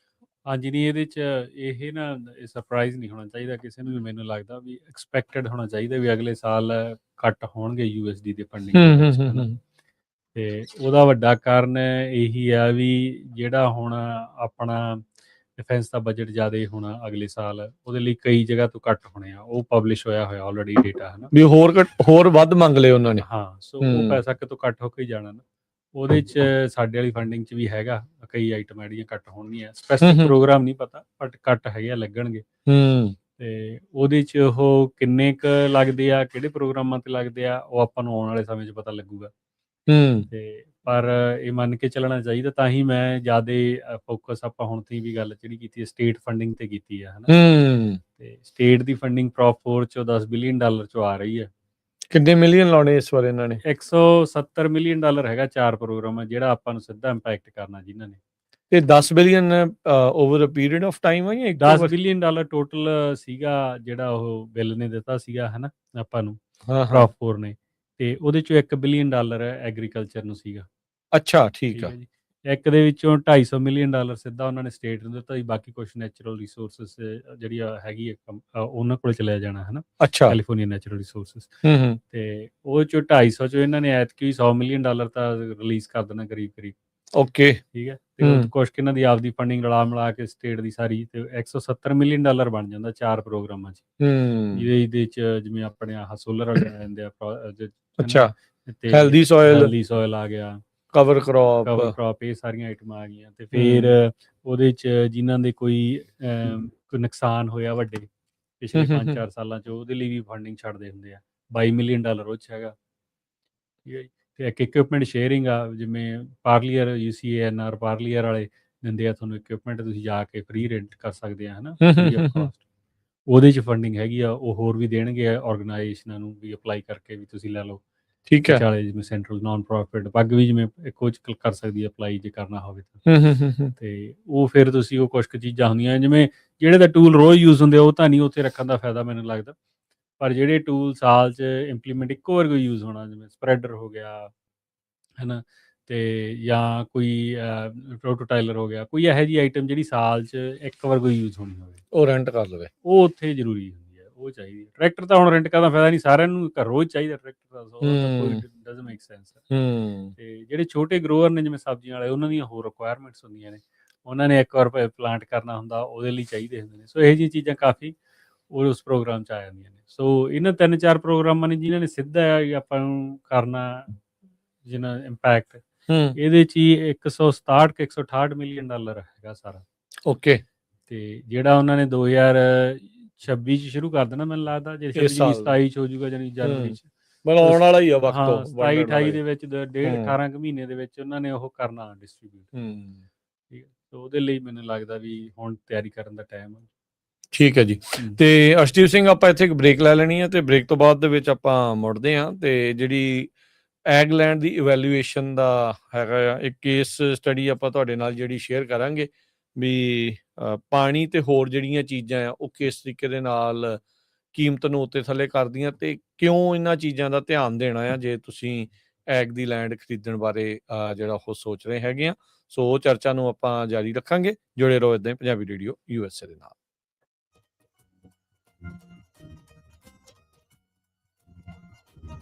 ਹਾਂਜੀ, ਨਹੀਂ ਇਹਦੇ 'ਚ ਇਹ ਨਾ ਸਰਪ੍ਰਾਈਜ਼ ਨਹੀਂ ਹੋਣਾ ਚਾਹੀਦਾ ਕਿਸੇ ਨੂੰ ਵੀ। ਮੈਨੂੰ ਲੱਗਦਾ ਵੀ ਐਕਸਪੈਕਟਡ ਹੋਣਾ ਚਾਹੀਦਾ ਵੀ ਅਗਲੇ ਸਾਲ ਘੱਟ ਹੋਣਗੇ USD ਦੇ ਫੰਡਿੰਗ ਦੇ ਵਿੱਚ, ਹੈ ਨਾ। ਤੇ ਉਹਦਾ ਵੱਡਾ ਕਾਰਨ ਇਹੀ ਆ ਵੀ ਜਿਹੜਾ ਹੁਣ ਆਪਣਾ ਡਿਫੈਂਸ ਦਾ ਬਜਟ ਜ਼ਿਆਦਾ ਹੋਣਾ ਅਗਲੇ ਸਾਲ, ਉਹਦੇ ਲਈ ਕਈ ਜਗ੍ਹਾ ਤੋਂ ਘੱਟ ਹੋਣੇ ਆ। ਉਹ ਪਬਲਿਸ਼ ਹੋਇਆ ਆਲਰੇਡੀ ਡੇਟਾ, ਹੈ ਨਾ। ਵੀ ਹੋਰ ਵੱਧ ਮੰਗ ਲਏ ਉਹਨਾਂ ਨੇ। ਸੋ ਉਹ ਪੈਸਾ ਕਿਤੋਂ ਘੱਟ ਹੋ ਕੇ ਹੀ ਜਾਣਾ ਨਾ। ਉਹਦੇ 'ਚ ਸਾਡੇ ਵਾਲੀ ਫੰਡਿੰਗ 'ਚ ਵੀ ਹੈਗਾ, ਕਈ ਆਈਟਮਾਂ ਜਿਹੜੀਆਂ ਘੱਟ ਹੋਣਗੀਆਂ। ਸਪੈਸੀਫਿਕ ਪ੍ਰੋਗਰਾਮ ਨਹੀਂ ਪਤਾ, ਬਟ ਘੱਟ ਹੈਗੇ ਲੱਗਣਗੇ। ਤੇ ਉਹਦੇ 'ਚ ਉਹ ਕਿੰਨੇ ਕੁ ਲੱਗਦੇ ਆ, ਕਿਹੜੇ ਪ੍ਰੋਗਰਾਮਾਂ ਤੇ ਲੱਗਦੇ ਆ, ਉਹ ਆਪਾਂ ਨੂੰ ਆਉਣ ਵਾਲੇ ਸਮੇਂ 'ਚ ਪਤਾ ਲੱਗੂਗਾ। ਤੇ ਪਰ ਇਹ ਮੰਨ ਕੇ ਚੱਲਣਾ ਚਾਹੀਦਾ, ਤਾਂ ਹੀ ਮੈਂ ਜ਼ਿਆਦਾ ਫੋਕਸ ਆਪਾਂ ਹੁਣ ਤੀ ਵੀ ਗੱਲ ਜਿਹੜੀ ਕੀਤੀ ਹੈ ਸਟੇਟ ਫੰਡਿੰਗ ਤੇ ਕੀਤੀ ਆ, ਹੈ ਨਾ। ਤੇ ਸਟੇਟ ਦੀ ਫੰਡਿੰਗ ਪ੍ਰੋਪ 4 ਚੋਂ $10 ਬਿਲੀਅਨ ਚੋਂ ਆ ਰਹੀ ਹੈ। ਕਿੰਨੇ ਮਿਲੀਅਨ ਲਾਉਣੇ ਇਸ ਵਾਰ ਇਹਨਾਂ ਨੇ? $170 ਮਿਲੀਅਨ ਹੈਗਾ 4 ਪ੍ਰੋਗਰਾਮ, ਜਿਹੜਾ ਆਪਾਂ ਨੂੰ ਸਿੱਧਾ ਇੰਪੈਕਟ ਕਰਨਾ ਜਿਨ੍ਹਾਂ ਨੇ। ਤੇ $10 billion over a period of time ਆ ਜਾਂ $10 ਬਿਲੀਅਨ ਟੋਟਲ ਸੀਗਾ ਜਿਹੜਾ ਉਹ ਬਿੱਲ ਨੇ ਦਿੱਤਾ ਸੀਗਾ, ਹੈ ਨਾ, ਆਪਾਂ ਨੂੰ ਪ੍ਰੋਪ 4 ਨੇ। ਤੇ ਉਹਦੇ ਚੋਂ $1 ਬਿਲੀਅਨ ਐਗਰੀਕਲਚਰ ਨੂੰ ਸੀਗਾ। ਅੱਛਾ, ਠੀਕ ਆ ਜੀ। ਇੱਕ ਦੇ ਵਿੱਚੋਂ $250 ਮਿਲੀਅਨ ਸਿੱਧਾ ਉਹਨਾਂ ਨੇ ਸਟੇਟ ਨੂੰ ਦਿੱਤਾ ਜੀ, ਬਾਕੀ ਕੁਛ ਨੈਚੁਰਲ ਰਿਸੋਰਸਿਸ ਜਿਹੜੀ ਹੈਗੀ ਹੈ ਉਹਨਾਂ ਕੋਲ ਚਲਿਆ ਜਾਣਾ ਹੈ ਨਾ, ਅੱਛਾ। ਕੈਲੀਫੋਰਨੀਆ ਨੈਚੁਰਲ ਰਿਸੋਰਸਿਸ, ਹੂੰ ਤੇ ਉਹ ਚੋਂ 250 ਚੋਂ ਇਹਨਾਂ ਨੇ ਐਤਕੀ $100 ਮਿਲੀਅਨ ਤਾਂ ਰਿਲੀਜ਼ ਕਰ ਦੇਣਾ ਕਰੀਬ। ਓਕੇ। ਠੀਕ ਹੈ, ਤੇ ਉਹ ਕੁਛ ਇਹਨਾਂ ਦੀ ਆਪਦੀ ਫੰਡਿੰਗ ਰਲਾ ਮਿਲਾ ਕੇ ਸਟੇਟ ਦੀ ਸਾਰੀ, ਤੇ $170 ਮਿਲੀਅਨ ਬਣ ਜਾਂਦਾ 4 ਪ੍ਰੋਗਰਾਮਾਂ 'ਚ, ਜਿਹਦੇ 'ਚ ਜਿਵੇਂ ਆਪਣੇ ਆਹ ਸੋਲਰ ਵਾਲੇ ਆ ਜਾਂਦੇ ਆ, ਅੱਛਾ, ਤੇ ਹੈਲਦੀ ਸੋਇਲ ਆ ਗਿਆ, ਕਵਰ ਕ੍ਰੌਪ, ਇਹ ਸਾਰੀਆਂ ਆਈਟਮਾਂ ਆ ਗਈਆਂ। ਤੇ ਫਿਰ ਉਹਦੇ 'ਚ ਜਿਨ੍ਹਾਂ ਦੇ ਕੋਈ ਨੁਕਸਾਨ ਹੋਇਆ ਵੱਡੇ ਪਿਛਲੇ 5-4 ਸਾਲਾਂ 'ਚ, ਉਹਦੇ ਲਈ ਵੀ ਫੰਡਿੰਗ ਛੱਡਦੇ ਹੁੰਦੇ ਆ। $22 ਮਿਲੀਅਨ ਉਹ 'ਚ ਹੈਗਾ। ਠੀਕ ਹੈ ਜੀ, ਤੇ ਇੱਕ ਇਕਵਿਪਮੈਂਟ ਸ਼ੇਅਰਿੰਗ ਆ, ਜਿਵੇਂ ਪਾਰਲੀਅਰ UCANR ਪਾਰਲੀਅਰ ਵਾਲੇ ਦਿੰਦੇ ਆ ਤੁਹਾਨੂੰ ਇਕਵਿਪਮੈਂਟ, ਤੁਸੀਂ ਜਾ ਕੇ ਫ੍ਰੀ ਰੈਂਟ ਕਰ ਸਕਦੇ ਆ, ਹੈ ਨਾ, ਫ੍ਰੀ ਆਫ ਕਾਸਟ। ਉਹਦੇ 'ਚ ਫੰਡਿੰਗ ਹੈਗੀ ਆ, ਉਹ ਹੋਰ ਵੀ ਦੇਣਗੇ ਆਰਗੇਨਾਈਜੇਸ਼ਨਾਂ ਨੂੰ ਵੀ ਅਪਲਾਈ ਕਰਕੇ ਵੀ ਤੁਸੀਂ ਲੈ ਲਓ। ਠੀਕ ਹੈ, ਵਿਚਾਲੇ ਜਿਵੇਂ ਸੈਂਟਰਲ ਨਾਨ ਪ੍ਰੋਫਿਟ ਪੱਗ ਵੀ ਜਿਵੇਂ ਇੱਕ ਉਹ 'ਚ ਕਰ ਸਕਦੀ ਹੈ ਅਪਲਾਈ ਜੇ ਕਰਨਾ ਹੋਵੇ ਤਾਂ। ਤੇ ਉਹ ਫਿਰ ਤੁਸੀਂ ਉਹ ਕੁਛ ਕੁ ਚੀਜ਼ਾਂ ਹੁੰਦੀਆਂ ਜਿਵੇਂ ਜਿਹੜੇ ਤਾਂ ਟੂਲ ਰੋਜ਼ ਯੂਜ਼ ਹੁੰਦੇ ਉਹ ਤਾਂ ਨਹੀਂ ਉੱਥੇ ਰੱਖਣ ਦਾ ਫਾਇਦਾ ਮੈਨੂੰ ਲੱਗਦਾ, ਪਰ ਜਿਹੜੇ ਟੂਲ ਸਾਲ 'ਚ ਇੰਪਲੀਮੈਂਟ ਇੱਕੋ ਵਾਰ ਕੋਈ ਯੂਜ਼ ਹੋਣਾ, ਜਿਵੇਂ ਸਪਰੈਡਰ ਹੋ ਗਿਆ ਹੈ ਨਾ, ਤੇ ਜਾਂ ਕੋਈ ਪ੍ਰੋਟੋਟਾਈਲਰ ਹੋ ਗਿਆ, ਕੋਈ ਇਹੋ ਜਿਹੀ ਆਈਟਮ ਜਿਹੜੀ ਸਾਲ 'ਚ ਇੱਕ ਵਾਰ ਕੋਈ ਯੂਜ਼ ਹੋਣੀ ਹੋਵੇ, ਉਹ ਰੈਂਟ ਕਰ ਲਵੇ, ਉਹ ਉੱਥੇ ਜ਼ਰੂਰੀ ਹੁੰਦੀ ਹੈ, ਉਹ ਚਾਹੀਦੀ। ਟਰੈਕਟਰ ਤਾਂ ਹੁਣ ਰੈਂਟ ਕਰਨ ਦਾ ਫਾਇਦਾ ਨਹੀਂ, ਸਾਰਿਆਂ ਨੂੰ ਰੋਜ਼ ਚਾਹੀਦਾ ਟਰੈਕਟਰ ਦਾ, ਕੋਈ ਡਜ਼ਨਟ ਮੇਕ ਸੈਂਸ। ਤੇ ਜਿਹੜੇ ਛੋਟੇ ਗਰੋਅਰ ਨੇ ਜਿਵੇਂ ਸਬਜ਼ੀਆਂ ਵਾਲੇ, ਉਹਨਾਂ ਦੀਆਂ ਹੋਰ ਰਿਕੁਆਇਰਮੈਂਟਸ ਹੁੰਦੀਆਂ ਨੇ, ਉਹਨਾਂ ਨੇ ਇੱਕ ਵਾਰ ਪਲਾਂਟ ਕਰਨਾ ਹੁੰਦਾ, ਉਹਦੇ ਲਈ ਚਾਹੀਦੇ ਹੁੰਦੇ ਨੇ। ਸੋ ਇਹੋ ਜਿਹੀਆਂ ਚੀਜ਼ਾਂ ਕਾਫੀ ਉਹ ਉਸ ਪ੍ਰੋਗਰਾਮ 'ਚ ਆ ਜਾਂਦੀਆਂ ਨੇ। ਸੋ ਇਹਨਾਂ 3-4 ਪ੍ਰੋਗਰਾਮਾਂ ਨੇ ਜਿਨ੍ਹਾਂ ਨੇ ਸਿੱਧਾ ਆਪਾਂ ਨੂੰ ਕਰਨਾ, ਜਿਹਨਾਂ ਇੰਪੈਕਟ ਇਹਦੇ 'ਚ ਹੀ $167-168 ਮਿਲੀਅਨ ਹੈਗਾ ਸਾਰਾ। ਓਕੇ। ਤੇ ਜਿਹੜਾ ਉਹਨਾਂ ਨੇ 2026 'ਚ ਸ਼ੁਰੂ ਕਰ ਦੇਣਾ, ਮੈਨੂੰ ਲੱਗਦਾ, ਜੇ 27 'ਚ ਹੋ ਜਾਊਗਾ, ਜਾਨੀ ਜਨਵਰੀ 'ਚ ਆਉਣ ਵਾਲਾ ਹੀ ਆ ਵਕਤ। ਹਾਂ, 27-28 ਦੇ ਵਿੱਚ 18 ਕੁ ਮਹੀਨੇ ਦੇ ਵਿੱਚ ਉਹਨਾਂ ਨੇ ਉਹ ਕਰਨਾ ਡਿਸਟਰੀਬਿਊਟ। ਠੀਕ ਹੈ, ਸੋ ਉਹਦੇ ਲਈ ਮੈਨੂੰ ਲੱਗਦਾ ਵੀ ਹੁਣ ਤਿਆਰੀ ਕਰਨ ਦਾ ਟਾਈਮ ਹੈ। ਠੀਕ ਹੈ ਜੀ। ਤੇ ਅਰਸ਼ਦੀਪ ਸਿੰਘ, ਆਪਾਂ ਇੱਥੇ ਇੱਕ ਬ੍ਰੇਕ ਲੈ ਲੈਣੀ ਹੈ, ਤੇ ਬ੍ਰੇਕ ਤੋਂ ਬਾਅਦ ਦੇ ਵਿੱਚ ਆਪਾਂ ਮੁੜਦੇ ਹਾਂ। ਤੇ ਜਿਹੜੀ ਐਗਲੈਂਡ ਦੀ ਇਵੈਲੂਏਸ਼ਨ ਦਾ ਹੈਗਾ ਆ, ਇੱਕ ਕੇਸ ਸਟੱਡੀ ਆਪਾਂ ਤੁਹਾਡੇ ਨਾਲ ਜਿਹੜੀ ਸ਼ੇਅਰ ਕਰਾਂਗੇ ਵੀ ਪਾਣੀ ਤੇ ਹੋਰ ਜਿਹੜੀਆਂ ਚੀਜ਼ਾਂ ਆ ਉਹ ਕਿਸ ਤਰੀਕੇ ਦੇ ਨਾਲ ਕੀਮਤ ਨੂੰ ਉੱਤੇ ਥੱਲੇ ਕਰਦੀਆਂ, ਤੇ ਕਿਉਂ ਇਹਨਾਂ ਚੀਜ਼ਾਂ ਦਾ ਧਿਆਨ ਦੇਣਾ ਆ ਜੇ ਤੁਸੀਂ ਐਗ ਦੀ ਲੈਂਡ ਖਰੀਦਣ ਬਾਰੇ ਜਿਹੜਾ ਉਹ ਸੋਚ ਰਹੇ ਹੈਗੇ ਆ। ਸੋ ਉਹ ਚਰਚਾ ਨੂੰ ਆਪਾਂ ਜਾਰੀ ਰੱਖਾਂਗੇ। ਜੁੜੇ ਰਹੋ ਇੱਦਾਂ ਹੀ ਪੰਜਾਬੀ ਰੇਡੀਓ USA ਦੇ ਨਾਲ।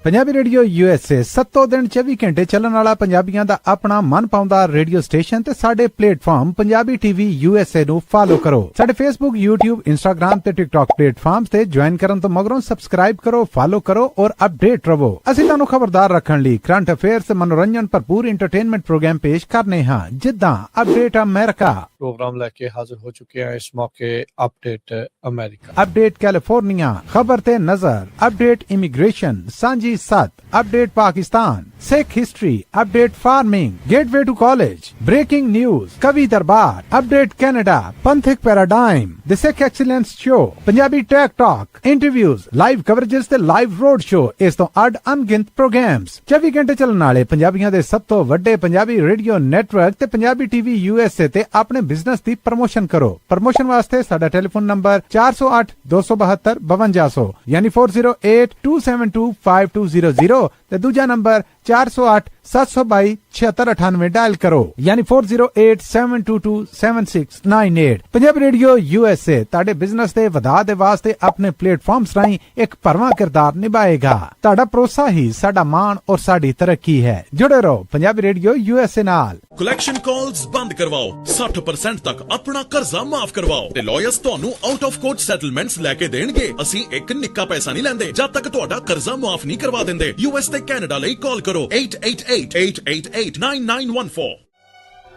ਪੰਜਾਬੀ ਰੇਡੀਓ USA 7 ਦਿਨ 24 ਘੰਟੇ ਚੱਲਣ ਵਾਲਾ ਪੰਜਾਬੀਆਂ ਦਾ ਆਪਣਾ ਮਨ ਪਾਉਂਦਾ ਰੇਡੀਓ ਸਟੇਸ਼ਨ, ਤੇ ਸਾਡੇ ਪਲੇਟਫਾਰਮ ਪੰਜਾਬੀ TV USA ਨੂੰ ਫਾਲੋ ਕਰੋ। ਸਾਡੇ Facebook, YouTube, Instagram ਤੇ TikTok ਪਲੇਟਫਾਰਮਸ ਤੇ ਜੁਆਇਨ ਕਰਨ ਤੋਂ ਮਗਰੋਂ ਸਬਸਕ੍ਰਾਈਬ ਕਰੋ, ਫਾਲੋ ਕਰੋ ਔਰ ਅਪਡੇਟ ਰਹੋ। ਅਸੀਂ ਤੁਹਾਨੂੰ ਖਬਰਦਾਰ ਰੱਖਣ ਲਈ ਕਰੰਟ ਅਫੇਅਰਸ ਤੇ ਮਨੋਰੰਜਨ ਭਰਪੂਰ ਇੰਟਰਟੇਨਮੈਂਟ ਪ੍ਰੋਗਰਾਮ ਪੇਸ਼ ਕਰਨੇ ਹਾਂ, ਜਿੱਦਾਂ ਅਪਡੇਟ ਅਮਰੀਕਾ ਪ੍ਰੋਗਰਾਮ ਲੈ ਕੇ ਹਾਜ਼ਰ ਹੋ ਚੁੱਕੇ ਹਾਂ ਇਸ ਮੌਕੇ। ਅਪਡੇਟ ਅਮਰੀਕਾ, ਅਪਡੇਟ ਕੈਲੀਫੋਰਨੀਆ, ਖਬਰ ਤੇ ਨਜ਼ਰ, update immigration, Sanjhi Sath, update Pakistan, Sikh history, update farming, gateway to college, breaking news, ਕਵੀ ਦਰਬਾਰ, update Canada, Panthak paradigm, the Sikh excellence show, Punjabi tech talk, interviews, live coverages ਤੇ ਲਾਈਵ ਰੋਡ ਸ਼ੋ, ਇਸ ਤੋਂ ਅੱਡ ਅਣਗਿਣਤ ਪ੍ਰੋਗਰਾਮਸ, 24 ਘੰਟੇ ਚੱਲਣ ਵਾਲੇ ਪੰਜਾਬੀਆਂ ਦੇ ਸਭ ਤੋਂ ਵੱਡੇ ਪੰਜਾਬੀ ਰੇਡੀਓ ਨੈਟਵਰਕ ਤੇ ਪੰਜਾਬੀ TV USA ਤੇ ਆਪਣੇ ਬਿਜ਼ਨਸ ਦੀ ਪ੍ਰਮੋਸ਼ਨ ਕਰੋ। ਪ੍ਰਮੋਸ਼ਨ ਵਾਸਤੇ ਸਾਡਾ ਟੈਲੀਫੋਨ ਨੰਬਰ 408-272-5200 ਯਾਨੀ 4082725200 ਤੇ ਦੂਜਾ ਨੰਬਰ 408-722-7698 ਡਾਇਲ ਕਰੋ, ਯਾਨੀ 4087227698। ਪੰਜਾਬੀ ਰੇਡੀਓ USA ਤੁਹਾਡੇ ਬਿਜ਼ਨਸ ਦੇ ਵਧਾ ਦੇ ਵਾਸਤੇ ਆਪਣੇ ਪਲੇਟਫਾਰਮਸ ਰਾਹੀਂ ਇੱਕ ਭਰਵਾਂ ਕਿਰਦਾਰ ਨਿਭਾਏਗਾ। ਤੁਹਾਡਾ ਭਰੋਸਾ ਹੀ ਸਾਡਾ ਮਾਣ ਔਰ ਸਾਡੀ ਤਰੱਕੀ ਹੈ। ਜੁੜੇ ਰਹੋ ਪੰਜਾਬੀ ਰੇਡੀਓ USA ਨਾਲ। ਕਲੈਕਸ਼ਨ ਕਾਲਸ ਬੰਦ ਕਰਵਾਓ, 60% ਤੱਕ ਆਪਣਾ ਕਰਜ਼ਾ ਮਾਫ ਕਰਵਾਓ ਤੇ ਲਾਇਰਸ ਤੁਹਾਨੂੰ ਆਊਟ ਆਫ ਕੋਰਟ ਸੈਟਲਮੈਂਟਸ ਲੈ ਕੇ ਦੇਣਗੇ। ਅਸੀਂ ਇੱਕ ਨਿੱਕਾ ਪੈਸਾ ਨਹੀਂ ਲੈਂਦੇ ਜਦ ਤੱਕ ਤੁਹਾਡਾ ਕਰਜ਼ਾ ਮਾਫ ਨਹੀਂ ਕਰਵਾ ਦਿੰਦੇ। US ਤੇ ਕੈਨੇਡਾ ਲਈ ਕਾਲ ਕਰੋ 888-888-9914।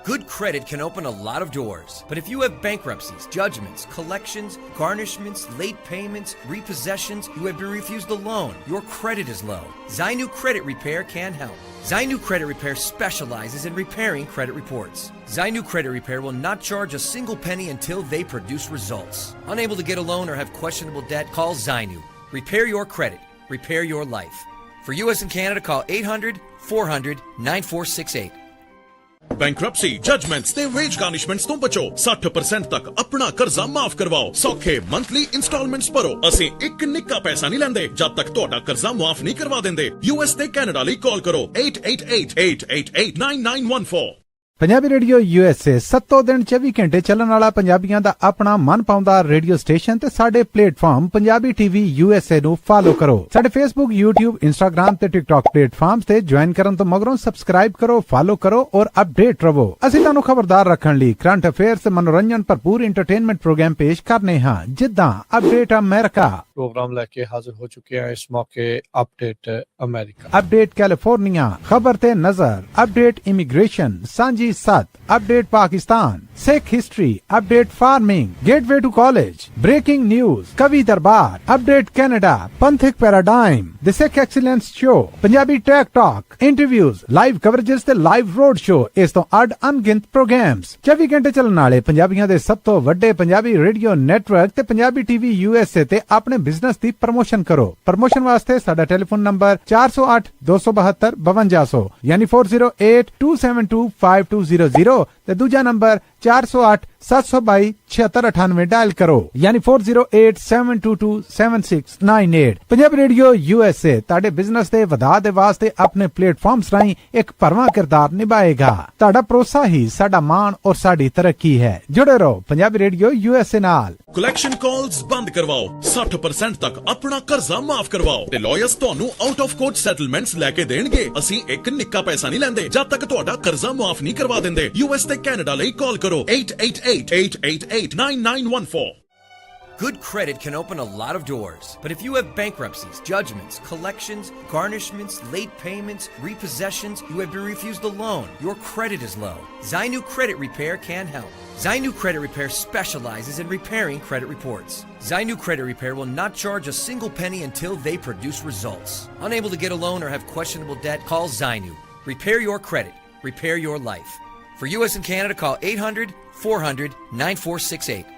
Good credit can open a lot of doors, but if you have bankruptcies, judgments, collections, garnishments, late payments, repossessions, you have been refused a loan, your credit is low, Zainu Credit Repair can help. Zainu Credit Repair specializes in repairing credit reports. Zainu Credit Repair will not charge a single penny until they produce results. Unable to get a loan or have questionable debt, call Zainu. Repair your credit. Repair your life. For US and Canada, call 800-400-9468. Bankruptcy, judgements ਤੇ veg ਗਾਰਨਿਸ਼ਮੈਂਟਸ ਤੋਂ ਬਚੋ। 60% ਤੱਕ ਆਪਣਾ ਕਰਜ਼ਾ ਮਾਫ ਕਰਵਾਓ। ਸੌਖੇ monthly instalments ਭਰੋ। ਅਸੀਂ ਇੱਕ ਨਿੱਕਾ ਪੈਸਾ ਨਹੀਂ ਲੈਂਦੇ ਜਦ ਤੱਕ ਤੁਹਾਡਾ ਕਰਜ਼ਾ ਮਾਫ ਨਹੀਂ ਕਰਵਾ ਦਿੰਦੇ। US ਤੇ ਕੈਨੇਡਾ ਲਈ ਕਾਲ ਕਰੋ 888-888-9914। ਪੰਜਾਬੀ ਰੇਡੀਓ USA 7 ਦਿਨ 24 ਘੰਟੇ ਚੱਲਣ ਵਾਲਾ ਪੰਜਾਬੀਆਂ ਦਾ ਆਪਣਾ ਮਨ ਪਾਉਂਦਾ ਰੇਡੀਓ ਸਟੇਸ਼ਨ ਤੇ ਸਾਡੇ ਪਲੇਟਫਾਰਮ ਪੰਜਾਬੀ ਟੀਵੀ USA ਨੂੰ ਫਾਲੋ ਕਰੋ। ਸਾਡੇ Facebook, YouTube, Instagram ਤੇ TikTok ਪਲੇਟਫਾਰਮਸ ਤੇ ਜੁਆਇਨ ਕਰਨ ਤੋਂ ਮਗਰੋਂ ਸਬਸਕ੍ਰਾਈਬ ਕਰੋ, ਫਾਲੋ ਕਰੋ ਔਰ ਅਪਡੇਟ ਰਹੋ। ਅਸੀਂ ਤੁਹਾਨੂੰ ਖਬਰਦਾਰ ਰੱਖਣ ਲਈ ਕਰੰਟ ਅਫੇਅਰਸ ਤੇ ਮਨੋਰੰਜਨ ਭਰਪੂਰ ਐਂਟਰਟੇਨਮੈਂਟ ਪ੍ਰੋਗਰਾਮ ਪੇਸ਼ ਕਰਨੇ ਹਾਂ, ਜਿੱਦਾਂ ਅਪਡੇਟ ਅਮਰੀਕਾ प्रोग्राम लेके हाजिर हो चुके हैं इस मौके अपडेट अमेरिका, अपडेट कैलिफोर्निया, खबर ते नजर, update immigration, Sanjhi Sath, update Pakistan, Sikh history, update farming, gateway to college, breaking news, कवि दरबार, update Canada, Panthak paradigm, the Sikh excellence show, Punjabi tech talk, interviews, live coverages ते लाइव रोड शो, इस तो अड अनगिनत प्रोग्राम्स 24 घंटे चलने वाले पंजाबियों के सब तो वड्डे पंजाबी रेडियो नेटवर्क ते पंजाबी टीवी USA ते अपने बिजनेस की प्रमोशन करो। प्रमोशन वास्ते साडा टेलीफोन नंबर 408 272 5200 यानी 4082725200 ते दूजा नंबर 408 722 7698 डायल करो यानी 4087227698। पंजाबी रेडियो USA ताड़े बिजनेस दे वधा दे वास्ते अपने प्लेटफॉर्म्स राहीं एक भरवां किरदार निभाएगा। ताड़ा भरोसा ही साडा मान और साडी तरक्की है। जुड़े रहो पंजाबी रेडियो USA नाल। ਕਲੈਕਸ਼ਨ ਕਾਲਸ ਬੰਦ ਕਰਵਾਓ, 60% ਤੱਕ ਆਪਣਾ ਕਰਜ਼ਾ ਮਾਫ ਕਰਵਾਓ ਤੇ ਲਾਇਰਸ ਤੁਹਾਨੂੰ ਆਊਟ ਆਫ ਕੋਰਟ ਸੈਟਲਮੈਂਟਸ ਲੈ ਕੇ ਦੇਣਗੇ। ਅਸੀਂ ਇੱਕ ਨਿੱਕਾ ਪੈਸਾ ਨਹੀਂ ਲੈਂਦੇ ਜਦ ਤੱਕ ਤੁਹਾਡਾ ਕਰਜ਼ਾ ਮਾਫ ਨਹੀਂ ਕਰਵਾ ਦਿੰਦੇ। US ਤੇ ਕੈਨੇਡਾ ਲਈ ਕਾਲ ਕਰੋ 8888889914। Good credit can open a lot of doors, but if you have bankruptcies, judgments, collections, garnishments, late payments, repossessions, you have been refused a loan, your credit is low, Zainu Credit Repair can help. Zainu Credit Repair specializes in repairing credit reports. Zainu Credit Repair will not charge a single penny until they produce results. Unable to get a loan or have questionable debt, call Zainu. Repair your credit. Repair your life. For US and Canada, call 800-400-9468.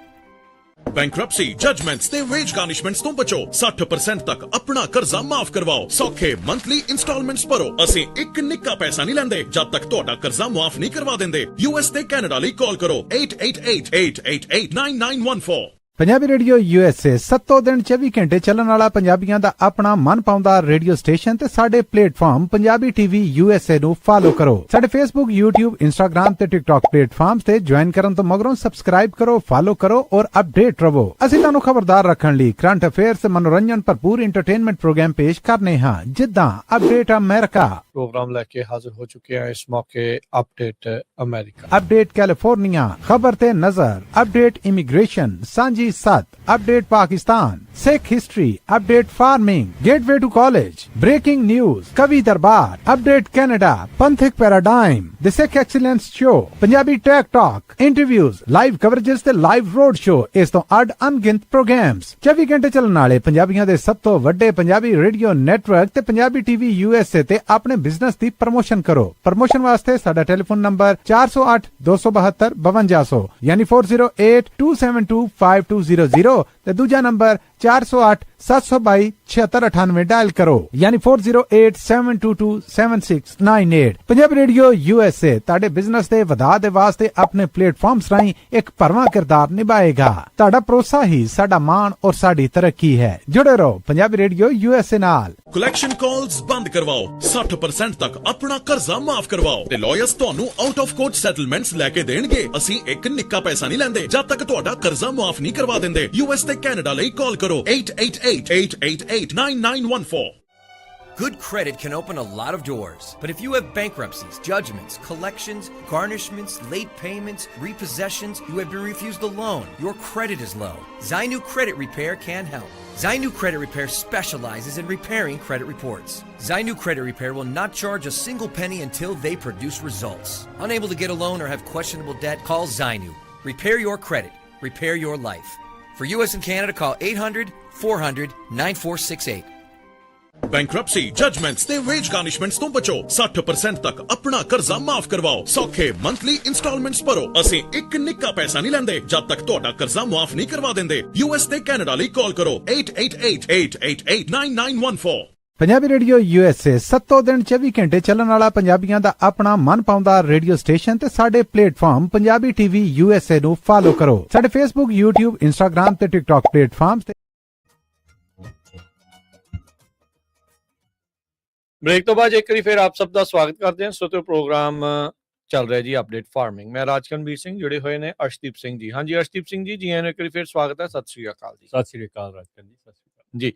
Bankruptcy, judgements ਤੇ veg ਗਾਰਨਿਸ਼ਮੈਂਟਸ ਤੋਂ ਬਚੋ। 60% ਤੱਕ ਆਪਣਾ ਕਰਜ਼ਾ ਮਾਫ ਕਰਵਾਓ। ਸੌਖੇ monthly instalments ਭਰੋ। ਅਸੀਂ ਇੱਕ ਨਿੱਕਾ ਪੈਸਾ ਨਹੀਂ ਲੈਂਦੇ ਜਦ ਤੱਕ ਤੁਹਾਡਾ ਕਰਜ਼ਾ ਮਾਫ ਨਹੀਂ ਕਰਵਾ ਦਿੰਦੇ। US ਤੇ ਕੈਨੇਡਾ ਲਈ ਕਾਲ ਕਰੋ 8888889914। पंजाबी रेडियो USA 7 दिन 24 घंटे ਚੱਲਣ ਵਾਲਾ ਪੰਜਾਬੀਆਂ ਦਾ ਆਪਣਾ ਮਨ ਪਾਉਂਦਾ ਰੇਡੀਓ ਸਟੇਸ਼ਨ ਤੇ ਸਾਡੇ ਪਲੇਟਫਾਰਮ ਪੰਜਾਬੀ ਟੀਵੀ USA ਨੂੰ ਫਾਲੋ ਕਰੋ। ਸਾਡੇ Facebook, YouTube, Instagram ਤੇ TikTok ਪਲੇਟਫਾਰਮਸ ਤੇ ਜੁਆਇਨ ਕਰਨ ਤੋਂ ਮਗਰੋਂ ਸਬਸਕ੍ਰਾਈਬ ਕਰੋ, ਫਾਲੋ ਕਰੋ ਔਰ ਅਪਡੇਟ ਰਹੋ। ਅਸੀਂ ਤੁਹਾਨੂੰ ਖਬਰਦਾਰ ਰੱਖਣ ਲਈ ਕਰੰਟ ਅਫੇਅਰਸ ਤੇ ਮਨੋਰੰਜਨ ਭਰਪੂਰ ਐਂਟਰਟੇਨਮੈਂਟ ਪ੍ਰੋਗਰਾਮ ਪੇਸ਼ ਕਰਨੇ ਹਾਂ, ਜਿੱਦਾਂ ਅਪਡੇਟ ਅਮਰੀਕਾ, प्रोग्राम लेके हाजिर हो चुके हैं इस मौके अपडेट अमेरिका, अपडेट कैलिफोर्निया, खबर ते नजर, update immigration, Sanjhi Sath, update Pakistan, Sikh history, update farming, gateway to college, breaking news, कवि दरबार, update Canada, Panthak paradigm, the Sikh excellence show, Punjabi tech talk, interviews, live coverages ते लाइव रोड शो, इस तो अड अनगिनत प्रोग्राम्स 24 घंटे चलने वाले पंजाबियों के सब तो वड्डे पंजाबी रेडियो नेटवर्क ते पंजाबी टीवी USA ते अपने बिजनेस की प्रमोशन करो। प्रमोशन वास्ते साडा टेलीफोन नंबर 408 272 5200 यानी 4087225200 ते दूजा नंबर 408 722 7698 डायल करो यानी 4087227698। पंजाबी रेडियो USA ताड़े बिजनेस दे वधा दे वास्ते अपने प्लेटफॉर्म्स राहीं एक भरवां किरदार निभाएगा। ताड़ा भरोसा ही साडा मान और साडी तरक्की है। जुड़े रहो पंजाबी रेडियो USA नाल। ਕਲੈਕਸ਼ਨ ਕਾਲਸ ਬੰਦ ਕਰਵਾਓ, 60% ਤੱਕ ਆਪਣਾ ਕਰਜ਼ਾ ਮਾਫ ਕਰਵਾਓ ਤੇ ਲਾਇਰਸ ਤੁਹਾਨੂੰ ਆਊਟ ਆਫ ਕੋਰਟ ਸੈਟਲਮੈਂਟਸ ਲੈ ਕੇ ਦੇਣਗੇ। ਅਸੀਂ ਇੱਕ ਨਿੱਕਾ ਪੈਸਾ ਨਹੀਂ ਲੈਂਦੇ ਜਦ ਤੱਕ ਤੁਹਾਡਾ ਕਰਜ਼ਾ ਮਾਫ ਨਹੀਂ ਕਰਵਾ ਦਿੰਦੇ। US ਤੇ ਕੈਨੇਡਾ ਲਈ ਕਾਲ ਕਰੋ 8888889914। Good credit can open a lot of doors, but if you have bankruptcies, judgments, collections, garnishments, late payments, repossessions, you have been refused a loan, your credit is low, Zainu Credit Repair can help. Zainu Credit Repair specializes in repairing credit reports. Zainu Credit Repair will not charge a single penny until they produce results. Unable to get a loan or have questionable debt, call Zainu. Repair your credit. Repair your life. For US and Canada, call 800-400-9468. Bankruptcy, judgements ਤੇ veg ਗਾਰਨਿਸ਼ਮੈਂਟਸ ਤੋਂ ਬਚੋ। 60% ਤੱਕ ਆਪਣਾ ਕਰਜ਼ਾ ਮਾਫ ਕਰਵਾਓ। ਸੌਖੇ monthly instalments ਭਰੋ। ਅਸੀਂ ਇੱਕ ਨਿੱਕਾ ਪੈਸਾ ਨਹੀਂ ਲੈਂਦੇ ਜਦ ਤੱਕ ਤੁਹਾਡਾ ਕਰਜ਼ਾ ਮਾਫ ਨਹੀਂ ਕਰਵਾ ਦਿੰਦੇ। US ਤੇ ਕੈਨੇਡਾ ਲਈ ਕਾਲ ਕਰੋ 8888889914। पंजाबी रेडियो USA 7 दिन 24 घंटे ਚੱਲਣ ਵਾਲਾ ਪੰਜਾਬੀਆਂ ਦਾ ਆਪਣਾ ਮਨ ਪਾਉਂਦਾ ਰੇਡੀਓ ਸਟੇਸ਼ਨ ਤੇ ਸਾਡੇ ਪਲੇਟਫਾਰਮ ਪੰਜਾਬੀ ਟੀਵੀ USA ਨੂੰ ਫਾਲੋ ਕਰੋ। ਸਾਡੇ Facebook, YouTube, Instagram ਤੇ TikTok ਪਲੇਟਫਾਰਮਸ ਤੇ ब्रेक तो बाद एक बार फिर आप सब का स्वागत करते हैं। श्रोते प्रोग्राम ਚੱਲ ਰਿਹਾ ਜੀ ਅਪਡੇਟ ਫਾਰਮਿੰਗ। ਮੈਂ ਰਾਜਕਨਵੀਰ ਸਿੰਘ, ਜੁੜੇ ਹੋਏ ਨੇ ਅਰਸ਼ਦੀਪ ਸਿੰਘ ਜੀ। ਹਾਂਜੀ ਅਰਸ਼ਦੀਪ ਸਿੰਘ ਜੀ, ਜੀ ਆਇਆਂ ਨੂੰ ਇੱਕ ਵਾਰੀ ਫਿਰ ਸਵਾਗਤ ਹੈ। ਸਤਿ ਸ਼੍ਰੀ ਅਕਾਲ ਜੀ। ਸਤਿ ਸ਼੍ਰੀ ਅਕਾਲ ਰਾਜਕਨ ਜੀ, ਸਤਿ ਸ਼੍ਰੀ ਅਕਾਲ ਜੀ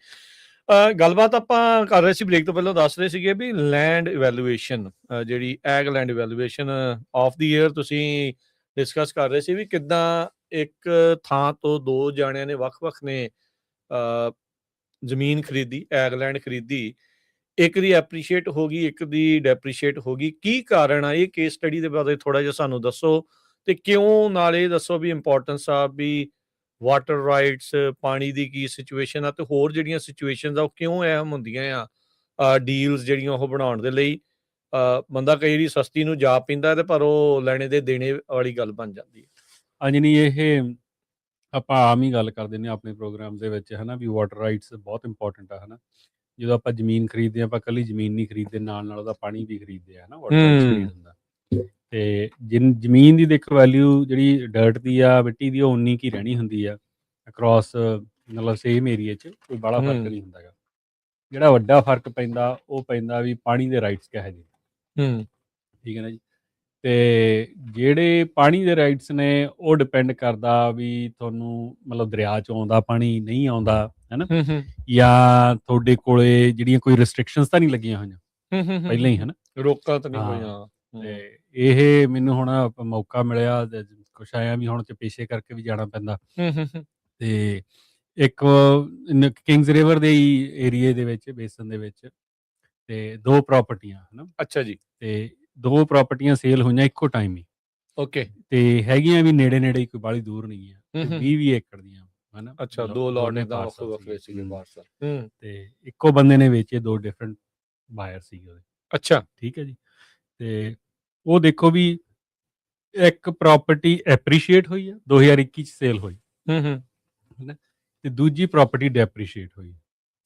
ਗੱਲਬਾਤ ਆਪਾਂ ਕਰ ਰਹੇ ਸੀ, ਬ੍ਰੇਕ ਤੋਂ ਪਹਿਲਾਂ ਦੱਸ ਰਹੇ ਸੀਗੇ ਵੀ ਲੈਂਡ ਇਵੈਲੂਏਸ਼ਨ, ਜਿਹੜੀ egg land evaluation of the year ਤੁਸੀਂ ਡਿਸਕਸ ਕਰ ਰਹੇ ਸੀ ਵੀ ਕਿੱਦਾਂ ਇੱਕ ਥਾਂ ਤੋਂ ਦੋ ਜਾਣਿਆਂ ਨੇ ਵੱਖ-ਵੱਖ ਨੇ ਜ਼ਮੀਨ ਖਰੀਦੀ, ਐਗ ਲੈਂਡ ਖਰੀਦੀ, ਇੱਕ ਦੀ ਐਪਰੀਸ਼ੀਏਟ ਹੋ ਗਈ, ਇੱਕ ਦੀ ਡੈਪਰੀਸ਼ੀਏਟ ਹੋ ਗਈ। ਕੀ ਕਾਰਨ ਆ? ਇਹ ਕੇਸ ਸਟੱਡੀ ਦੇ ਬਾਰੇ ਥੋੜਾ ਜਿਹਾ ਸਾਨੂੰ ਦੱਸੋ, ਤੇ ਕਿਉਂ, ਨਾਲ ਇਹ ਦੱਸੋ ਵੀ ਇੰਪੋਰਟੈਂਸ ਆ ਵੀ ਵਾਟਰ ਰਾਈਟਸ, ਪਾਣੀ ਦੀ ਕੀ ਸਿਚੁਏਸ਼ਨ ਆ, ਤੇ ਹੋਰ ਜਿਹੜੀਆਂ ਸਿਚੁਏਸ਼ਨਸ ਆ ਉਹ ਕਿਉਂ ਅਹਿਮ ਹੁੰਦੀਆਂ ਆ ਡੀਲਸ ਜਿਹੜੀਆਂ ਉਹ ਬਣਾਉਣ ਦੇ ਲਈ। ਬੰਦਾ ਕਈ ਵਾਰੀ ਸਸਤੀ ਨੂੰ ਜਾ ਪੀਂਦਾ ਤੇ ਪਰ ਉਹ ਲੈਣੇ ਦੇ ਦੇਣੇ ਵਾਲੀ ਗੱਲ ਬਣ ਜਾਂਦੀ ਹੈ। ਹਾਂਜੀ, ਨਹੀਂ ਇਹ ਆਪਾਂ ਆਮ ਹੀ ਗੱਲ ਕਰਦੇ ਨੇ ਆਪਣੇ ਪ੍ਰੋਗਰਾਮ ਦੇ ਵਿੱਚ, ਹੈ ਨਾ, ਵੀ ਵਾਟਰ ਰਾਈਟਸ ਬਹੁਤ ਇੰਪੋਰਟੈਂਟ ਆ, ਹੈ ਨਾ। ਜਦੋਂ ਆਪਾਂ ਜ਼ਮੀਨ ਖਰੀਦਦੇ ਆਪਾਂ ਇਕੱਲੀ ਜ਼ਮੀਨ ਨਹੀਂ ਖਰੀਦਦੇ, ਨਾਲ ਉਹਦਾ ਪਾਣੀ ਵੀ ਖਰੀਦਦੇ ਆ, ਹੈ ਨਾ, ਵਾਟਰ ਰਾਈਟਸ ਖਰੀਦ ਹੁੰਦਾ। ਤੇ ਜ਼ਮੀਨ ਦੀ ਦੇਖੋ ਵੈਲਿਊ ਜਿਹੜੀ ਡਰਟ ਦੀ ਆ, ਮਿੱਟੀ ਦੀ, ਉਹ ਉਨੀ ਕੀ ਰਹਿਣੀ ਹੁੰਦੀ ਆ ਅਕਰੋਸ, ਮਤਲਬ ਸੇਮ ਏਰੀਏ 'ਚ ਕੋਈ ਬੜਾ ਫਰਕ ਨਹੀਂ ਹੁੰਦਾ ਗਾ। ਜਿਹੜਾ ਵੱਡਾ ਫਰਕ ਪੈਂਦਾ ਉਹ ਪੈਂਦਾ ਵੀ ਪਾਣੀ ਦੇ ਰਾਈਟਸ ਕਿਹੋ ਜਿਹੇ, ਠੀਕ ਹੈ ਨਾ ਜੀ। ਤੇ ਜਿਹੜੇ ਪਾਣੀ ਦੇ ਰਾਈਟਸ ਨੇ ਉਹ ਡਿਪੈਂਡ ਕਰਦਾ ਵੀ ਤੁਹਾਨੂੰ ਮਤਲਬ ਦਰਿਆ 'ਚ ਆਉਂਦਾ ਪਾਣੀ, ਨਹੀਂ ਆਉਂਦਾ, ਹੈ ਨਾ, ਜਾਂ ਤੁਹਾਡੇ ਕੋਲੇ ਜਿਹੜੀਆਂ ਕੋਈ ਰਿਸਟ੍ਰਿਕਸ਼ਨਸ ਤਾਂ ਨਹੀਂ ਲੱਗੀਆਂ ਹੋਈਆਂ ਪਹਿਲਾਂ ਹੀ, ਹੈ ਨਾ, ਰੋਕਾਂ ਤਾਂ ਨਹੀਂ ਹੋਈਆਂ। ਤੇ ਇਹ ਮੈਨੂੰ ਹੁਣ ਮੌਕਾ ਮਿਲਿਆ, ਕੁਛ ਆਇਆ ਵੀ ਹੁਣ ਤੇ ਪੇਸ਼ੇ ਕਰਕੇ ਵੀ ਜਾਣਾ ਪੈਂਦਾ। ਤੇ ਇੱਕ ਕਿੰਗਸ ਰਿਵਰ ਦੇ ਏਰੀਏ ਦੇ ਵਿੱਚ, ਬੇਸਨ ਦੇ ਵਿੱਚ, ਤੇ ਦੋ ਪ੍ਰਾਪਰਟੀਆਂ, ਹੈ ਨਾ। ਅੱਛਾ ਜੀ। ਤੇ ਦੋ ਪ੍ਰਾਪਰਟੀਆਂ ਸੇਲ ਹੋਈਆਂ ਇੱਕੋ ਟਾਈਮ ਹੀ। ਓਕੇ। ਤੇ ਹੈਗੀਆਂ ਵੀ ਨੇੜੇ ਨੇੜੇ, ਕੋਈ ਬਾਹਲੀ ਦੂਰ ਨਹੀਂ ਆ, 20 ਏਕੜ ਦੀਆਂ, ਹੈ ਨਾ। ਅੱਛਾ, ਦੋ ਲੋਟ ਏਦਾਂ ਵੱਖਰੇ ਸੀਗੇ ਪਾਰਸਲ। ਤੇ ਇੱਕੋ ਬੰਦੇ ਨੇ ਵੇਚੇ, ਦੋ ਡਿਫਰੈਂਟ ਬਾਇਰ ਸੀਗੇ ਉਹਦੇ। ਅੱਛਾ, ਠੀਕ ਹੈ ਜੀ। ਤੇ ਉਹ ਦੇਖੋ ਵੀ ਇੱਕ ਪ੍ਰਾਪਰਟੀ ਐਪਰੀਸ਼ੀਏਟ ਹੋਈ ਆ, 2021 ਚ ਸੇਲ ਹੋਈ, ਹੈ ਨਾ, ਤੇ ਦੂਜੀ ਪ੍ਰਾਪਰਟੀ ਡੈਪਰੀਸ਼ੀਏਟ ਹੋਈ।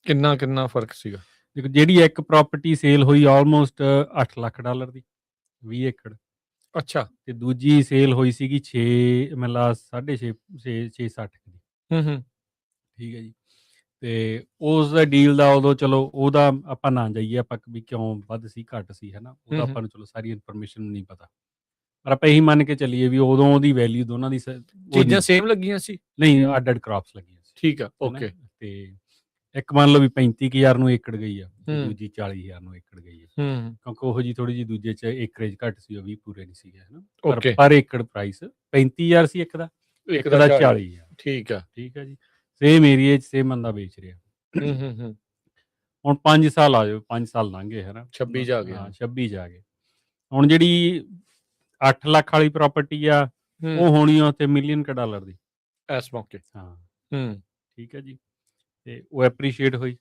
ਕਿੰਨਾ ਫਰਕ ਸੀਗਾ? ਦੇਖੋ, ਜਿਹੜੀ ਇੱਕ ਪ੍ਰਾਪਰਟੀ ਸੇਲ ਹੋਈ ਆਲਮੋਸਟ $8 ਲੱਖ ਦੀ, 20 ਏਕੜ। ਅੱਛਾ। ਤੇ ਦੂਜੀ ਸੇਲ ਹੋਈ ਸੀਗੀ 6 ਮਤਲਬ 6.5 ਦੀ। ਠੀਕ ਹੈ ਜੀ। ਤੇ ਉਸ ਦਾ ਡੀਲ ਦਾ ਉਦੋਂ ਚਲੋ ਉਹਦਾ ਆਪਾਂ ਨਾ ਜਾਈਏ ਆਪਾਂ ਵੀ ਕਿਉਂ ਵੱਧ ਸੀ ਘੱਟ ਸੀ, ਹੈ ਨਾ, ਉਹਦਾ ਆਪਾਂ ਨੂੰ ਚਲੋ ਸਾਰੀ ਇਨਫੋਰਮੇਸ਼ਨ ਨਹੀਂ ਪਤਾ, ਪਰ ਆਪਾਂ ਇਹੀ ਮੰਨ ਕੇ ਚੱਲੀਏ ਵੀ ਉਦੋਂ ਉਹਦੀ ਵੈਲਿਊ ਦੋਨਾਂ ਦੀ ਚੀਜ਼ਾਂ ਸੇਮ ਲੱਗੀਆਂ ਸੀ, ਨਹੀਂ ਅੱਡ ਕ੍ਰਾਪਸ ਲੱਗੀਆਂ ਸੀ। ਠੀਕ ਆ, ਓਕੇ। ਤੇ ਇੱਕ ਮੰਨ ਲਓ ਵੀ 35,000 ਨੂੰ ਏਕੜ ਗਈ ਆ, ਦੂਜੀ 40,000 ਨੂੰ ਏਕੜ ਗਈ ਆ, ਕਿਉਂਕਿ ਉਹੋ ਜੀ ਥੋੜੀ ਜਿਹੀ ਦੂਜੇ ਚ ਏਕਰੇਜ ਘੱਟ ਸੀ, ਉਹ ਵੀ ਪੂਰੇ ਨਹੀਂ ਸੀਗੇ, ਹੈ ਨਾ। ਪਰ ਏਕੜ ਪ੍ਰਾਈਸ 35,000 ਸੀ ਇੱਕ ਦਾ 40,000। ਠੀਕ ਆ ਜੀ। ਸੇਮ ਏਰੀਏ 'ਚ ਸੇਮ ਬੰਦਾ ਵੇਚ ਰਿਹਾ। ਹੁਣ 5 ਸਾਲ ਆ ਜਾਓ, 5 ਸਾਲ ਲੰਘ ਗਏ, ਹੈ ਨਾ, 26 ਜਾ ਗਏ। ਹਾਂ, 26 ਜਾ ਗਏ। ਹੁਣ ਜਿਹੜੀ 8 ਲੱਖ ਵਾਲੀ ਪ੍ਰਾਪਰਟੀ ਆ ਉਹ ਹੋਣੀ ਆ ਉੱਥੇ $1 ਮਿਲੀਅਨ ਦੀ ਇਸ ਮੌਕੇ। ਹਾਂ, ਠੀਕ ਹੈ ਜੀ। ਤੇ ਉਹ ਐਪਰੀਸ਼ੀਏਟ ਹੋਈ,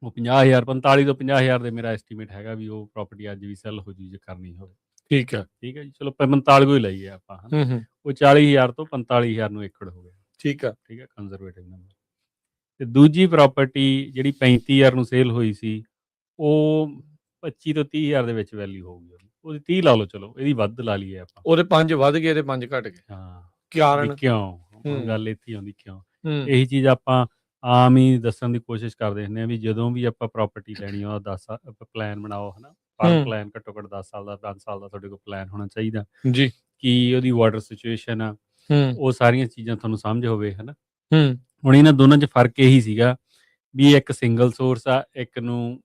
ਉਹ 50,000, 45 ਤੋਂ 50,000 ਦੇ ਮੇਰਾ ਐਸਟੀਮੇਟ ਹੈਗਾ ਵੀ ਉਹ ਪ੍ਰਾਪਰਟੀ ਅੱਜ ਵੀ ਸੈੱਲ ਹੋ ਜੂ ਜੇ ਕਰਨੀ ਹੋਵੇ। ਠੀਕ ਹੈ ਜੀ। ਚਲੋ 45 ਕੋਈ ਲਈਏ ਆਪਾਂ, ਉਹ 40,000 ਤੋਂ 45,000 ਨੂੰ ਏਕੜ ਹੋ ਗਿਆ। ਠੀਕ ਆ, ਕੰਜ਼ਰਵੇਟਿਵ ਨੰਬਰ। ਤੇ ਦੂਜੀ ਪ੍ਰਾਪਰਟੀ ਜਿਹੜੀ 35,000 ਨੂੰ ਸੇਲ ਹੋਈ ਸੀ, ਉਹ 25 ਤੋਂ 30,000 ਦੇ ਵਿੱਚ ਵੈਲਿਊ ਹੋਊਗੀ ਉਹਦੀ 30 ਲਾ ਲਓ, ਚਲੋ ਇਹਦੀ ਵੱਧ ਲਾ ਲਈਏ ਆਪਾਂ, ਉਹਦੇ 5 ਵੱਧ ਗਏ ਤੇ 5 ਘਟ ਗਏ। ਹਾਂ, ਕਾਰਨ ਕਿਉਂ? ਗੱਲ ਇੱਥੇ ਆਉਂਦੀ ਕਿਉਂ। ਇਹੀ ਚੀਜ਼ ਆਪਾਂ ਆਮ ਹੀ ਦੱਸਣ ਦੀ ਕੋਸ਼ਿਸ਼ ਕਰਦੇ ਹੁੰਦੇ ਆ ਵੀ ਜਦੋਂ ਵੀ ਆਪਾਂ ਪ੍ਰਾਪਰਟੀ ਲੈਣੀ ਆ, 10 ਪਲਾਨ ਬਣਾਓ, ਹੈ ਨਾ, ਫਾਰਮ ਪਲਾਨ ਘੱਟੋ ਘੱਟ 10 ਸਾਲ ਦਾ, 5 ਸਾਲ ਦਾ ਤੁਹਾਡੇ ਕੋਲ ਪਲਾਨ ਹੋਣਾ ਚਾਹੀਦਾ ਜੀ, ਕਿ ਉਹਦੀ ਵਾਟਰ ਸਿਚੁਏਸ਼ਨ ਆ, ਉਹ ਸਾਰੀਆਂ ਚੀਜ਼ਾਂ ਤੁਹਾਨੂੰ ਸਮਝ ਹੋਵੇ, ਹੈ ਨਾ। ਹੁਣ ਇਹਨਾਂ ਦੋਨਾਂ 'ਚ ਫਰਕ ਇਹੀ ਸੀਗਾ ਵੀ ਇੱਕ ਸਿੰਗਲ ਸੋਰਸ ਆ, ਇੱਕ ਨੂੰ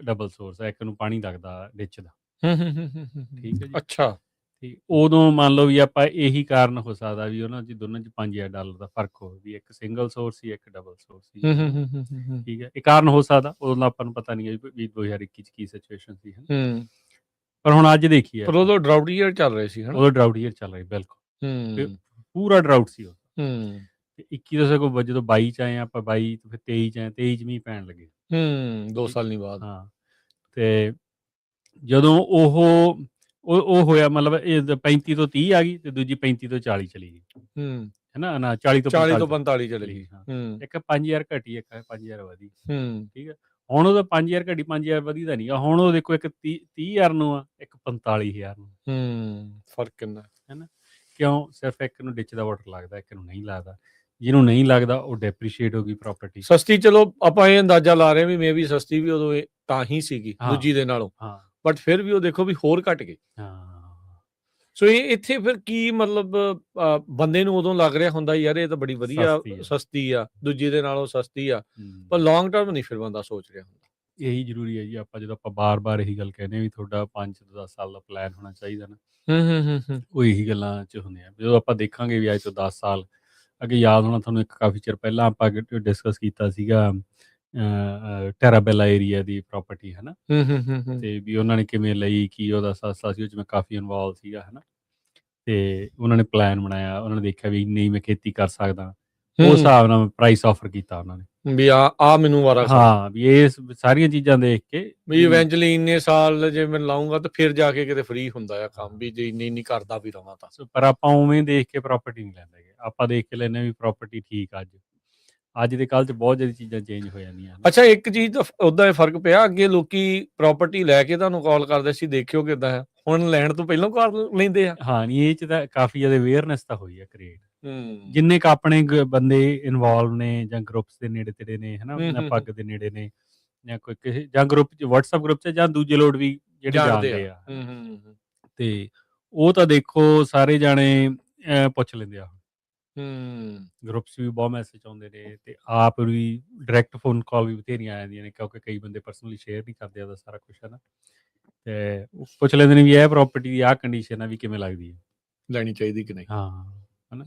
ਡਬਲ ਸੋਰਸ ਆ, ਇੱਕ ਨੂੰ ਪਾਣੀ ਲੱਗਦਾ ਡਿੱਚ ਦਾ। ਠੀਕ ਹੈ ਜੀ। ਅੱਛਾ। ਤੇ ਉਦੋਂ ਮੰਨ ਲਓ ਵੀ ਆਪਾਂ ਇਹੀ ਕਾਰਨ ਹੋ ਸਕਦਾ ਵੀ ਉਹਨਾਂ 'ਚ ਦੋਨਾਂ 'ਚ $5,000 ਦਾ ਫਰਕ ਹੋਵੇ, ਵੀ ਇੱਕ ਸਿੰਗਲ ਸੋਰਸ ਸੀ, ਇੱਕ ਡਬਲ ਸੋਰਸ ਸੀ। ਠੀਕ ਹੈ, ਇਹ ਕਾਰਨ ਹੋ ਸਕਦਾ, ਉਦੋਂ ਦਾ ਆਪਾਂ ਨੂੰ ਪਤਾ ਨਹੀਂ ਹੈ ਵੀ 2021 'ਚ ਕੀ ਸਿਚੁਏਸ਼ਨ ਸੀ, ਪਰ ਹੁਣ ਅੱਜ ਦੇਖੀਏ, ਪਰ ਉਦੋਂ ਡਰਾਊਟ ਈਅਰ ਚੱਲ ਰਹੇ ਸੀ, ਉਦੋਂ ਡਰਾਊਟ ਈਅਰ ਚੱਲ ਰਹੀ, ਬਿਲਕੁਲ ਪੂਰਾ ਡਰਾਊਟ ਸੀ ਉਹ। ਤੇ 21 ਤੋਂ ਸਗੋਂ ਜਦੋਂ 22 'ਚ ਆਏ ਆਪਾਂ, 22 ਫਿਰ 23 'ਚ ਆਏ, 23 'ਚ ਮੀਂਹ ਪੈਣ ਲੱਗੇ। 2 ਸਾਲ ਨਹੀਂ ਬਾਅਦ। ਹਾਂ, ਤੇ ਜਦੋਂ ਉਹ ਹੋਇਆ, ਮਤਲਬ ਇਹ 35 ਤੋਂ 30 ਆ ਗਈ ਤੇ ਦੂਜੀ 35 ਤੋਂ 40 ਚਲੀ ਗਈ, ਹੈ ਨਾ, 40 ਤੋਂ 45 ਚਲੀ ਗਈ। ਇੱਕ 5,000 ਘਟੀ, ਇੱਕ 5,000 ਵਧੀ। ਠੀਕ ਹੈ। ਹੁਣ ਉਹਦਾ 5,000 ਘਟੀ, 5,000 ਵਧੀ ਤਾਂ ਨਹੀਂ ਗਾ। ਹੁਣ ਉਹ ਦੇਖੋ, ਇੱਕ 30,000 ਨੂੰ ਆ, ਇੱਕ 45,000 ਨੂੰ। ਫਰਕ ਕਿੰਨਾ, ਹੈ ਨਾ। ਕਿਉਂ? ਸਿਰਫ ਇੱਕ ਨੂੰ ਡਿੱਚ ਦਾ ਵਾਟਰ ਲੱਗਦਾ, ਇੱਕ ਨੂੰ ਨਹੀਂ ਲੱਗਦਾ। ਜਿਹਨੂੰ ਨਹੀਂ ਲੱਗਦਾ ਉਹ ਡੈਪਰੀਸ਼ੀਏਟ ਹੋ ਗਈ ਪ੍ਰਾਪਰਟੀ। ਸਸਤੀ, ਚਲੋ ਆਪਾਂ ਇਹ ਅੰਦਾਜ਼ਾ ਲਾ ਰਹੇ ਵੀ ਮੇ ਵੀ ਸਸਤੀ ਵੀ ਉਦੋਂ ਤਾਂ ਹੀ ਸੀਗੀ ਦੂਜੀ ਦੇ ਨਾਲੋਂ। ਹਾਂ, ਬਟ ਫਿਰ ਵੀ ਉਹ ਦੇਖੋ ਵੀ ਹੋਰ ਘਟ ਗਏ। ਸੋ ਇਹ ਇੱਥੇ ਫਿਰ ਕੀ ਮਤਲਬ ਬੰਦੇ ਨੂੰ ਉਦੋਂ ਲੱਗ ਰਿਹਾ ਹੁੰਦਾ ਯਾਰ ਇਹ ਤਾਂ ਬੜੀ ਵਧੀਆ ਸਸਤੀ ਆ, ਦੂਜੀ ਦੇ ਨਾਲੋਂ ਸਸਤੀ ਆ, ਪਰ ਲੌਂਗ ਟਰਮ ਨਹੀਂ ਫਿਰ ਬੰਦਾ ਸੋਚ ਰਿਹਾ ਹੁੰਦਾ। ਇਹੀ ਜ਼ਰੂਰੀ ਹੈ ਜੀ, ਆਪਾਂ ਜਦੋਂ ਆਪਾਂ ਬਾਰ-ਬਾਰ ਇਹੀ ਗੱਲ ਕਹਿੰਦੇ ਵੀ ਤੁਹਾਡਾ 5 ਤੋਂ 10 ਸਾਲ ਦਾ ਪਲਾਨ ਹੋਣਾ ਚਾਹੀਦਾ ਨਾ, ਉਹ ਇਹੀ ਗੱਲਾਂ 'ਚ ਹੁੰਦੇ ਆ। ਜਦੋਂ ਆਪਾਂ ਦੇਖਾਂਗੇ ਵੀ ਅੱਜ ਤੋਂ 10 ਸਾਲ ਅੱਗੇ, ਯਾਦ ਹੋਣਾ ਤੁਹਾਨੂੰ ਇੱਕ ਕਾਫੀ ਚਿਰ ਪਹਿਲਾਂ ਆਪਾਂ ਡਿਸਕਸ ਕੀਤਾ ਸੀਗਾ ਟੈਰਾਬੈਲਾ ਏਰੀਆ ਦੀ ਪ੍ਰਾਪਰਟੀ ਹੈ ਨਾ, ਤੇ ਵੀ ਉਹਨਾਂ ਨੇ ਕਿਵੇਂ ਲਈ, ਕੀ ਉਹਦਾ ਸਸਤਾ ਸੀ, ਉਹ 'ਚ ਮੈਂ ਕਾਫੀ ਇਨਵੋਲਵ ਸੀਗਾ ਹੈ ਨਾ, ਤੇ ਉਹਨਾਂ ਨੇ ਪਲਾਨ ਬਣਾਇਆ, ਉਹਨਾਂ ਨੇ ਦੇਖਿਆ ਵੀ ਨਹੀਂ ਮੈਂ ਖੇਤੀ ਕਰ ਸਕਦਾ, ਉਸ ਹਿਸਾਬ ਨਾਲ ਪ੍ਰਾਈਸ ਆਫਰ ਕੀਤਾ ਉਹਨਾਂ ਨੇ ਵੀ ਆ ਮੈਨੂੰ ਵਾਰਾ ਹਾਂ ਵੀ ਇਹ ਸਾਰੀਆਂ ਚੀਜ਼ਾਂ ਦੇਖ ਕੇ ਵੀ ਇਵੈਂਚੁਅਲੀ ਇੰਨੇ ਸਾਲ ਜੇ ਮੈਂ ਲਾਉਂਗਾ ਤਾਂ ਫਿਰ ਜਾ ਕੇ ਕਿਤੇ ਫ੍ਰੀ ਹੁੰਦਾ ਆ ਕੰਮ, ਵੀ ਜੇ ਇੰਨੀ ਕਰਦਾ ਵੀ ਰਵਾਂ ਤਾਂ। ਪਰ ਆਪਾਂ ਉਵੇਂ ਦੇਖ ਕੇ ਪ੍ਰਾਪਰਟੀ ਨਹੀਂ ਲੈਂਦੇ, ਆਪਾਂ ਦੇਖ ਕੇ ਲੈਂਦੇ ਵੀ ਪ੍ਰਾਪਰਟੀ ਠੀਕ ਅੱਜ ਦੇ ਕੱਲ੍ਹ 'ਚ ਬਹੁਤ ਜ਼ਿਆਦਾ ਚੀਜ਼ਾਂ ਚੇਂਜ ਹੋ ਜਾਂਦੀਆਂ। ਅੱਛਾ, ਇੱਕ ਚੀਜ਼ ਤਾਂ ਉੱਦਾਂ ਇਹ ਫਰਕ ਪਿਆ, ਅੱਗੇ ਲੋਕੀ ਪ੍ਰਾਪਰਟੀ ਲੈ ਕੇ ਤੁਹਾਨੂੰ ਕਾਲ ਕਰਦੇ ਸੀ ਦੇਖਿਓ ਕਿੱਦਾਂ ਹੈ, ਹੁਣ ਲੈਣ ਤੋਂ ਪਹਿਲਾਂ ਕਾਲ ਲੈਂਦੇ ਆ। ਹਾਂ ਨਹੀਂ, ਇਹ 'ਚ ਤਾਂ ਕਾਫੀ ਜ਼ਿਆਦਾ ਅਵੇਅਰਨੈਸ ਤਾਂ ਹੋਈ ਆ ਕ੍ਰੀਏਟ, ਜਿੰਨੇ ਕੁ ਆਪਣੇ ਬੰਦੇ ਇਨਵੋਲਵ ਨੇ ਜਾਂ ਗਰੁੱਪਸ ਦੇ ਨੇੜੇ ਤੇੜੇ ਨੇ ਹੈ ਨਾ, ਪੱਗ ਦੇ ਨੇੜੇ ਨੇ ਜਾਂ ਕੋਈ ਕਿਸੇ ਜਾਂ ਗਰੁੱਪ 'ਚ WhatsApp ਗਰੁੱਪ 'ਚ ਜਾਂ ਦੂਜੇ ਲੋਕ ਵੀ ਜਿਹੜੇ ਜਾਣਦੇ ਆ, ਤੇ ਉਹ ਤਾਂ ਦੇਖੋ ਸਾਰੇ ਜਾਣੇ ਪੁੱਛ ਲੈਂਦੇ ਆ। ਗਰੁੱਪਸ ਵੀ ਬਹੁਤ ਮੈਸੇਜ ਆਉਂਦੇ ਨੇ, ਤੇ ਆਪ ਵੀ ਡਾਇਰੈਕਟ ਫੋਨ ਕਾਲ ਵੀ ਬਥੇਰੀਆਂ ਆ ਜਾਂਦੀਆਂ ਨੇ, ਕਿਉਂਕਿ ਕਈ ਬੰਦੇ ਪਰਸਨਲੀ ਸ਼ੇਅਰ ਨਹੀਂ ਕਰਦੇ ਉਹਦਾ ਸਾਰਾ ਕੁਛ ਹੈ ਨਾ, ਤੇ ਪੁੱਛ ਲੈਂਦੇ ਨੇ ਵੀ ਇਹ ਪ੍ਰਾਪਰਟੀ ਦੀ ਆਹ ਕੰਡੀਸ਼ਨ ਆ ਵੀ ਕਿਵੇਂ ਲੱਗਦੀ ਹੈ, ਲੈਣੀ ਚਾਹੀਦੀ ਕਿ ਨਹੀਂ। ਹਾਂ ਹੈ ਨਾ,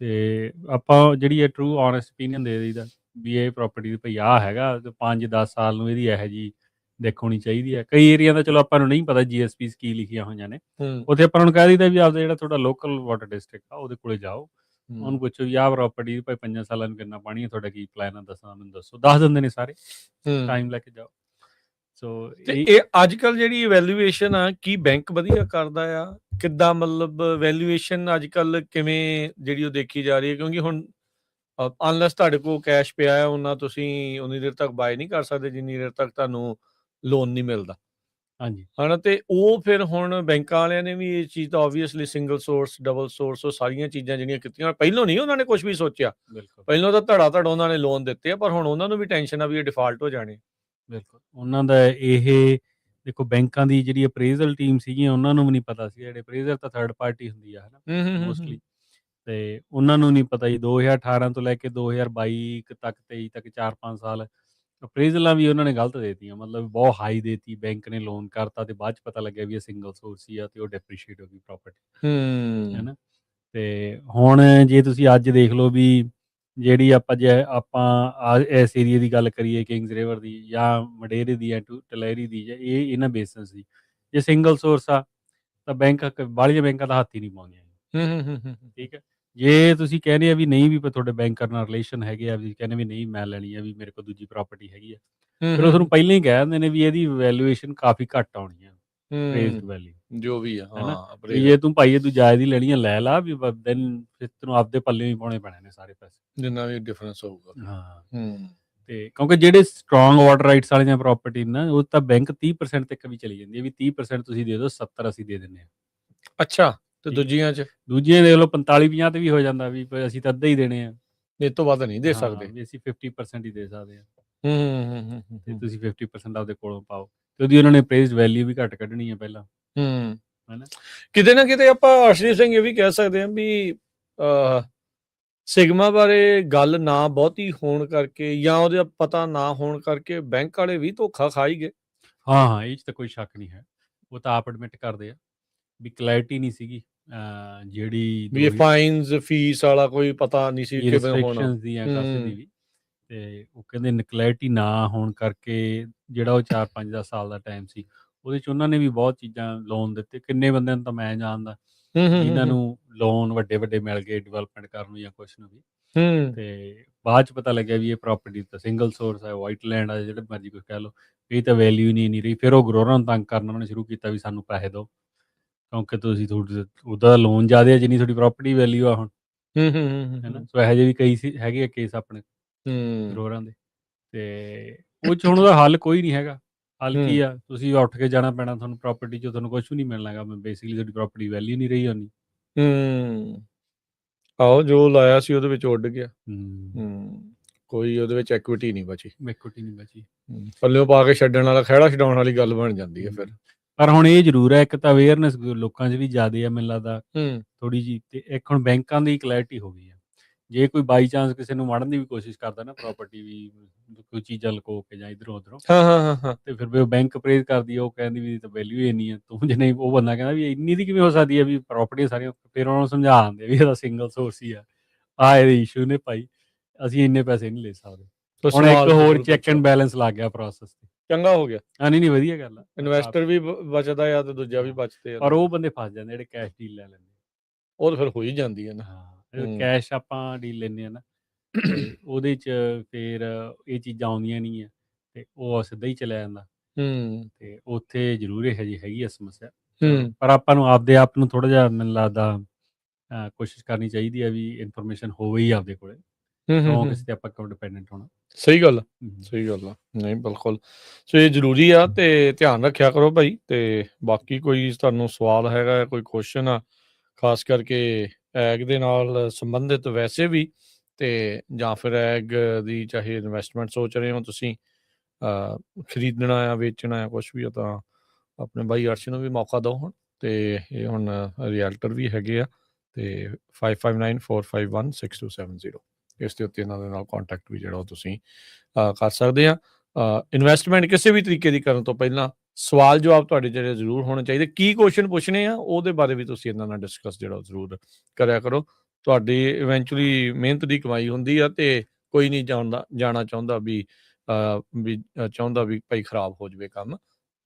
ਤੇ ਆਪਾਂ ਜਿਹੜੀ ਹੈ ਟਰੂ ਔਨੈਸਟ ਓਪੀਨੀਅਨ ਦੇ ਦਈਦਾ ਵੀ ਇਹ ਪ੍ਰਾਪਰਟੀ ਦੀ ਭਈ ਆਹ ਹੈਗਾ, ਤੇ 5-10 ਸਾਲ ਨੂੰ ਇਹਦੀ ਇਹੋ ਜਿਹੀ ਦੇਖ ਹੋਣੀ ਚਾਹੀਦੀ ਹੈ। ਕਈ ਏਰੀਆ ਦਾ ਚਲੋ ਆਪਾਂ ਨੂੰ ਨਹੀਂ ਪਤਾ GSPs ਕੀ ਲਿਖੀਆਂ ਹੋਈਆਂ ਨੇ, ਉੱਥੇ ਆਪਾਂ ਨੂੰ ਕਹਿ ਦਈਦਾ ਵੀ ਆਪਦਾ ਜਿਹੜਾ ਤੁਹਾਡਾ ਲੋਕਲ ਵਾਟਰ ਡਿਸਟ੍ਰਿਕਟ ਆ ਉਹਦੇ ਕੋਲੇ ਜਾਓ, ਉਹਨੂੰ ਪੁੱਛੋ ਵੀ ਆਹ ਪ੍ਰਾਪਰਟੀ ਭਾਈ 5 ਸਾਲਾਂ ਨੂੰ ਕਿੰਨਾ ਪਾਣੀ ਹੈ, ਤੁਹਾਡਾ ਕੀ ਪਲਾਨ ਆ, ਮੈਨੂੰ ਦੱਸੋ, ਦੱਸ ਦਿੰਦੇ ਨੇ ਸਾਰੇ, ਟਾਈਮ ਲੈ ਕੇ ਜਾਓ। ਸੋ ਇਹ ਅੱਜ ਕੱਲ੍ਹ ਜਿਹੜੀ ਵੈਲਿਊਏਸ਼ਨ ਆ, ਕੀ ਬੈਂਕ ਵਧੀਆ ਕਰਦਾ ਆ, ਕਿੱਦਾਂ ਮਤਲਬ ਵੈਲਿਊਏਸ਼ਨ ਅੱਜ ਕੱਲ੍ਹ ਕਿਵੇਂ ਜਿਹੜੀ ਉਹ ਦੇਖੀ ਜਾ ਰਹੀ ਹੈ, ਕਿਉਂਕਿ ਹੁਣ ਅਨਲੈਸ ਤੁਹਾਡੇ ਕੋਲ ਕੈਸ਼ ਪਿਆ ਹੈ ਉਹਨਾਂ ਤੁਸੀਂ ਉਨੀ ਦੇਰ ਤੱਕ ਬਾਏ ਨਹੀਂ ਕਰ ਸਕਦੇ ਜਿੰਨੀ ਦੇਰ ਤੱਕ ਤੁਹਾਨੂੰ ਲੋਨ ਨਹੀਂ ਮਿਲਦਾ। ਹਾਂਜੀ ਹੈ ਨਾ, ਤੇ ਉਹ ਫਿਰ ਹੁਣ ਬੈਂਕਾਂ ਵਾਲਿਆਂ ਨੇ ਵੀ ਇਹ ਚੀਜ਼ ਤਾਂ obviously single source, double source, ਉਹ ਸਾਰੀਆਂ ਚੀਜ਼ਾਂ ਜਿਹੜੀਆਂ ਕੀਤੀਆਂ, ਪਹਿਲਾਂ ਨਹੀਂ ਉਹਨਾਂ ਨੇ ਕੁਝ ਵੀ ਸੋਚਿਆ, ਪਹਿਲਾਂ ਤਾਂ ਧੜਾ ਉਹਨਾਂ ਨੇ ਲੋਨ ਦਿੱਤੇ ਆ, ਪਰ ਹੁਣ ਉਹਨਾਂ ਨੂੰ ਵੀ ਟੈਨਸ਼ਨ ਆ ਵੀ ਇਹ ਡਿਫਾਲਟ ਹੋ ਜਾਣੇ। ਬਿਲਕੁਲ, ਉਹਨਾਂ ਦਾ ਇਹ ਦੇਖੋ ਬੈਂਕਾਂ ਦੀ ਜਿਹੜੀ ਅਪਰੇਜ਼ਲ ਟੀਮ ਸੀਗੀ ਉਹਨਾਂ ਨੂੰ ਵੀ ਨਹੀਂ ਪਤਾ ਸੀ, ਜਿਹੜੇ ਅਪਰੇਜ਼ਰ ਤਾਂ ਥਰਡ ਪਾਰਟੀ ਹੁੰਦੀ ਆ ਹੈ ਨਾ ਮੋਸਟਲੀ, ਤੇ ਉਹਨਾਂ ਨੂੰ ਨਹੀਂ ਪਤਾ ਜੀ 2018 ਤੋਂ ਲੈ ਕੇ 2022 ਤੱਕ 23 ਤੱਕ 4-5 ਸਾਲ ਅਪਰੇਜ਼ਲਾਂ ਵੀ ਉਹਨਾਂ ਨੇ ਗਲਤ ਦੇਤੀਆਂ, ਮਤਲਬ ਬਹੁਤ ਹਾਈ ਦੇਤੀ, ਬੈਂਕ ਨੇ ਲੋਨ ਕਰਤਾ ਤੇ ਬਾਅਦ 'ਚ ਪਤਾ ਲੱਗਿਆ ਵੀ ਇਹ ਸਿੰਗਲ ਸੋਰਸ ਹੀ ਆ ਤੇ ਉਹ ਡੈਪਰੀਸ਼ੀਏਟ ਹੋ ਗਈ ਪ੍ਰਾਪਰਟੀ ਹੈ ਨਾ। ਤੇ ਹੁਣ ਜੇ ਤੁਸੀਂ ਅੱਜ ਦੇਖ ਲਓ ਵੀ ਜਿਹੜੀ ਆਪਾਂ ਇਸ ਏਰੀਏ ਦੀ ਗੱਲ ਕਰੀਏ, ਕਿੰਗਸ ਰਿਵਰ ਦੀ ਜਾਂ ਮਡੇਰੇ ਦੀ ਜਾਂ ਟਲੈਰੀ ਦੀ, ਜਾਂ ਇਹ ਇਹਨਾਂ ਬੇਸਿਸ ਦੀ, ਜੇ ਸਿੰਗਲ ਸੋਰਸ ਆ ਤਾਂ ਬਾਹਲੀਆਂ ਬੈਂਕਾਂ ਦਾ ਹੱਥ ਹੀ ਨਹੀਂ ਪਾਉਂਦੀਆਂ। ਠੀਕ ਹੈ, ਜੇ ਤੁਸੀਂ ਕਹਿੰਦੇ ਆ ਵੀ ਨਹੀਂ ਵੀ ਤੁਹਾਡੇ ਬੈਂਕਰ ਨਾਲ ਰਿਲੇਸ਼ਨ ਹੈਗੇ ਆ, ਵੀ ਕਹਿੰਦੇ ਵੀ ਨਹੀਂ ਮੈਂ ਲੈਣੀ ਆ, ਵੀ ਮੇਰੇ ਕੋਲ ਦੂਜੀ ਪ੍ਰਾਪਰਟੀ ਹੈਗੀ ਆ, ਫਿਰ ਉਹ ਤੁਹਾਨੂੰ ਪਹਿਲਾਂ ਹੀ ਕਹਿ ਦਿੰਦੇ ਨੇ ਵੀ ਇਹਦੀ ਵੈਲਿਊਏਸ਼ਨ ਕਾਫੀ ਘੱਟ ਆਉਣੀ ਆ, ਅਪਰੇਜ਼ਡ ਵੈਲਿਊ ਜੋ ਵੀ ਆ, ਜੇ ਤੂੰ ਭਾਈ ਤੂੰ ਜਾਇਜ਼ ਹੀ ਲੈਣੀ ਆ ਲੈ ਲਾ, ਵੀ ਦੈਨ ਫਿਰ ਤੈਨੂੰ ਆਪਦੇ ਪੱਲੇ ਹੀ ਪਾਉਣੇ ਪੈਣੇ ਨੇ ਸਾਰੇ ਪੈਸੇ, ਜਿੰਨਾ ਵੀ ਡਿਫਰੈਂਸ ਹੋਊਗਾ। ਹਾਂ ਤੇ ਕਿਉਂਕਿ ਜਿਹੜੇ ਸਟਰੋਂਗ ਵਾਟਰ ਰਾਈਟਸ ਵਾਲੀਆਂ ਪ੍ਰਾਪਰਟੀ ਨਾ, ਉਹ ਤਾਂ ਬੈਂਕ 30% ਤੱਕ ਵੀ ਚਲੀ ਜਾਂਦੀ ਹੈ, ਵੀ 30% ਤੁਸੀਂ ਦੇ ਦਿਓ, 70 ਅਸੀਂ ਦੇ ਦਿੰਦੇ ਹਾਂ। ਅੱਛਾ, ਤੇ ਦੂਜੀਆਂ ਦੇਖ ਲਓ 45-50 ਤੇ ਵੀ ਹੋ ਜਾਂਦਾ, ਵੀ ਅਸੀਂ ਤਾਂ ਅੱਧਾ ਹੀ ਦੇਣੇ ਆ, ਇਸ ਤੋਂ ਵੱਧ ਨਹੀਂ ਦੇ ਸਕਦੇ, ਵੀ ਅਸੀਂ 50% ਹੀ ਦੇ ਸਕਦੇ ਹਾਂ, ਤੇ ਤੁਸੀਂ 50% ਆਪਦੇ ਕੋਲੋਂ ਪਾਓ, ਤੇ ਉਹਦੀ ਉਹਨਾਂ ਨੇ ਅਪਰੇਜ਼ਡ ਵੈਲਿਊ ਵੀ ਘੱਟ ਕੱਢਣੀ ਹੈ ਪਹਿਲਾਂ, ਹੈ ਨਾ। ਕਿਤੇ ਨਾ ਕਿਤੇ ਆਪਾਂ ਅਰਸ਼ਦੀਪ ਸਿੰਘ ਇਹ ਵੀ ਕਹਿ ਸਕਦੇ ਹਾਂ ਵੀ ਸਿਗਮਾ ਬਾਰੇ ਗੱਲ ਨਾ ਬਹੁਤੀ ਹੋਣ ਕਰਕੇ ਜਾਂ ਉਹਦਾ ਪਤਾ ਨਾ ਹੋਣ ਕਰਕੇ ਬੈਂਕ ਵਾਲੇ ਵੀ ਧੋਖਾ ਖਾ ਹੀ ਗਏ। ਹਾਂ ਇਹ 'ਚ ਤਾਂ ਕੋਈ ਸ਼ੱਕ ਨਹੀਂ ਹੈ, ਉਹ ਤਾਂ ਆਪ ਐਡਮਿਟ ਕਰਦੇ ਆ ਵੀ ਕਲੈਰਿਟੀ ਨਹੀਂ ਸੀਗੀ, ਜਿਹੜੀ ਵੀ ਫਾਈਨਸ ਫੀਸ ਵਾਲਾ ਕੋਈ ਪਤਾ ਨਹੀਂ ਸੀ ਕਿਵੇਂ ਹੋਣਾ ਦੀਆਂ ਕਾਸੇ ਦੀ ਵੀ, ਤੇ ਉਹ ਕਹਿੰਦੇ ਕਲੈਰਿਟੀ ਨਾ ਹੋਣ ਕਰਕੇ ਜਿਹੜਾ ਉਹ 4-5 ਸਾਲ ਦਾ ਟਾਈਮ ਸੀ, ਉਹਦੇ 'ਚ ਉਹਨਾਂ ਨੇ ਵੀ ਬਹੁਤ ਚੀਜ਼ਾਂ ਲੋਨ ਦਿੱਤੇ, ਕਿੰਨੇ ਬੰਦਿਆਂ ਨੂੰ ਤਾਂ ਮੈਂ ਜਾਣਦਾ ਜਿਨ੍ਹਾਂ ਨੂੰ ਲੋਨ ਵੱਡੇ ਮਿਲ ਗਏ ਡਿਵੈਲਪਮੈਂਟ ਕਰਨ ਨੂੰ ਜਾਂ ਕੁਛ ਨੂੰ ਵੀ, ਤੇ ਬਾਅਦ 'ਚ ਪਤਾ ਲੱਗਿਆ ਵੀ ਇਹ ਪ੍ਰਾਪਰਟੀ ਤਾਂ ਸਿੰਗਲ ਸੋਰਸ ਹੈ, ਵਾਈਟ ਲੈਂਡ ਆ, ਜਿਹੜੇ ਮਰਜ਼ੀ ਕੁਛ ਕਹਿ ਲਓ, ਇਹ ਤਾਂ ਵੈਲਿਊ ਨਹੀਂ ਰਹੀ। ਫਿਰ ਉਹ ਗਰੋਰਾਂ ਨੂੰ ਤੰਗ ਕਰਨਾ ਉਹਨਾਂ ਨੇ ਸ਼ੁਰੂ ਕੀਤਾ ਵੀ ਸਾਨੂੰ ਪੈਸੇ ਦਿਓ, ਕਿਉਂਕਿ ਤੁਸੀਂ ਉਹਦਾ ਲੋਨ ਜ਼ਿਆਦਾ ਹੈ ਜਿੰਨੀ ਤੁਹਾਡੀ ਪ੍ਰਾਪਰਟੀ ਵੈਲਿਊ ਆ ਹੁਣ, ਹੈ ਨਾ। ਸੋ ਇਹੋ ਜਿਹੇ ਵੀ ਕਈ ਹੈਗੇ ਆ ਕੇਸ ਆਪਣੇ ਗਰੋਰਾਂ ਦੇ, ਤੇ ਉਹ 'ਚ ਹੁਣ ਉਹਦਾ ਹੱਲ ਕੋਈ ਨਹੀਂ ਹੈਗਾ। ਹੱਲ ਕੀ ਆ, ਤੁਸੀਂ ਉੱਠ ਕੇ ਜਾਣਾ ਪੈਣਾ ਤੁਹਾਨੂੰ ਪ੍ਰਾਪਰਟੀ 'ਚੋਂ, ਤੁਹਾਨੂੰ ਕੁਛ ਵੀ ਨਹੀਂ ਮਿਲਣਾ ਹੈਗਾ, ਬੇਸਿਕਲੀ ਤੁਹਾਡੀ ਪ੍ਰਾਪਰਟੀ ਵੈਲਿਊ ਨਹੀਂ ਰਹੀ ਹੋਣੀ। ਆਹੋ, ਜੋ ਲਾਇਆ ਸੀ ਉਹਦੇ ਵਿੱਚ ਉੱਡ ਗਿਆ, ਕੋਈ ਉਹਦੇ ਵਿੱਚ ਐਕੁਇਟੀ ਨਹੀਂ ਬਚੀ, ਪੱਲਿਓਂ ਪਾ ਕੇ ਛੱਡਣ ਵਾਲਾ ਖਹਿੜਾ ਛਡਾਉਣ ਵਾਲੀ ਗੱਲ ਬਣ ਜਾਂਦੀ ਹੈ ਫਿਰ। ਪਰ ਹੁਣ ਇਹ ਜ਼ਰੂਰ ਹੈ, ਇੱਕ ਤਾਂ ਅਵੇਅਰਨੈਸ ਲੋਕਾਂ 'ਚ ਵੀ ਜ਼ਿਆਦਾ ਹੈ ਮੈਨੂੰ ਲੱਗਦਾ ਹੂੰ ਥੋੜ੍ਹੀ ਜਿਹੀ, ਅਤੇ ਇੱਕ ਹੁਣ ਬੈਂਕਾਂ ਦੀ ਕਲੈਰਿਟੀ ਹੋ ਗਈ ਹੈ। ਜੇ ਕੋਈ ਬਾਈ ਚਾਂਸ ਕਿਸੇ ਨੂੰ ਮਾਰਨ ਦੀ ਵੀ ਕੋਸ਼ਿਸ਼ ਕਰਦਾ ਨਾ, ਪ੍ਰਾਪਰਟੀ ਵੀ ਕੋਈ ਚੀਜ਼ਾਂ ਲੁਕੋ ਕੇ ਜਾਂ ਇੱਧਰੋਂ ਉੱਧਰੋਂ, ਹਾਂ ਹਾਂ ਹਾਂ ਹਾਂ ਤੇ ਫਿਰ ਵੀ ਉਹ ਬੈਂਕ ਅਪਰੇਜ਼ ਕਰਦੀ ਹੈ, ਉਹ ਕਹਿੰਦੀ ਵੀ ਤਾਂ ਵੈਲਿਊ ਹੀ ਇੰਨੀ ਹੈ, ਤੂੰ ਜੇ ਨਹੀਂ, ਉਹ ਬੰਦਾ ਕਹਿੰਦਾ ਵੀ ਇੰਨੀ ਦੀ ਕਿਵੇਂ ਹੋ ਸਕਦੀ ਹੈ ਵੀ ਪ੍ਰਾਪਰਟੀਆਂ ਸਾਰੀਆਂ, ਫਿਰ ਉਹਨਾਂ ਨੂੰ ਸਮਝਾ ਦਿੰਦੇ ਵੀ ਇਹਦਾ ਸਿੰਗਲ ਸੋਰਸ ਹੀ ਆ, ਇਹਦੇ ਇਸ਼ੂ ਨੇ ਭਾਈ, ਅਸੀਂ ਇੰਨੇ ਪੈਸੇ ਨਹੀਂ ਲੈ ਸਕਦੇ। ਤੋ ਹੁਣ ਇੱਕ ਸਵਾਲ ਹੋਰ ਜ਼ਰੂਰ ਚੈੱਕ ਐਂਡ ਪੁੱਛੋ। ਬੈਲੈਂਸ ਲੱਗ ਗਿਆ ਪ੍ਰੋਸੈਸ ਤੇ। ਚੰਗਾ ਹੋ ਗਿਆ, ਨਹੀਂ ਵਧੀਆ ਗੱਲ ਆ। ਇਨਵੈਸਟਰ ਵੀ ਬਚਦਾ ਆ ਤੇ ਦੂਜਾ ਵੀ ਬਚਦੇ ਆ, ਔਰ ਉਹ ਬੰਦੇ ਫਸ ਜਾਂਦੇ ਜਿਹੜੇ ਕੈਸ਼ ਡੀਲ ਲੈ ਲੈਂਦੇ। ਉਹ ਤਾਂ ਫਿਰ ਹੋ ਹੀ ਜਾਂਦੀ ਹੈ ਨਾ। ਹਾਂ, ਕੈਸ਼ ਆਪਾਂ ਡੀਲ ਲੈਂਦੇ ਆ ਨਾ, ਤੇ ਉਹਦੇ 'ਚ ਫਿਰ ਇਹ ਚੀਜ਼ਾਂ ਆਉਂਦੀਆਂ ਨਹੀਂ ਆ, ਤੇ ਉਹ ਸਿੱਧਾ ਹੀ ਚਲਿਆ ਜਾਂਦਾ। ਤੇ ਉੱਥੇ ਜ਼ਰੂਰ ਇਹ ਜਿਹੀ ਹੈਗੀ ਆ ਸਮੱਸਿਆ, ਪਰ ਆਪਾਂ ਨੂੰ ਆਪਦੇ ਆਪ ਨੂੰ ਥੋੜ੍ਹਾ ਜਿਹਾ ਮੈਨੂੰ ਲੱਗਦਾ ਕੋਸ਼ਿਸ਼ ਕਰਨੀ ਚਾਹੀਦੀ ਹੈ ਵੀ ਇਨਫੋਰਮੇਸ਼ਨ ਹੋਵੇ ਹੀ ਆਪਦੇ ਕੋਲੇ, ਕਿਉਂ ਕਿਸੇ ਤੇ ਆਪਾਂ ਕਿਉਂ ਡਿਪੈਂਡੈਂਟ ਹੋਣਾ। ਸਹੀ ਗੱਲ ਆ, ਸਹੀ ਗੱਲ ਆ, ਨਹੀਂ ਬਿਲਕੁਲ। ਸੋ ਇਹ ਜ਼ਰੂਰੀ ਆ, ਤੇ ਧਿਆਨ ਰੱਖਿਆ ਕਰੋ ਭਾਈ। ਤੇ ਬਾਕੀ ਕੋਈ ਤੁਹਾਨੂੰ ਸਵਾਲ ਹੈਗਾ, ਕੋਈ ਕੁਐਸਚਨ ਆ ਖਾਸ ਕਰਕੇ ਐਗ ਦੇ ਨਾਲ ਸੰਬੰਧਿਤ ਵੈਸੇ ਵੀ, ਤੇ ਜਾਂ ਫਿਰ ਐਗ ਦੀ ਚਾਹੇ ਇਨਵੈਸਟਮੈਂਟ ਸੋਚ ਰਹੇ ਹੋ ਤੁਸੀਂ, ਖਰੀਦਣਾ ਆ, ਵੇਚਣਾ ਆ, ਕੁਛ ਵੀ ਆ, ਤਾਂ ਆਪਣੇ ਬਾਈ ਅਰਸ਼ ਨੂੰ ਵੀ ਮੌਕਾ ਦਿਓ ਹੁਣ। ਤੇ ਇਹ ਹੁਣ ਰੀਅਲਟਰ ਵੀ ਹੈਗੇ ਆ, ਤੇ 5594516270 ਇਸ ਦੇ ਉੱਤੇ ਇਹਨਾਂ ਦੇ ਨਾਲ ਕੰਟੈਕਟ ਵੀ ਜਿਹੜਾ ਉਹ ਤੁਸੀਂ ਕਰ ਸਕਦੇ ਆ। ਇਨਵੈਸਟਮੈਂਟ ਕਿਸੇ ਵੀ ਤਰੀਕੇ ਦੀ ਕਰਨ ਤੋਂ ਪਹਿਲਾਂ ਸਵਾਲ ਜਵਾਬ ਤੁਹਾਡੇ ਜਿਹੜੇ ਜ਼ਰੂਰ ਹੋਣੇ ਚਾਹੀਦੇ। ਕੀ ਕੁਐਸਚਨ ਪੁੱਛਣੇ ਆ ਉਹਦੇ ਬਾਰੇ ਵੀ ਤੁਸੀਂ ਇਹਨਾਂ ਨਾਲ ਡਿਸਕਸ ਜਿਹੜਾ ਜ਼ਰੂਰ ਕਰਿਆ ਕਰੋ। ਤੁਹਾਡੀ ਇਵੈਂਚੁਅਲੀ ਮਿਹਨਤ ਦੀ ਕਮਾਈ ਹੁੰਦੀ ਆ, ਤੇ ਕੋਈ ਨਹੀਂ ਜਾਣਾ ਚਾਹੁੰਦਾ ਵੀ ਚਾਹੁੰਦਾ ਵੀ ਭਾਈ ਖਰਾਬ ਹੋ ਜਾਵੇ ਕੰਮ।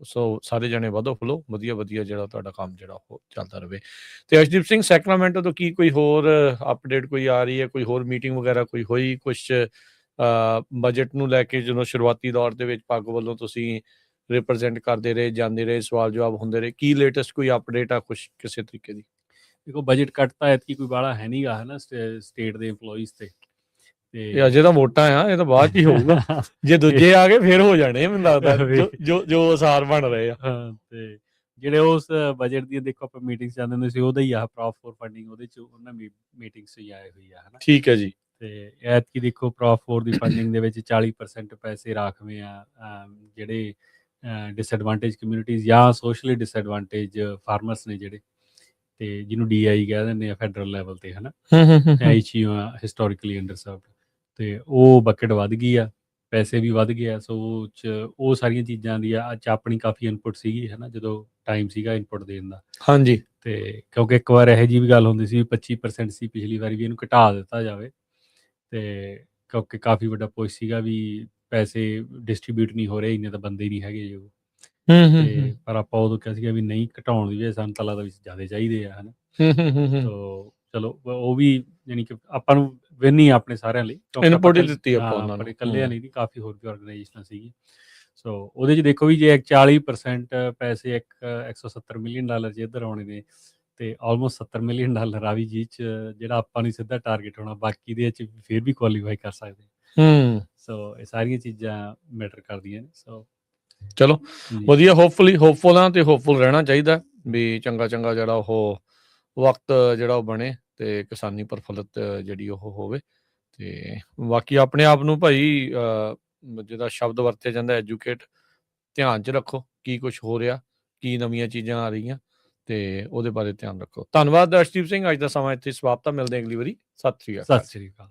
ਸੋ ਸਾਰੇ ਜਣੇ ਵਧੋ ਫੁੱਲੋ, ਵਧੀਆ ਜਿਹੜਾ ਤੁਹਾਡਾ ਕੰਮ ਜਿਹੜਾ ਉਹ ਚੱਲਦਾ ਰਹੇ। ਤੇ ਅਰਸ਼ਦੀਪ ਸਿੰਘ, ਸੈਕਰਾਮੈਂਟੋ ਤੋਂ ਕੀ ਕੋਈ ਹੋਰ ਅਪਡੇਟ ਕੋਈ ਆ ਰਹੀ ਹੈ? ਕੋਈ ਹੋਰ ਮੀਟਿੰਗ ਵਗੈਰਾ ਕੋਈ ਹੋਈ? ਕੁਛ ਬਜਟ ਨੂੰ ਲੈ ਕੇ ਜਦੋਂ ਸ਼ੁਰੂਆਤੀ ਦੌਰ ਦੇ ਵਿੱਚ ਪੱਗ ਵੱਲੋਂ ਤੁਸੀਂ ਰਿਪਰੈਜ਼ੈਂਟ ਕਰਦੇ ਰਹੇ, ਜਾਂਦੇ ਰਹੇ, ਸਵਾਲ ਜਵਾਬ ਹੁੰਦੇ ਰਹੇ, ਕੀ ਲੇਟੈਸਟ ਕੋਈ ਅਪਡੇਟ ਆ ਕੁਛ ਕਿਸੇ ਤਰੀਕੇ ਦੀ? ਦੇਖੋ, ਬਜਟ ਕੱਟ ਤਾਂ ਐਤਕੀ ਕੋਈ ਬਾਹਲਾ ਹੈ ਨੀਗਾ, ਹੈ ਨਾ, ਸਟੇਟ ਦੇ EMPLOYEES ਤੇ ਇਹ ਅਜੇ ਤਾਂ ਵੋਟਾਂ ਆ, ਇਹ ਤਾਂ ਬਾਅਦ 'ਚ ਹੀ ਹੋਊਗਾ। ਜੇ ਦੂਜੇ ਆ ਗਏ ਫਿਰ ਹੋ ਜਾਣੇ ਮੈਨੂੰ ਲੱਗਦਾ, ਜੋ ਅਸਾਰ ਬਣ ਰਹੇ ਆ। ਤੇ ਜਿਹੜੇ ਉਸ ਬਜਟ ਦੀਆਂ ਦੇਖੋ ਆਪਾਂ ਮੀਟਿੰਗਸ ਜਾਂਦੇ ਹੁੰਦੇ ਸੀ, ਉਹਦਾ ਹੀ ਆ ਪ੍ਰੋਪ ਫੋਰ ਫੰਡਿੰਗ, ਉਹਦੇ 'ਚ ਉਹਨਾਂ ਮੀਟਿੰਗਸ 'ਚ ਹੀ ਆਏ ਹੋਈ ਆ, ਹੈ ਨਾ। ਠੀਕ ਹੈ ਜੀ। ਤੇ ਐਤਕੀ ਦੇਖੋ ਪ੍ਰੋਪ ਫੋਰ ਦੀ ਫੰਡਿੰਗ ਦੇ ਵਿੱਚ 40% ਪੈਸੇ ਰਾਖਵੇਂ ਆ ਜਿਹੜੇ ਡਿਸਐਡਵਾਂਟੇਜ ਕਮਿਊਨਿਟੀਜ਼ ਜਾਂ ਸੋਸ਼ਲੀ ਡਿਸਐਡਵਾਂਟੇਜ ਫਾਰਮਰਸ ਨੇ ਜਿਹੜੇ, ਤੇ ਜਿਹਨੂੰ DI ਕਹਿ ਦਿੰਦੇ ਆ ਫੈਡਰਲ ਲੈਵਲ ਤੇ, ਹੈ ਨਾ, ਹਿਸਟੋਰੀਕਲੀ ਅੰਡਰਸਰਵਡ, ਤੇ ਉਹ ਬਕਟ ਵੱਧ ਗਈ ਆ, ਪੈਸੇ ਵੀ ਵੱਧ ਗਏ ਆ। ਸੋ ਉਹ ਸਾਰੀਆਂ ਚੀਜ਼ਾਂ ਦੀ ਆਪਣੀ ਕਾਫੀ ਇਨਪੁਟ ਸੀਗੀ, ਹੈ ਨਾ, ਜਦੋਂ ਟਾਈਮ ਸੀਗਾ ਇਨਪੁਟ ਦੇਣ ਦਾ। ਹਾਂਜੀ। ਤੇ ਕਿਉਂਕਿ ਇੱਕ ਵਾਰ ਇਹੋ ਜਿਹੀ ਵੀ ਗੱਲ ਹੁੰਦੀ ਸੀ, 25% ਸੀ ਪਿਛਲੀ ਵਾਰੀ, ਵੀ ਇਹਨੂੰ ਘਟਾ ਦਿੱਤਾ ਜਾਵੇ, ਤੇ ਕਿਉਂਕਿ ਕਾਫੀ ਵੱਡਾ ਪੁਸ਼ ਸੀਗਾ ਵੀ ਪੈਸੇ ਡਿਸਟਰੀਬਿਊਟ ਨਹੀਂ ਹੋ ਰਹੇ, ਇੰਨੇ ਤਾਂ ਬੰਦੇ ਹੀ ਨਹੀਂ ਹੈਗੇ ਜੋ। ਤੇ ਪਰ ਆਪਾਂ ਉਦੋਂ ਕਿਹਾ ਸੀਗਾ ਵੀ ਨਹੀਂ, ਘਟਾਉਣ ਦੀ ਵਜ੍ਹਾ ਸਾਨੂੰ ਤਾਂ ਲੱਗਦਾ ਵੀ ਜ਼ਿਆਦਾ ਚਾਹੀਦੇ ਆ, ਹੈ ਨਾ। ਤੋ ਚਲੋ ਉਹ ਵੀ ਯਾਨੀ ਕਿ ਆਪਾਂ ਨੂੰ ਵਿਨ ਹੀ ਆਪਣੇ ਸਾਰਿਆਂ ਲਈ ਇਨਪੁਟ ਹੀ ਦਿੱਤੀ ਆਪਾਂ ਉਹਨਾਂ ਨੂੰ, ਇਕੱਲਿਆਂ ਨਹੀਂ, ਕਾਫੀ ਹੋਰ ਵੀ ਆਰਗੇਨਾਈਜੇਸ਼ਨਾਂ ਸੀਗੀ। ਸੋ ਉਹਦੇ 'ਚ ਦੇਖੋ ਵੀ ਜੇ 40% ਪੈਸੇ $170 ਮਿਲੀਅਨ 'ਚ ਇੱਧਰ ਆਉਣੇ ਨੇ, ਤੇ ਆਲਮੋਸਟ $70 ਮਿਲੀਅਨ ਆ ਵੀ, ਜਿਹ 'ਚ ਜਿਹੜਾ ਆਪਾਂ ਨੂੰ ਸਿੱਧਾ ਟਾਰਗੇਟ ਹੋਣਾ, ਬਾਕੀ ਦੇ 'ਚ ਫਿਰ ਵੀ ਕੁਆਲੀਫਾਈ ਕਰ ਸਕਦੇ। ਸੋ ਇਹ ਸਾਰੀਆਂ ਚੀਜ਼ਾਂ ਮੈਟਰ ਕਰਦੀਆਂ ਨੇ। ਸੋ ਚਲੋ ਵਧੀਆ, ਹੋਪਫੁਲ ਆ, ਤੇ ਹੋਪਫੁਲ ਰਹਿਣਾ ਚਾਹੀਦਾ ਵੀ ਚੰਗਾ ਜਿਹੜਾ ਉਹ ਵਕਤ ਜਿਹੜਾ ਉਹ ਬਣੇ, ਤੇ ਕਿਸਾਨੀ ਪ੍ਰਫੁੱਲਤ ਜਿਹੜੀ ਉਹ ਹੋਵੇ। ਤੇ ਬਾਕੀ ਆਪਣੇ ਆਪ ਨੂੰ ਭਾਈ ਜਿਹਦਾ ਸ਼ਬਦ ਵਰਤਿਆ ਜਾਂਦਾ ਐਜੂਕੇਟ, ਧਿਆਨ 'ਚ ਰੱਖੋ ਕੀ ਕੁਛ ਹੋ ਰਿਹਾ, ਕੀ ਨਵੀਆਂ ਚੀਜ਼ਾਂ ਆ ਰਹੀਆਂ, ਤੇ ਉਹਦੇ ਬਾਰੇ ਧਿਆਨ ਰੱਖੋ। ਧੰਨਵਾਦ ਅਰਸ਼ਦੀਪ ਸਿੰਘ, ਅੱਜ ਦਾ ਸਮਾਂ ਇੱਥੇ ਸਮਾਪਤ ਆ। ਮਿਲਦੇ ਅਗਲੀ ਵਾਰੀ। ਸਤਿ ਸ਼੍ਰੀ ਅਕਾਲ।